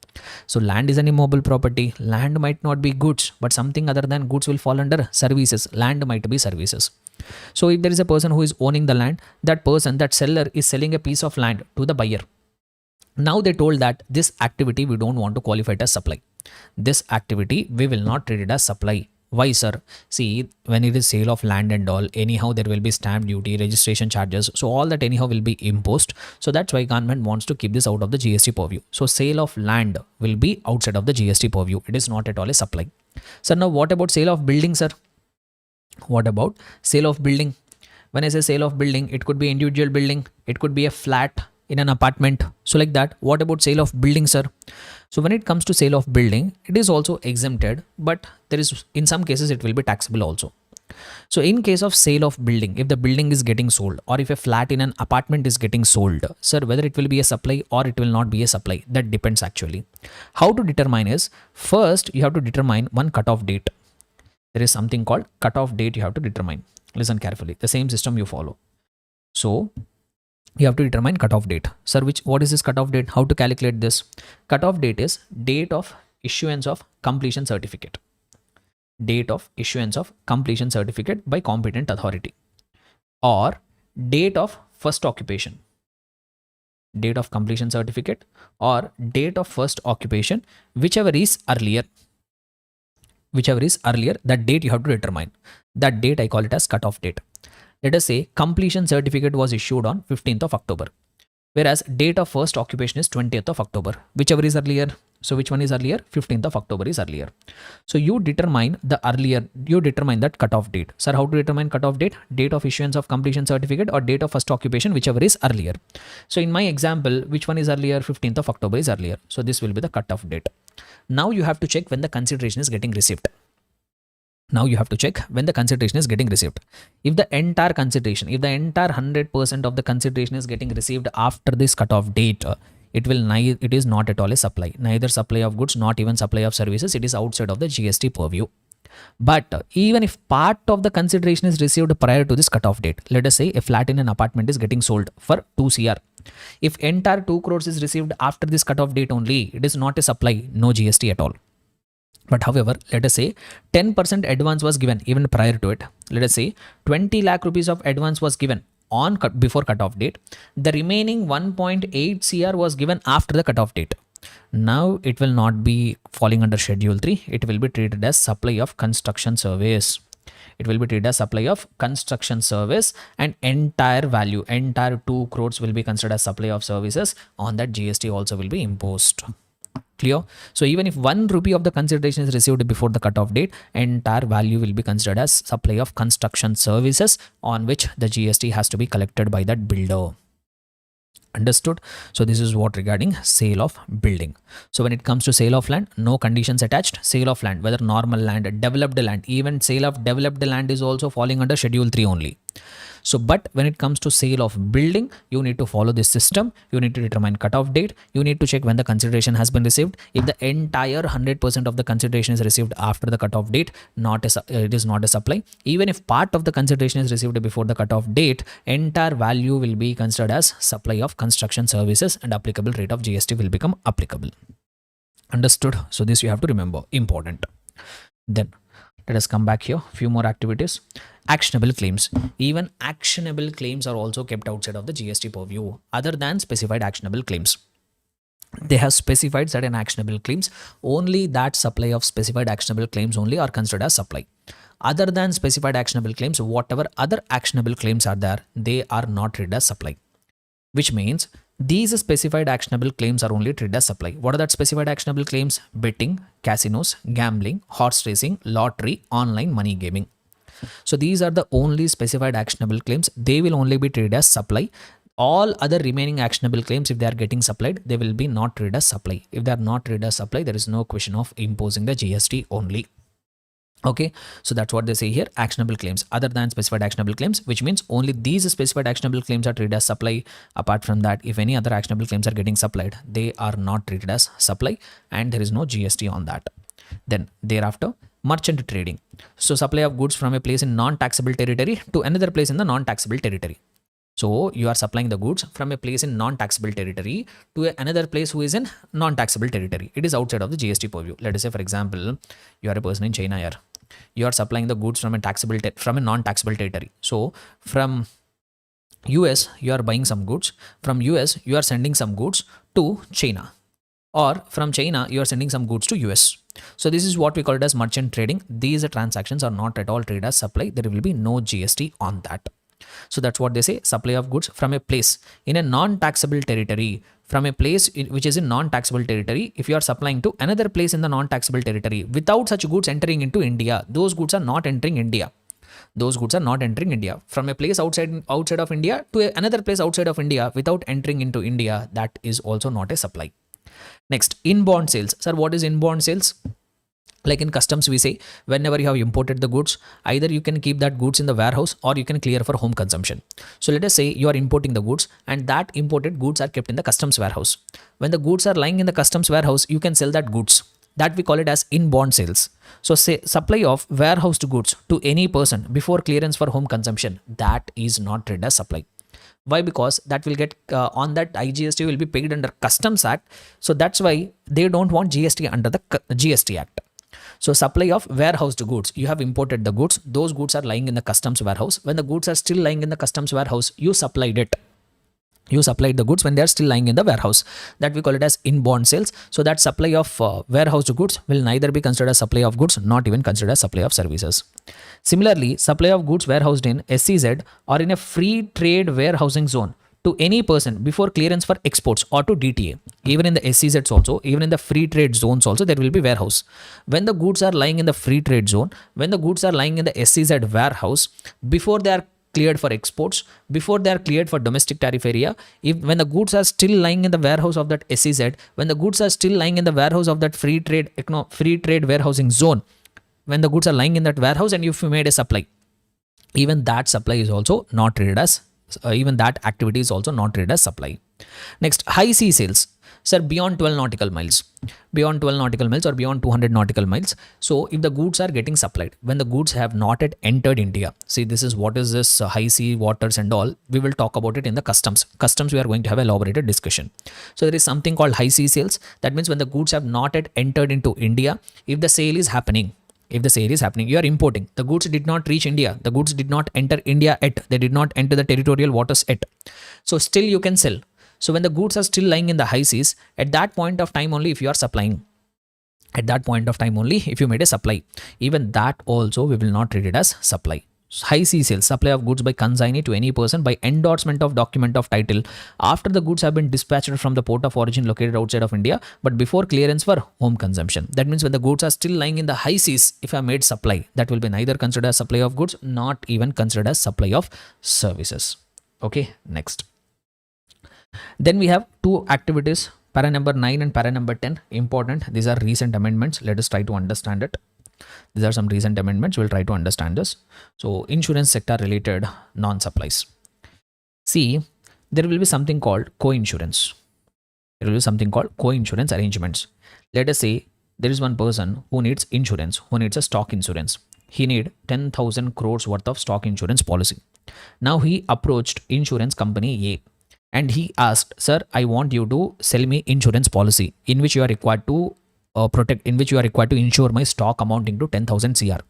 So land is an immobile property. Land might not be goods, but something other than goods will fall under services. Land might be services. So if there is a person who is owning the land, that seller is selling a piece of land to the buyer. Now they told that this activity we don't want to qualify it as supply. This activity we will not treat it as supply. Why, sir? See, when it is sale of land and all, anyhow there will be stamp duty, registration charges. So all that anyhow will be imposed. So that's why government wants to keep this out of the GST purview. So sale of land will be outside of the GST purview. It is not at all a supply. Sir, now what about sale of building, sir? What about sale of building? When I say sale of building, it could be individual building. It could be a flat in an apartment. So like that, what about sale of building, sir? So when it comes to sale of building, it is also exempted, but there is, in some cases, it will be taxable also. So in case of sale of building, if the building is getting sold or if a flat in an apartment is getting sold, sir, whether it will be a supply or it will not be a supply, that depends actually. How to determine is, first you have to determine one cutoff date. There is something called cutoff date you have to determine. Listen carefully, the same system you follow. So you have to determine cutoff date. Sir, what is this cutoff date? How to calculate this? Cutoff date is date of issuance of completion certificate. Date of issuance of completion certificate by competent authority, or date of first occupation. Date of completion certificate or date of first occupation, whichever is earlier, that date you have to determine. That date I call it as cutoff date. Let us say completion certificate was issued on 15th of October, whereas date of first occupation is 20th of October, whichever is earlier. So which one is earlier? 15th of October is earlier. So you determine that cutoff date. Sir, how to determine cutoff date? Date of issuance of completion certificate or date of first occupation, whichever is earlier. So in my example, which one is earlier? 15th of October is earlier. So this will be the cutoff date. Now you have to check when the consideration is getting received. If the entire 100% of the consideration is getting received after this cutoff date, it is not at all a supply. Neither supply of goods, not even supply of services. It is outside of the GST purview. But even if part of the consideration is received prior to this cutoff date, let us say a flat in an apartment is getting sold for 2 CR. If entire 2 crores is received after this cutoff date only, it is not a supply, no GST at all. But however, let us say 10% advance was given even prior to it. Let us say 20 lakh rupees of advance was given before cutoff date. The remaining 1.8 CR was given after the cutoff date. Now it will not be falling under Schedule 3. It will be treated as supply of construction service. It will be treated as supply of construction service, and entire value, entire 2 crores will be considered as supply of services. On that, GST also will be imposed. Clear? So even if 1 rupee of the consideration is received before the cutoff date, entire value will be considered as supply of construction services, on which the GST has to be collected by that builder. Understood? So this is what regarding sale of building. So when it comes to sale of land, no conditions attached. Sale of land, whether normal land, developed land, even sale of developed land is also falling under Schedule 3 only. So, but when it comes to sale of building, you need to follow this system. You need to determine cutoff date. You need to check when the consideration has been received. If the entire 100% of the consideration is received after the cutoff date, it is not a supply. Even if part of the consideration is received before the cutoff date, entire value will be considered as supply of construction services, and applicable rate of GST will become applicable. Understood? So this you have to remember, important. Then let us come back here. Few more activities. Actionable claims. Even actionable claims are also kept outside of the GST purview, other than specified actionable claims. They have specified certain actionable claims. Only that supply of specified actionable claims only are considered as supply. Other than specified actionable claims, whatever other actionable claims are there, they are not treated as supply. Which means these specified actionable claims are only treated as supply. What are that specified actionable claims? Betting, casinos, gambling, horse racing, lottery, online money gaming. So these are the only specified actionable claims. They will only be treated as supply. All other remaining actionable claims, if they are getting supplied, they will be not treated as supply. If they are not treated as supply, there is no question of imposing the GST only. Okay, so that's what they say here, actionable claims, other than specified actionable claims, which means only these specified actionable claims are treated as supply. Apart from that, if any other actionable claims are getting supplied, they are not treated as supply, and there is no GST on that. Then thereafter, merchant trading. So supply of goods from a place in non-taxable territory to another place in the non-taxable territory. So you are supplying the goods from a place in non-taxable territory to another place who is in non-taxable territory. It is outside of the GST purview. Let us say, for example, you are a person in China here. You are supplying the goods from a non-taxable territory. So from US, you are buying some goods. From US, you are sending some goods to China. Or from China, you are sending some goods to US. So this is what we call it as merchant trading. These transactions are not at all treated as supply. There will be no GST on that. So that's what they say, supply of goods from a place in a non-taxable territory. From a place which is in non-taxable territory, if you are supplying to another place in the non-taxable territory without such goods entering into India, those goods are not entering India. Those goods are not entering India. From a place outside of India to another place outside of India without entering into India, that is also not a supply. Next, inbound sales. Sir, what is inbound sales? Like in customs, we say whenever you have imported the goods, either you can keep that goods in the warehouse or you can clear for home consumption. So let us say you are importing the goods and that imported goods are kept in the customs warehouse. When the goods are lying in the customs warehouse, you can sell that goods. That we call it as inbound sales. So say supply of warehoused goods to any person before clearance for home consumption, that is not treated as supply. Why? Because that will get on that IGST will be paid under Customs Act. So that's why they don't want GST under the GST Act. So supply of warehoused goods, you have imported the goods, those goods are lying in the customs warehouse. When the goods are still lying in the customs warehouse, you supplied it. You supplied the goods when they are still lying in the warehouse. That we call it as inbound sales. So that supply of warehoused goods will neither be considered as supply of goods, not even considered as supply of services. Similarly, supply of goods warehoused in SEZ or in a free trade warehousing zone to any person before clearance for exports or to DTA. Even in the SEZs also, even in the free trade zones also, there will be warehouse. When the goods are lying in the free trade zone, when the goods are lying in the SEZ warehouse, before they are cleared for exports, before they are cleared for domestic tariff area, when the goods are still lying in the warehouse of that SEZ, when the goods are still lying in the warehouse of that free trade warehousing zone, when the goods are lying in that warehouse and you've made a supply, even that supply is also not treated as even that activity is also not treated as supply. Next, high sea sales. Sir, beyond 12 nautical miles. Beyond 12 nautical miles or beyond 200 nautical miles. So if the goods are getting supplied, when the goods have not yet entered India, see this is what is this high sea waters and all, we will talk about it in the customs. Customs we are going to have elaborated discussion. So there is something called high sea sales. That means when the goods have not yet entered into India, if the sale is happening, if the sale is happening. You are importing. The goods did not reach India. The goods did not enter India yet. They did not enter the territorial waters yet. So still you can sell. So when the goods are still lying in the high seas, at that point of time only, if you are supplying, at that point of time only, if you made a supply, even that also we will not treat it as supply. High sea sales, supply of goods by consignee to any person by endorsement of document of title after the goods have been dispatched from the port of origin located outside of India, but before clearance for home consumption. That means when the goods are still lying in the high seas, if I made supply, that will be neither considered as supply of goods, not even considered as supply of services. Okay, next. Then we have two activities, para number 9 and para number 10. Important. These are recent amendments. Let us try to understand it. These are some recent amendments. We'll try to understand this. So insurance sector related non-supplies. See, there will be something called co-insurance. There will be something called co-insurance arrangements. Let us say there is one person who needs insurance, who needs a stock insurance. He need 10,000 crores worth of stock insurance policy. Now he approached insurance company A and he asked, sir, I want you to sell me insurance policy in which you are required to insure my stock amounting to 10,000 CR.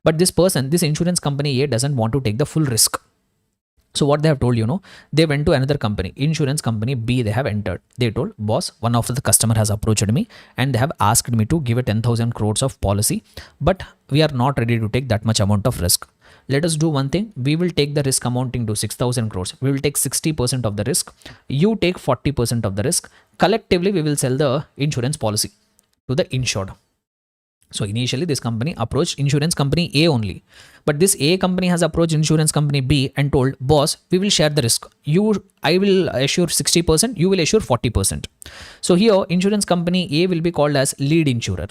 But this person, this insurance company A doesn't want to take the full risk. So what they have told, they went to another company, insurance company B, they have entered. They told, boss, one of the customer has approached me and they have asked me to give a 10,000 crores of policy, but we are not ready to take that much amount of risk. Let us do one thing. We will take the risk amounting to 6,000 crores. We will take 60% of the risk. You take 40% of the risk. Collectively, we will sell the insurance policy to the insured. So initially this company approached insurance company A only, but this A company has approached insurance company B and told, boss, we will share the risk. I will assure 60%, you will assure 40%. So here insurance company A will be called as lead insurer,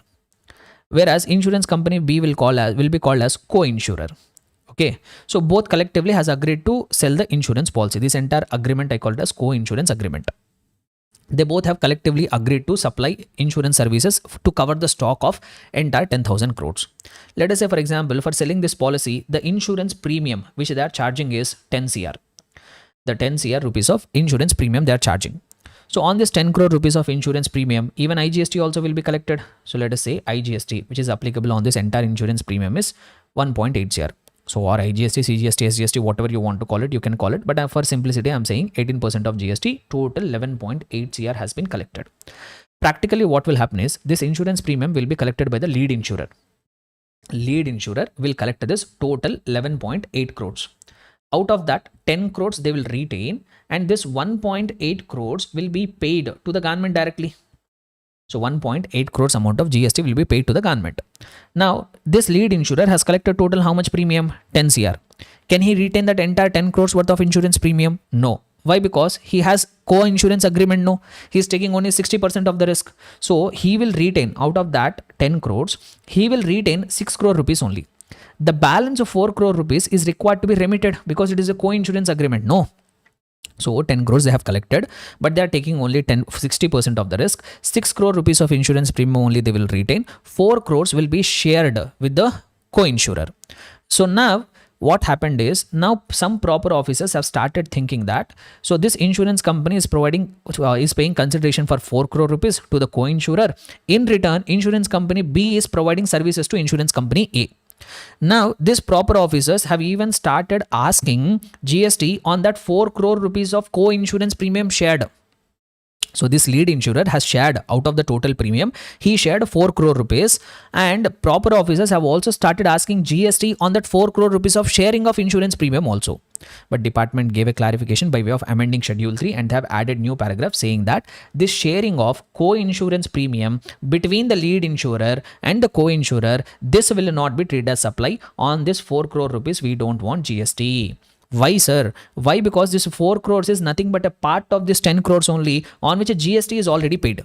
whereas insurance company B will be called as co-insurer. Okay, so both collectively has agreed to sell the insurance policy. This entire agreement I call it as co-insurance agreement. They both have collectively agreed to supply insurance services to cover the stock of entire 10,000 crores. Let us say, for example, for selling this policy, the insurance premium which they are charging is 10 CR. The 10 CR rupees of insurance premium they are charging. So on this 10 crore rupees of insurance premium, even IGST also will be collected. So let us say IGST, which is applicable on this entire insurance premium, is 1.8 CR. So or IGST, CGST, SGST, whatever you want to call it, you can call it. But for simplicity, I'm saying 18% of GST, total 11.8 CR has been collected. Practically what will happen is this insurance premium will be collected by the lead insurer. Lead insurer will collect this total 11.8 crores. Out of that, 10 crores they will retain and this 1.8 crores will be paid to the government directly. So 1.8 crores amount of GST will be paid to the government. Now, this lead insurer has collected total how much premium? 10 CR. Can he retain that entire 10 crores worth of insurance premium? No. Why? Because he has co-insurance agreement. No. He is taking only 60% of the risk. So he will retain out of that 10 crores, he will retain 6 crore rupees only. The balance of 4 crore rupees is required to be remitted because it is a co-insurance agreement. No. So 10 crores they have collected, but they are taking only 60% of the risk. 6 crore rupees of insurance premium only they will retain. 4 crores will be shared with the co-insurer. So now what happened is, now some proper officers have started thinking that, so this insurance company is paying consideration for 4 crore rupees to the co-insurer. In return, insurance company B is providing services to insurance company A. Now, these proper officers have even started asking GST on that 4 crore rupees of co-insurance premium shared. So this lead insurer has shared out of the total premium, he shared 4 crore rupees and proper officers have also started asking GST on that 4 crore rupees of sharing of insurance premium also. But department gave a clarification by way of amending schedule 3 and have added new paragraph saying that this sharing of co-insurance premium between the lead insurer and the co-insurer, this will not be treated as supply. On this 4 crore rupees, we don't want GST. Why, sir? Why? Because this 4 crores is nothing but a part of this 10 crores only on which a GST is already paid.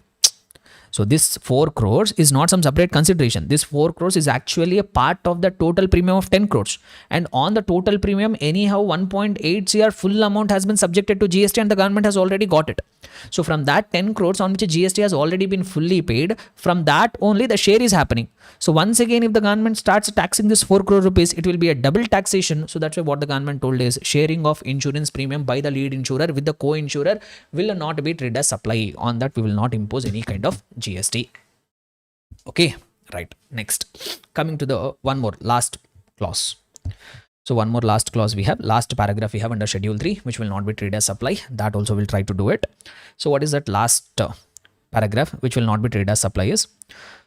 So this 4 crores is not some separate consideration. This 4 crores is actually a part of the total premium of 10 crores. And on the total premium, anyhow 1.8 CR full amount has been subjected to GST and the government has already got it. So from that 10 crores on which a GST has already been fully paid, from that only the share is happening. So once again, if the government starts taxing this 4 crore rupees, it will be a double taxation. So that's why what the government told is sharing of insurance premium by the lead insurer with the co-insurer will not be treated as supply. On that, we will not impose any kind of GST. Okay, Right. Next, coming to the one more last clause. So one more last clause we have, last paragraph we have under schedule 3, which will not be treated as supply. That also will try to do it. So what is that last paragraph which will not be treated as supply is?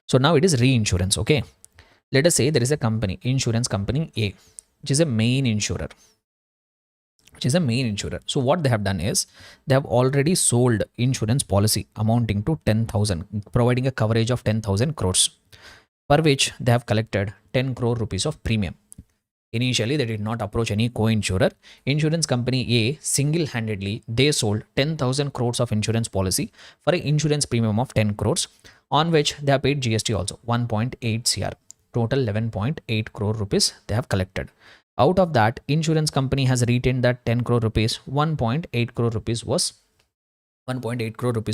So now it is reinsurance. Okay. Let us say there is a company, insurance company A, which is a main insurer. So what they have done is they have already sold insurance policy amounting to 10,000, providing a coverage of 10,000 crores, for which they have collected 10 crore rupees of premium. Initially, they did not approach any co-insurer. Insurance company A single-handedly, they sold 10,000 crores of insurance policy for an insurance premium of 10 crores, on which they have paid GST also 1.8 CR. Total 11.8 crore rupees they have collected. Out of that, insurance company has retained that 10 crore rupees. 1.8 crore rupees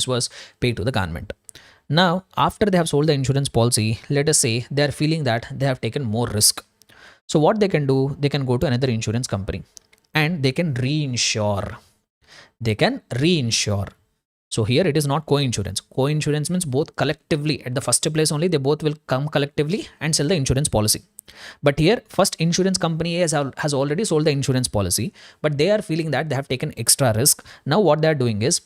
was paid to the government. Now, after they have sold the insurance policy, let us say they are feeling that they have taken more risk. So what they can do, they can go to another insurance company and they can reinsure. So here it is not co-insurance. Co-insurance means both collectively, at the first place only, they both will come collectively and sell the insurance policy. But here, first insurance company A has already sold the insurance policy, but they are feeling that they have taken extra risk. Now what they are doing is,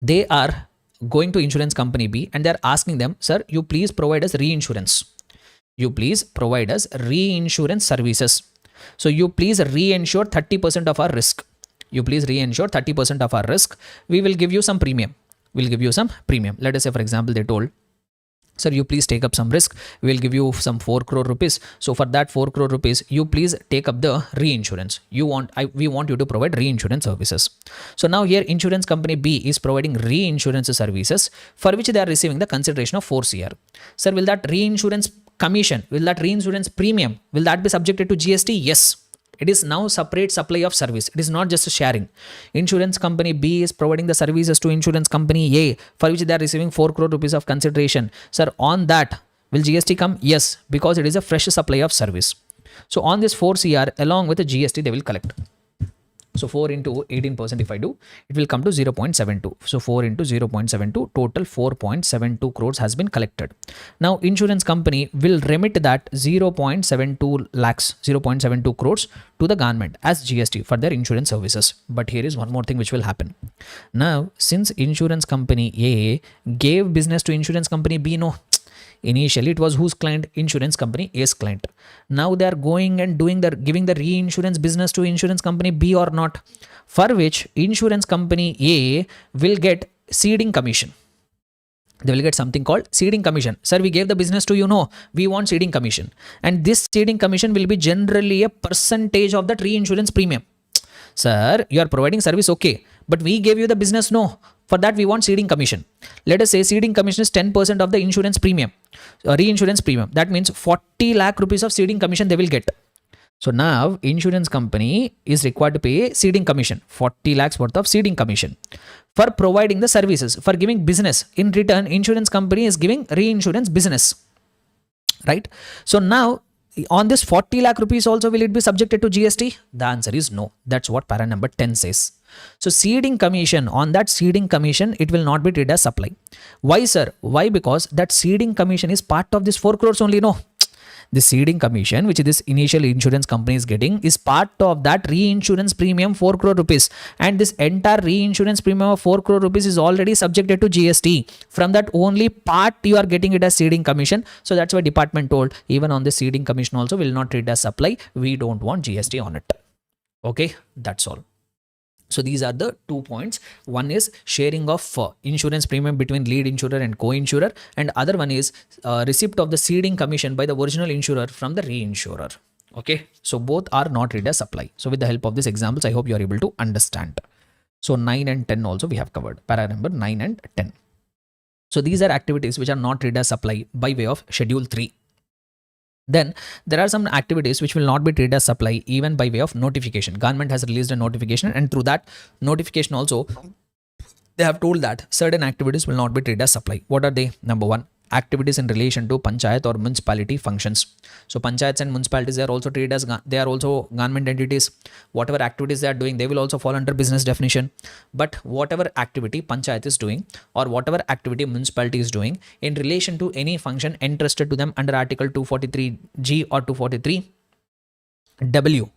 they are going to insurance company B and they are asking them, sir, you please provide us reinsurance. Services. So you please reinsure 30% of our risk. We will give you some premium. Let us say, for example, they told, sir, you please take up some risk. We will give you some 4 crore rupees. So for that 4 crore rupees, you please take up the reinsurance. We want you to provide reinsurance services. So now here insurance company B is providing reinsurance services for which they are receiving the consideration of 4 CR. Sir, will that reinsurance commission, will that reinsurance premium, will that be subjected to GST? Yes. It is now separate supply of service. It is not just a sharing. Insurance company B is providing the services to insurance company A for which they are receiving 4 crore rupees of consideration. Sir, on that, will GST come? Yes, because it is a fresh supply of service. So on this 4 CR along with the GST they will collect. So 4 into 18% if I do, it will come to 0.72. So 4 into 0.72, total 4.72 crores has been collected. Now insurance company will remit that 0.72 crores to the government as GST for their insurance services. But here is one more thing which will happen. Now, since insurance company A gave business to insurance company B, no. Initially, it was whose client? Insurance company A's client. Now they are going and giving the reinsurance business to insurance company B or not, for which insurance company A will get ceding commission. They will get something called ceding commission. Sir, we gave the business to you, no, we want ceding commission. And this ceding commission will be generally a percentage of that reinsurance premium. Sir, you are providing service, okay, but we gave you the business, no. For that, we want ceding commission. Let us say ceding commission is 10% of the insurance premium, reinsurance premium. That means 40 lakh rupees of ceding commission they will get. So now insurance company is required to pay ceding commission, 40 lakhs worth of ceding commission for providing the services, for giving business. In return, insurance company is giving reinsurance business, right? So now on this 40 lakh rupees also, will it be subjected to GST? The answer is no. That's what para number 10 says. So ceding commission, on that ceding commission, it will not be treated as supply. Why, sir? Why? Because that ceding commission is part of this 4 crores only, no. The ceding commission, which this initial insurance company is getting, is part of that reinsurance premium 4 crore rupees. And this entire reinsurance premium of 4 crore rupees is already subjected to GST. From that only part you are getting it as ceding commission. So that's why department told, even on the ceding commission also will not treat as supply. We don't want GST on it. Okay, that's all. So these are the 2 points. One is sharing of insurance premium between lead insurer and co-insurer, and other one is receipt of the ceding commission by the original insurer from the reinsurer. Okay, so both are not treated as supply. So with the help of these examples, I hope you are able to understand. So 9 and 10 also we have covered. Para number 9 and 10. So these are activities which are not treated as supply by way of schedule 3. Then there are some activities which will not be treated as supply even by way of notification. Government has released a notification, and through that notification also, they have told that certain activities will not be treated as supply. What are they? Number 1, activities in relation to panchayat or municipality functions. So panchayats and municipalities, they are also treated as they are also government entities. Whatever activities they are doing, they will also fall under business definition. But whatever activity panchayat is doing or whatever activity municipality is doing in relation to any function entrusted to them under Article 243G or 243W,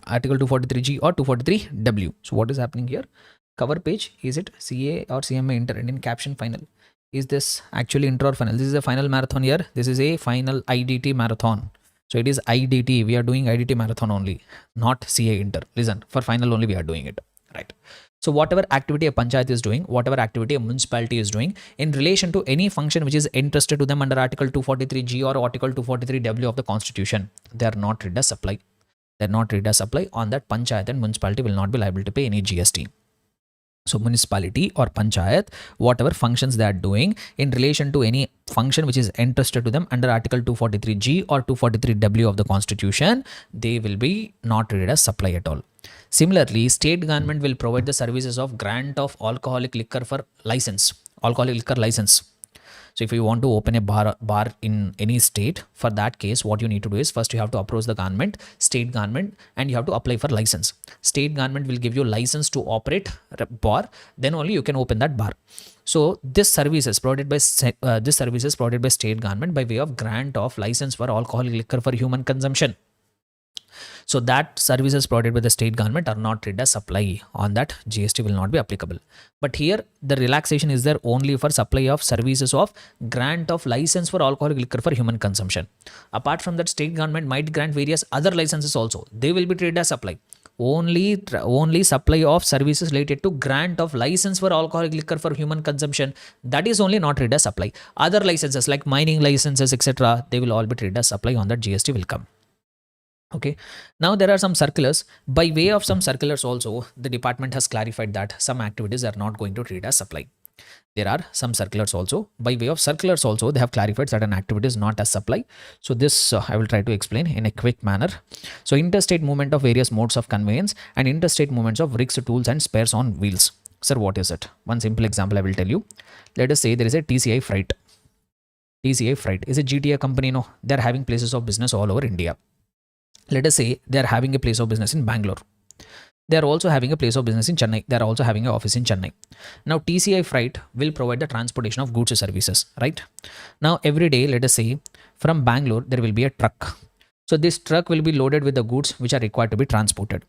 Article 243G or 243W. So what is happening here? Cover page, is it CA or CMA inter? And in caption, final. Is this actually inter or final? This is a final marathon here. This is a final IDT marathon. So it is IDT. We are doing IDT marathon only, not CA inter. Listen, for final only we are doing it, right? So whatever activity a panchayat is doing, whatever activity a municipality is doing in relation to any function which is entrusted to them under Article 243G or Article 243W of the Constitution, they are not treated as supply. They are not treated as supply. On that, panchayat and municipality will not be liable to pay any GST. So municipality or panchayat, whatever functions they are doing in relation to any function which is entrusted to them under Article 243G or 243W of the Constitution, they will be not treated as supply at all. Similarly, state government will provide the services of grant of alcoholic liquor for license, alcoholic liquor license. So if you want to open a bar in any state, for that case, what you need to do is first you have to approach the government, state government, and you have to apply for license. State government will give you license to operate a bar, then only you can open that bar. So this service is provided by state government by way of grant of license for alcoholic liquor for human consumption. So that services provided by the state government are not treated as supply. On that, GST will not be applicable. But here the relaxation is there only for supply of services of grant of license for alcoholic liquor for human consumption. Apart from that, state government might grant various other licenses also. They will be treated as supply. Only supply of services related to grant of license for alcoholic liquor for human consumption, that is only not treated as supply. Other licenses like mining licenses, etc., they will all be treated as supply. On that, GST will come. Okay, now there are some circulars. By way of some circulars also, the department has clarified that some activities are not going to treat as supply. There are some circulars also. By way of circulars also, they have clarified certain activities not as supply. So this I will try to explain in a quick manner. So interstate movement of various modes of conveyance and interstate movements of rigs, tools and spares on wheels. Sir, what is it? One simple example I will tell you. Let us say there is a TCI Freight. TCI Freight is a GTA company. No, they are having places of business all over India. Let us say they are having a place of business in Bangalore. They are also having a place of business in Chennai. They are also having an office in Chennai. Now TCI Freight will provide the transportation of goods and services, right? Now every day, let us say from Bangalore, there will be a truck. So this truck will be loaded with the goods which are required to be transported.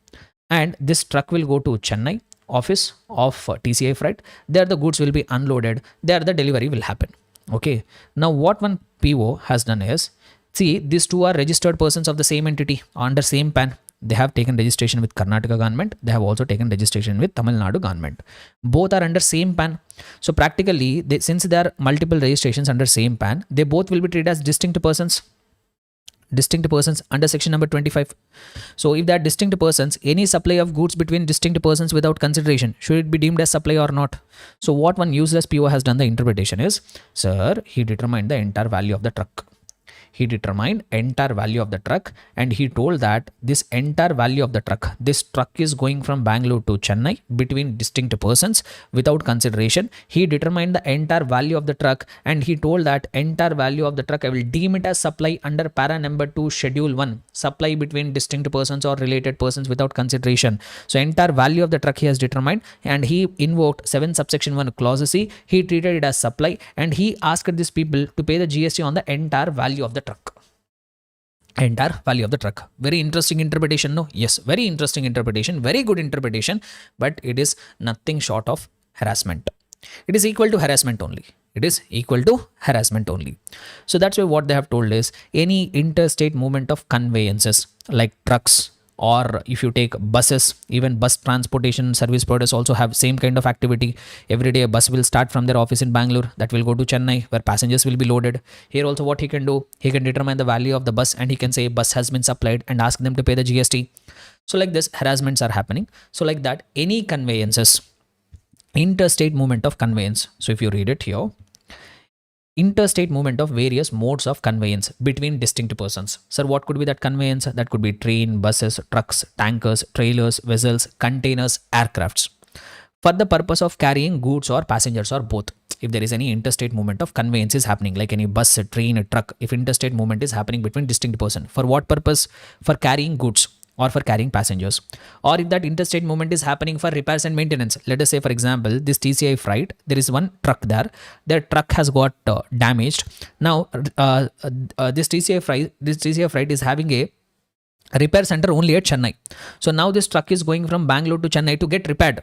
And this truck will go to Chennai office of TCI Freight. There the goods will be unloaded. There the delivery will happen. Okay. Now what one PO has done is, see, these two are registered persons of the same entity under same PAN. They have taken registration with Karnataka government. They have also taken registration with Tamil Nadu government. Both are under same PAN. So practically, since there are multiple registrations under same PAN, they both will be treated as distinct persons. Distinct persons under section number 25. So if they are distinct persons, any supply of goods between distinct persons without consideration, should it be deemed as supply or not? So what one useless PO has done the interpretation is, sir, he determined the entire value of the truck. He determined entire value of the truck and he told that this entire value of the truck, this truck is going from Bangalore to Chennai between distinct persons without consideration. He determined the entire value of the truck and he told that entire value of the truck, I will deem it as supply under para number 2 schedule 1, supply between distinct persons or related persons without consideration. So entire value of the truck he has determined and he invoked 7 subsection 1 clause C. He treated it as supply and he asked these people to pay the GST on the entire value of the truck. Entire value of the truck. Very interesting interpretation, no? Yes, very interesting interpretation, very good interpretation, but it is nothing short of harassment. It is equal to harassment only. It is equal to harassment only. So that's why what they have told is any interstate movement of conveyances like trucks, or if you take buses, even bus transportation service providers also have same kind of activity. Every day a bus will start from their office in Bangalore, that will go to Chennai where passengers will be loaded. Here also what he can do, he can determine the value of the bus and he can say bus has been supplied and ask them to pay the GST. So like this, harassments are happening. So like that, any conveyances, interstate movement of conveyance. So if you read it here, interstate movement of various modes of conveyance between distinct persons. Sir, what could be that conveyance? That could be train, buses, trucks, tankers, trailers, vessels, containers, aircrafts, for the purpose of carrying goods or passengers or both. if there is any interstate movement of conveyance is happening, like any bus, a train, a truck, if interstate movement is happening between distinct person. For what purpose? For carrying goods or for carrying passengers. Or if that interstate movement is happening for repairs and maintenance. Let us say, for example, this TCI freight, there is one truck there. The truck has got damaged. Now, this TCI freight is having a repair center only at Chennai. So now this truck is going from Bangalore to Chennai to get repaired.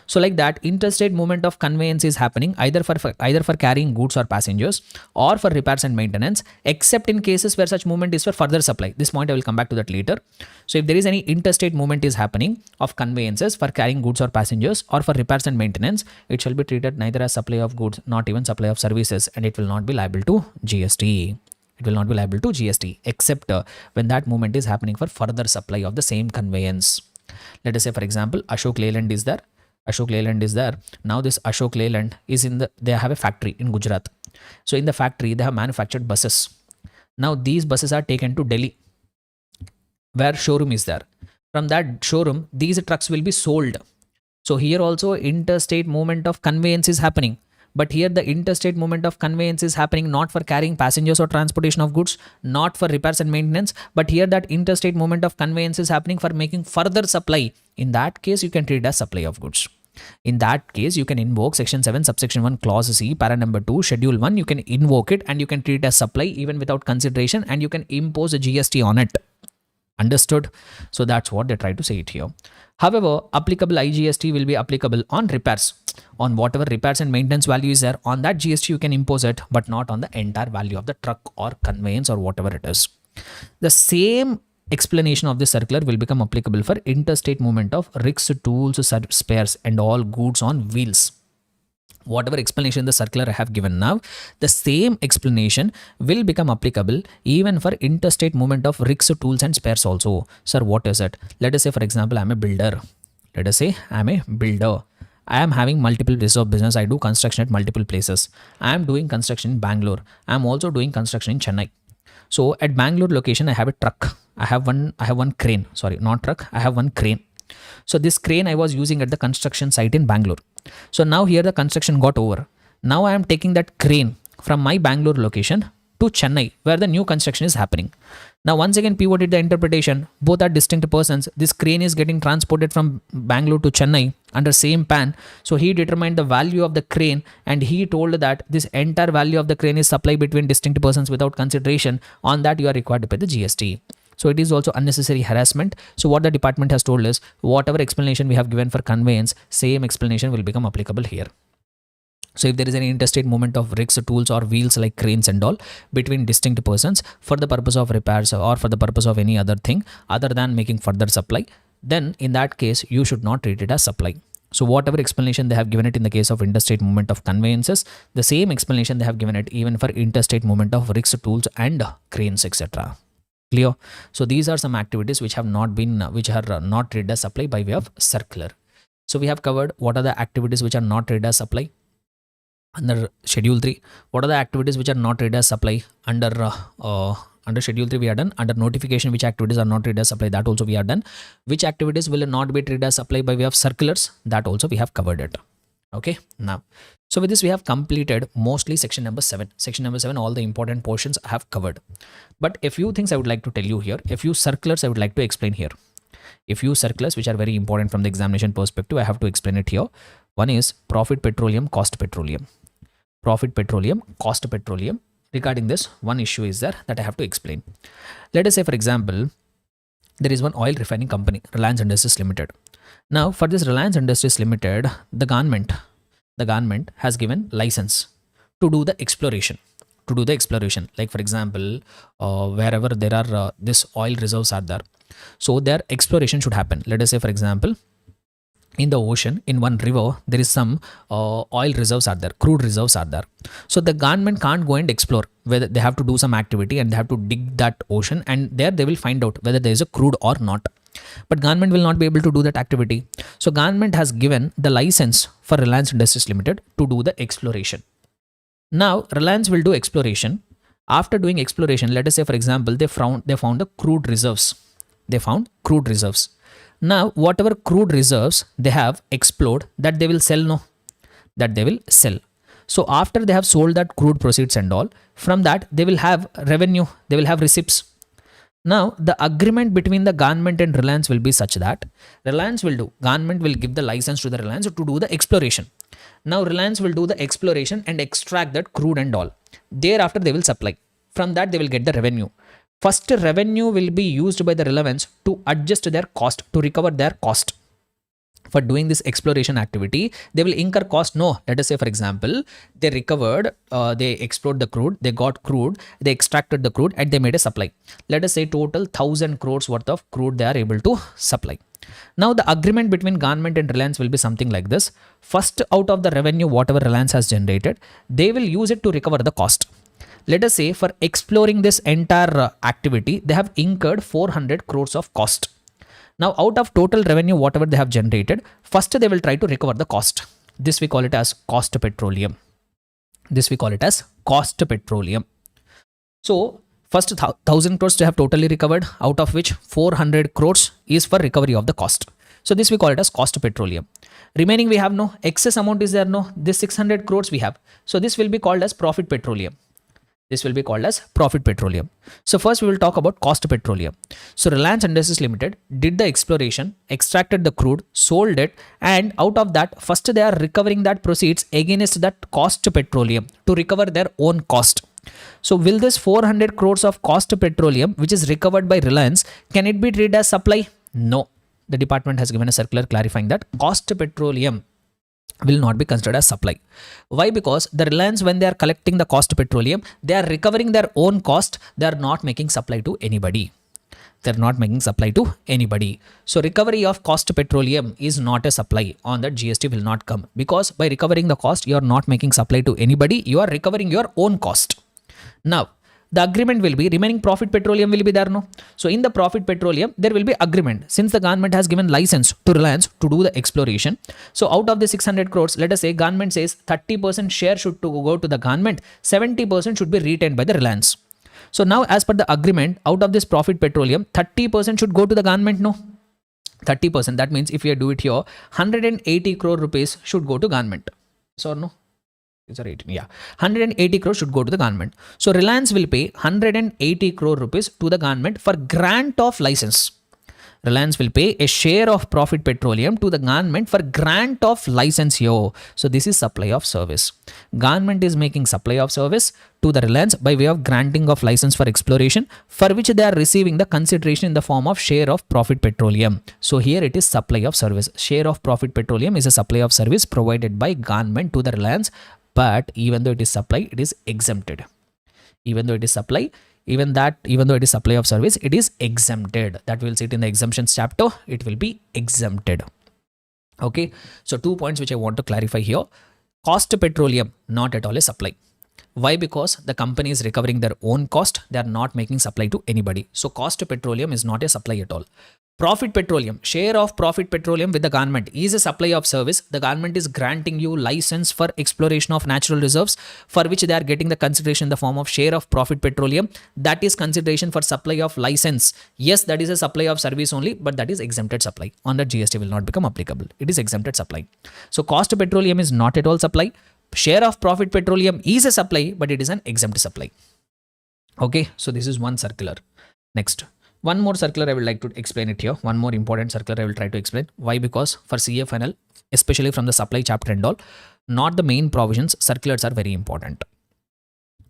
So like that, interstate movement of conveyance is happening either for carrying goods or passengers or for repairs and maintenance, except in cases where such movement is for further supply. This point I will come back to that later. So if there is any interstate movement is happening of conveyances for carrying goods or passengers or for repairs and maintenance, it shall be treated neither as supply of goods, not even supply of services, and it will not be liable to GST. It will not be liable to GST except when that movement is happening for further supply of the same conveyance. Let us say, for example, Ashok Leyland is there. Now this Ashok Leyland is they have a factory in Gujarat. So in the factory, they have manufactured buses. Now these buses are taken to Delhi, where showroom is there. From that showroom, these trucks will be sold. So here also interstate movement of conveyance is happening. But here the interstate movement of conveyance is happening not for carrying passengers or transportation of goods, not for repairs and maintenance, but here that interstate movement of conveyance is happening for making further supply. In that case, you can treat it as supply of goods. In that case, you can invoke section 7, subsection 1, clause C, para number 2, schedule 1. You can invoke it and you can treat it as supply even without consideration, and you can impose a GST on it. Understood? So that's what they try to say it here. However, applicable IGST will be applicable on repairs. On whatever repairs and maintenance value is there, on that GST you can impose it, but not on the entire value of the truck or conveyance or whatever it is. The same explanation of this circular will become applicable for interstate movement of rigs, tools, spares and all goods on wheels. Whatever explanation the circular I have given now, the same explanation will become applicable even for interstate movement of rigs, tools and spares also. Sir, what is it? Let us say, for example, I am a builder. I am having multiple places of business. I do construction at multiple places. I am doing construction in Bangalore. I am also doing construction in Chennai. So at Bangalore location, I have a truck. I have one crane. Sorry, not truck. I have one crane. So this crane I was using at the construction site in Bangalore. So now here the construction got over. Now I am taking that crane from my Bangalore location to Chennai, where the new construction is happening. Now once again pivoted the interpretation. Both are distinct persons. This crane is getting transported from Bangalore to Chennai under same pan. So he determined the value of the crane and he told that this entire value of the crane is supplied between distinct persons without consideration. On that you are required to pay the GST. So it is also unnecessary harassment. So what the department has told is, whatever explanation we have given for conveyance, same explanation will become applicable here. So if there is any interstate movement of rigs, tools or wheels like cranes and all between distinct persons for the purpose of repairs or for the purpose of any other thing other than making further supply, then in that case you should not treat it as supply. So whatever explanation they have given it in the case of interstate movement of conveyances, the same explanation they have given it even for interstate movement of rigs, tools and cranes, etc. Clear? So these are some activities which are not treated as supply by way of circular. So we have covered what are the activities which are not treated as supply under Schedule 3. What are the activities which are not treated as supply under Schedule 3 we are done. Under notification, which activities are not treated as supply, that also we are done. Which activities will not be treated as supply by way of circulars, that also we have covered it. Okay, now so with this we have completed mostly section number 7. Section number 7, all the important portions I have covered. But a few things I would like to tell you here, a few circulars I would like to explain here. A few circulars which are very important from the examination perspective, I have to explain it here. One is profit petroleum, cost petroleum. Profit petroleum, cost petroleum. Regarding this, one issue is there that I have to explain. Let us say, for example, there is one oil refining company, Reliance Industries Limited. Now for this Reliance Industries Limited, the government has given license to do the exploration. Like for example, wherever there are this oil reserves are there, so their exploration should happen. Let us say, for example, in the ocean, in one river, there is some oil reserves are there, crude reserves are there. So the government can't go and explore, whether they have to do some activity and they have to dig that ocean, and there they will find out whether there is a crude or not. But government will not be able to do that activity. So government has given the license for Reliance Industries Limited to do the exploration. Now Reliance will do exploration. After doing exploration, let us say, for example, they found the crude reserves. They found crude reserves. Now whatever crude reserves they have explored, that they will sell, no? That they will sell. So after they have sold that crude proceeds and all, from that they will have revenue, they will have receipts. Now the agreement between the government and Reliance will be such that government will give the license to the Reliance to do the exploration. Now Reliance will do the exploration and extract that crude and all. Thereafter they will supply. From that they will get the revenue. First revenue will be used by the Reliance to adjust their cost, to recover their cost. For doing this exploration activity, they will incur cost. No, let us say for example, they recovered, they explored the crude, they got crude, they extracted the crude and they made a supply. Let us say total 1000 crores worth of crude they are able to supply. Now the agreement between government and Reliance will be something like this. First, out of the revenue, whatever Reliance has generated, they will use it to recover the cost. Let us say for exploring this entire activity, they have incurred 400 crores of cost. Now out of total revenue, whatever they have generated, first they will try to recover the cost. This we call it as cost petroleum. This we call it as cost petroleum. So first 1000 crores they have totally recovered, out of which 400 crores is for recovery of the cost. So this we call it as cost petroleum. Remaining we have no excess amount is there, no, this 600 crores we have. So this will be called as profit petroleum. This will be called as profit petroleum. So first we will talk about cost petroleum. So Reliance Industries Limited did the exploration, extracted the crude, sold it, and out of that, first they are recovering that proceeds against that cost petroleum to recover their own cost. So will this 400 crores of cost petroleum, which is recovered by Reliance, can it be treated as supply? No. The department has given a circular clarifying that cost petroleum will not be considered as supply. Why? Because the Reliance, when they are collecting the cost petroleum, they are recovering their own cost. They are not making supply to anybody. They're not making supply to anybody. So recovery of cost petroleum is not a supply. On that GST will not come, because by recovering the cost, you are not making supply to anybody. You are recovering your own cost. Now, the agreement will be remaining profit petroleum will be there, no? So in the profit petroleum, there will be agreement. Since the government has given license to Reliance to do the exploration. So out of the 600 crores, let us say government says 30% share should go to the government, 70% should be retained by the Reliance. So now as per the agreement, out of this profit petroleum, 30% should go to the government, no? 30%, that means if you do it here, 180 crore rupees should go to government. So no? These are 18, yeah. 180 crores should go to the government. So Reliance will pay 180 crore rupees to the government for grant of license. Reliance will pay a share of profit petroleum to the government for grant of license here. So this is supply of service. Government is making supply of service to the Reliance by way of granting of license for exploration, for which they are receiving the consideration in the form of share of profit petroleum. So here it is supply of service. Share of profit petroleum is a supply of service provided by government to the Reliance. But even though it is supply, it is exempted. Even though it is supply, even though it is supply of service, it is exempted. That we will see it in the exemptions chapter. It will be exempted. Okay. So 2 points which I want to clarify here. Cost petroleum, not at all a supply. Why? Because the company is recovering their own cost. They are not making supply to anybody. So cost petroleum is not a supply at all. Profit petroleum, share of profit petroleum with the government is a supply of service. The government is granting you license for exploration of natural reserves, for which they are getting the consideration in the form of share of profit petroleum. That is consideration for supply of license. Yes, that is a supply of service only, but that is exempted supply. On that GST will not become applicable. It is exempted supply. So cost petroleum is not at all supply. Share of profit petroleum is a supply, but it is an exempt supply. Okay, so this is one circular. Next. One more circular I would like to explain it here. One more important circular I will try to explain. Why? Because for CA final, especially from the supply chapter and all, not the main provisions, circulars are very important.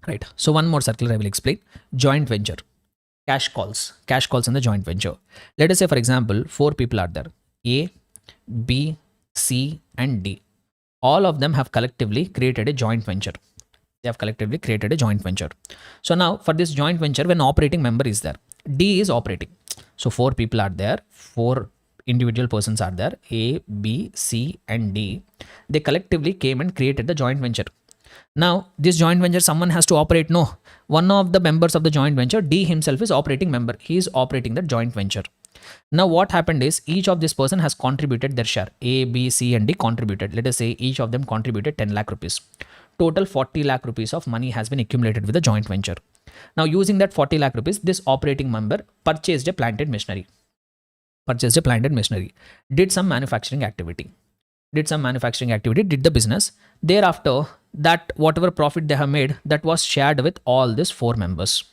Right. So one more circular I will explain. Joint venture. Cash calls in the joint venture. Let us say for example, 4 people are there. A, B, C and D. All of them have collectively created a joint venture. They have collectively created a joint venture. So now for this joint venture, when operating member is there, D is operating. So 4 people are there, 4 individual persons are there, A, B, C and D. They collectively came and created the joint venture. Now this joint venture, someone has to operate. No, one of the members of the joint venture, D himself is operating member. He is operating the joint venture. Now what happened is each of this person has contributed their share. A, B, C and D contributed. Let us say each of them contributed 10 lakh rupees. Total 40 lakh rupees of money has been accumulated with the joint venture. Now using that 40 lakh rupees, this operating member purchased a plant and machinery. Did some manufacturing activity. Did the business. Thereafter, that whatever profit they have made, that was shared with all these four members.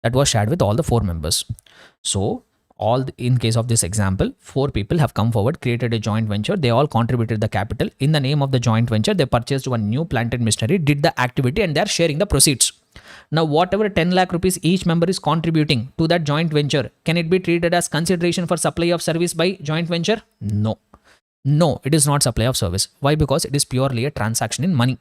That was shared with all the four members. So in case of this example, four people have come forward, created a joint venture. They all contributed the capital. In the name of the joint venture, they purchased one new plant and machinery, did the activity, and they are sharing the proceeds. Now, whatever 10 lakh rupees each member is contributing to that joint venture, can it be treated as consideration for supply of service by joint venture? No. No, it is not supply of service. Why? Because it is purely a transaction in money.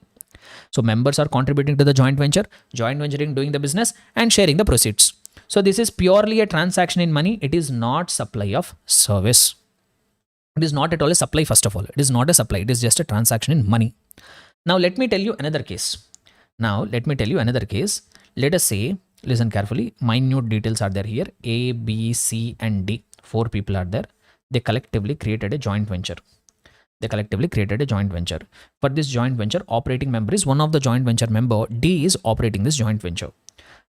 So members are contributing to the joint venturing, doing the business, and sharing the proceeds. So this is purely a transaction in money. It is not supply of service. It is not at all a supply, first of all. It is not a supply. It is just a transaction in money. Now, let me tell you another case. Let us say, listen carefully, minute details are there here. A, B, C, and D. Four people are there. They collectively created a joint venture. For this joint venture, operating member is one of the joint venture member. D is operating this joint venture.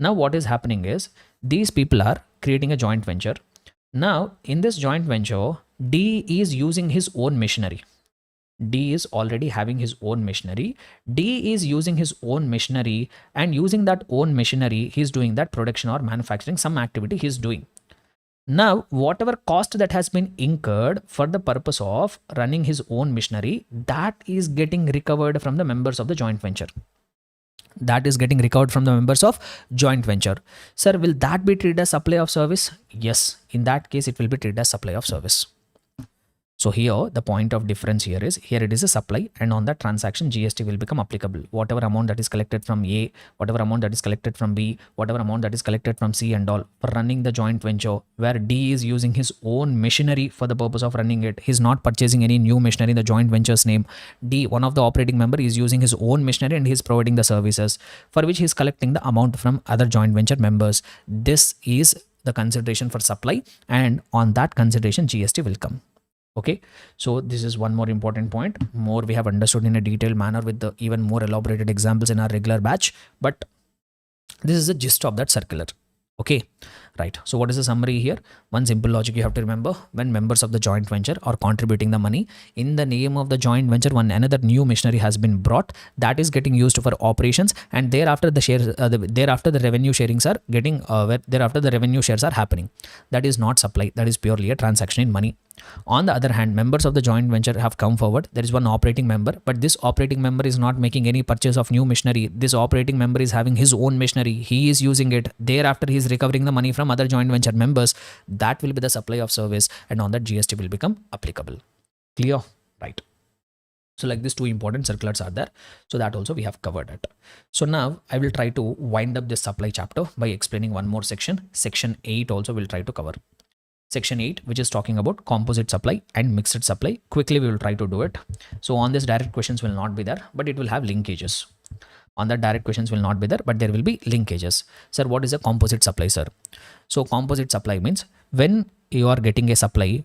Now, what is happening is these people are creating a joint venture. Now, in this joint venture, D is using his own machinery. D is already having his own machinery. D is using his own machinery, and using that own machinery, he's doing that production or manufacturing, some activity he's doing. Now, whatever cost that has been incurred for the purpose of running his own machinery, that is getting recovered from the members of the joint venture. Sir, will that be treated as supply of service? Yes, in that case, it will be treated as supply of service. So here, the point of difference here is, here it is a supply, and on that transaction, GST will become applicable. Whatever amount that is collected from A, whatever amount that is collected from B, whatever amount that is collected from C and all, for running the joint venture, where D is using his own machinery for the purpose of running it. He's not purchasing any new machinery in the joint venture's name. D, one of the operating member, is using his own machinery and he's providing the services for which he's collecting the amount from other joint venture members. This is the consideration for supply, and on that consideration, GST will come. Okay, so this is one more important point. More we have understood in a detailed manner with the even more elaborated examples in our regular batch, but this is the gist of that circular. Okay, right. So what is the summary here? One simple logic you have to remember: when members of the joint venture are contributing the money, in the name of the joint venture, another new machinery has been brought that is getting used for operations, and thereafter the shares, thereafter the revenue sharings are getting, thereafter the revenue shares are happening. That is not supply. That is purely a transaction in money. On the other hand, members of the joint venture have come forward. There is one operating member, but this operating member is not making any purchase of new machinery. This operating member is having his own machinery. He is using it. Thereafter, he is recovering the money from other joint venture members. That will be the supply of service, and on that GST will become applicable. Clear? Right. So like these two important circulars are there. So that also we have covered it. So now I will try to wind up this supply chapter by explaining one more section. Section 8 also will try to cover. Section 8, which is talking about composite supply and mixed supply. Quickly, we will try to do it. So on this, direct questions will not be there, but it will have linkages. On that, direct questions will not be there, but there will be linkages. Sir, what is a composite supply, sir? So composite supply means when you are getting a supply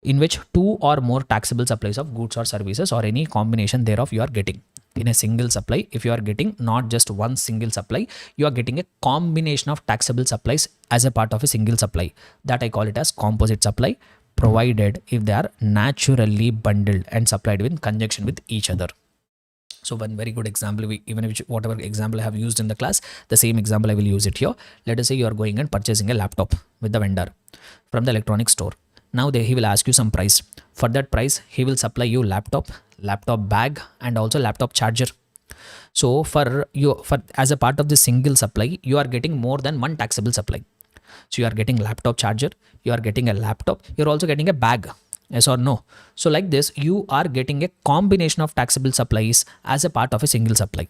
in which two or more taxable supplies of goods or services or any combination thereof you are getting. In a single supply, if you are getting not just one single supply, you are getting a combination of taxable supplies as a part of a single supply. That I call it as composite supply, provided if they are naturally bundled and supplied in conjunction with each other. So one very good example, whatever example I have used in the class, the same example I will use it here. Let us say you are going and purchasing a laptop with the vendor from the electronic store. Now he will ask you some price. For that price, he will supply you laptop bag, and also laptop charger. So as a part of the single supply, you are getting more than one taxable supply. So you are getting laptop charger, you are getting a laptop, you're also getting a bag. Yes or no? So like this, you are getting a combination of taxable supplies as a part of a single supply.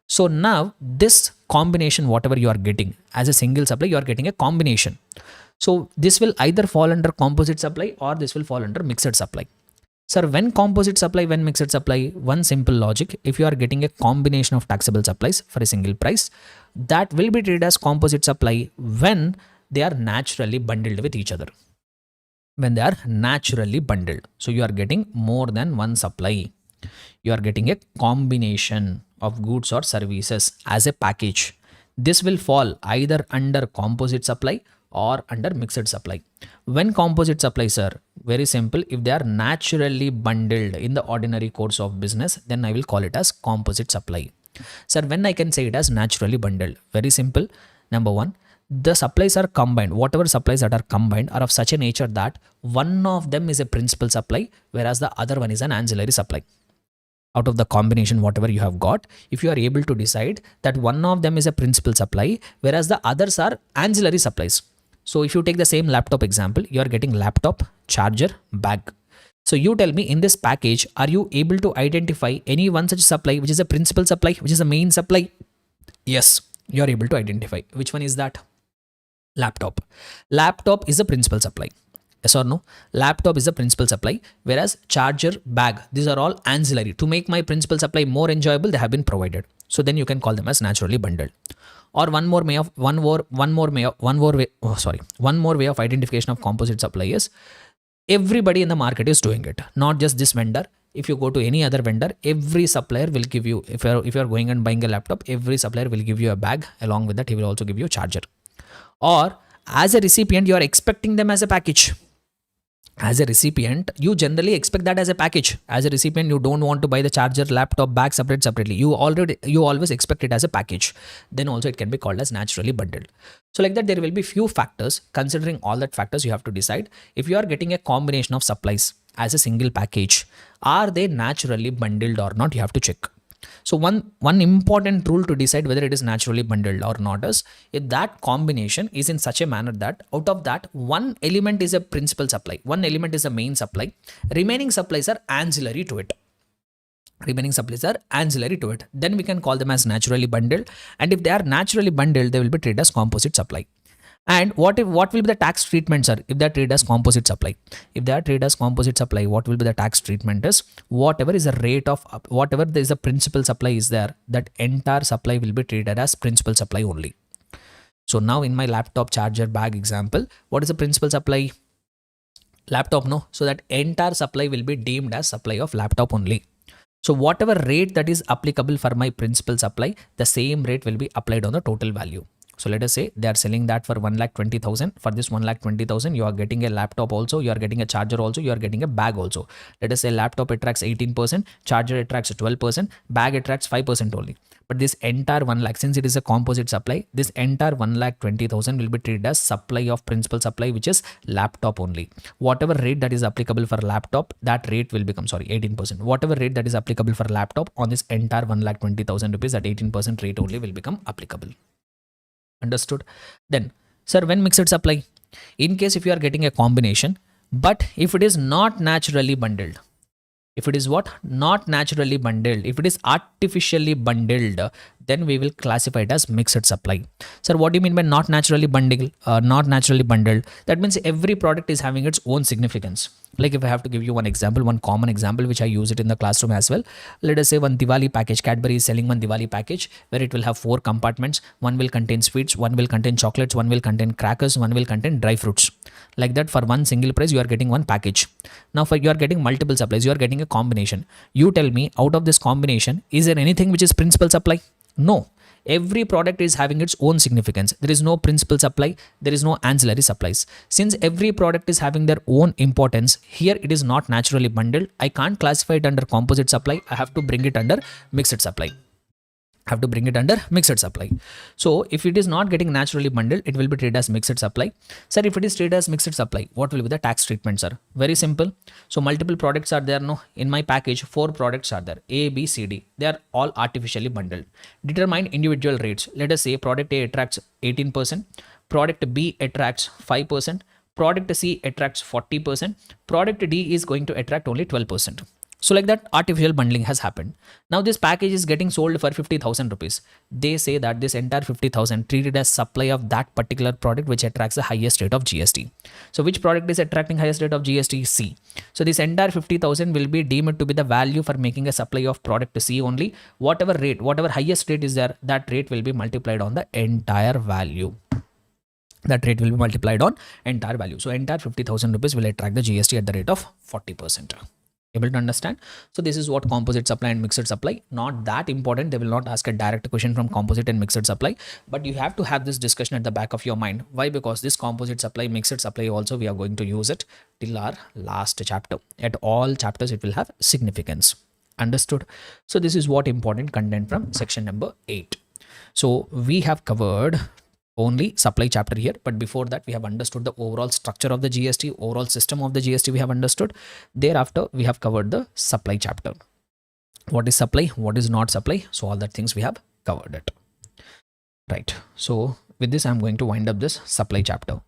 So now this combination, whatever you are getting as a single supply, you are getting a combination. So this will either fall under composite supply or this will fall under mixed supply. Sir, when composite supply, when mixed supply? One simple logic: if you are getting a combination of taxable supplies for a single price, that will be treated as composite supply when they are naturally bundled with each other. When they are naturally bundled. So you are getting more than one supply. You are getting a combination of goods or services as a package. This will fall either under composite supply or under mixed supply. When composite supply, sir, very simple. If they are naturally bundled in the ordinary course of business, then I will call it as composite supply. Sir, when I can say it as naturally bundled? Very simple. Number one, the supplies are combined. Whatever supplies that are combined are of such a nature that one of them is a principal supply, whereas the other one is an ancillary supply. Out of the combination, whatever you have got, if you are able to decide that one of them is a principal supply, whereas the others are ancillary supplies. So if you take the same laptop example, you are getting laptop, charger, bag. So you tell me, in this package, are you able to identify any one such supply which is a principal supply, which is a main supply? Yes, you are able to identify. Which one is that? Laptop. Laptop is a principal supply. Yes or no? Laptop is a principal supply, whereas charger, bag, these are all ancillary. To make my principal supply more enjoyable, they have been provided. So then you can call them as naturally bundled. Or one more way of identification of composite supply is, everybody in the market is doing it, not just this vendor. If you go to any other vendor, every supplier will give you, if you're going and buying a laptop, every supplier will give you a bag. Along with that, he will also give you a charger. Or as a recipient, you are expecting them as a package. As a recipient, you generally expect that as a package. As a recipient, you don't want to buy the charger, laptop, bag separately. You always expect it as a package. Then also it can be called as naturally bundled. So like that, there will be few factors. Considering all that factors, you have to decide if you are getting a combination of supplies as a single package, are they naturally bundled or not? You have to check. So one important rule to decide whether it is naturally bundled or not is, if that combination is in such a manner that out of that, one element is a principal supply, one element is a main supply, remaining supplies are ancillary to it. Then we can call them as naturally bundled. And if they are naturally bundled, they will be treated as composite supply. And what will be the tax treatment, sir, if they are treated as composite supply? If they are treated as composite supply, what will be the tax treatment is, whatever is the rate of, whatever there is a principal supply is there, that entire supply will be treated as principal supply only. So now in my laptop, charger, bag example, what is the principal supply? Laptop, no? So that entire supply will be deemed as supply of laptop only. So whatever rate that is applicable for my principal supply, the same rate will be applied on the total value. So let us say they are selling that for 1,20,000. For this 1,20,000, you are getting a laptop also, you are getting a charger also, you are getting a bag also. Let us say laptop attracts 18%, charger attracts 12%, bag attracts 5% only. But this entire 1 lakh, since it is a composite supply, this entire 1,20,000 will be treated as supply of principal supply, which is laptop only. Whatever rate that is applicable for laptop, that rate will become, 18%. Whatever rate that is applicable for laptop on this entire 1,20,000 rupees, that 18% rate only will become applicable. Understood? Then, sir, when mixed supply, in case if you are getting a combination, but if it is not naturally bundled, if it is what? Not naturally bundled, if it is artificially bundled, then we will classify it as mixed supply. Sir, what do you mean by not naturally bundled? That means every product is having its own significance. Like if I have to give you one example, one common example, which I use it in the classroom as well. Let us say one Diwali package. Cadbury is selling one Diwali package where it will have 4 compartments. One will contain sweets, one will contain chocolates, one will contain crackers, one will contain dry fruits. Like that, for one single price, you are getting one package. Now, for you are getting multiple supplies, you are getting a combination. You tell me, out of this combination, is there anything which is principal supply? No. Every product is having its own significance. There is no principal supply. There is no ancillary supplies. Since every product is having their own importance, here it is not naturally bundled. I can't classify it under composite supply. I have to bring it under mixed supply. So if it is not getting naturally bundled, it will be treated as mixed supply. Sir, if it is treated as mixed supply, what will be the tax treatment, sir? Very simple. So multiple products are there. No, in my package, 4 products are there. A, B, C, D. They are all artificially bundled. Determine individual rates. Let us say product A attracts 18%, product B attracts 5%, product C attracts 40%, product D is going to attract only 12%. So like that, artificial bundling has happened. Now this package is getting sold for 50,000 rupees. They say that this entire 50,000 treated as supply of that particular product which attracts the highest rate of GST. So which product is attracting highest rate of GST? C. So this entire 50,000 will be deemed to be the value for making a supply of product C only. Whatever highest rate is there, that rate will be multiplied on the entire value. So entire 50,000 rupees will attract the GST at the rate of 40%. Able to understand? So this is what composite supply and mixed supply. Not that important. They will not ask a direct question from composite and mixed supply, but you have to have this discussion at the back of your mind. Why? Because this composite supply, mixed supply also, we are going to use it till our last chapter. At all chapters it will have significance. Understood? So this is what important content from section number 8. So we have covered only supply chapter here, but before that we have understood the overall structure of the GST, overall system of the GST we have understood. Thereafter we have covered the supply chapter. What is supply, what is not supply, so all that things we have covered it, right? So with this I'm going to wind up this supply chapter.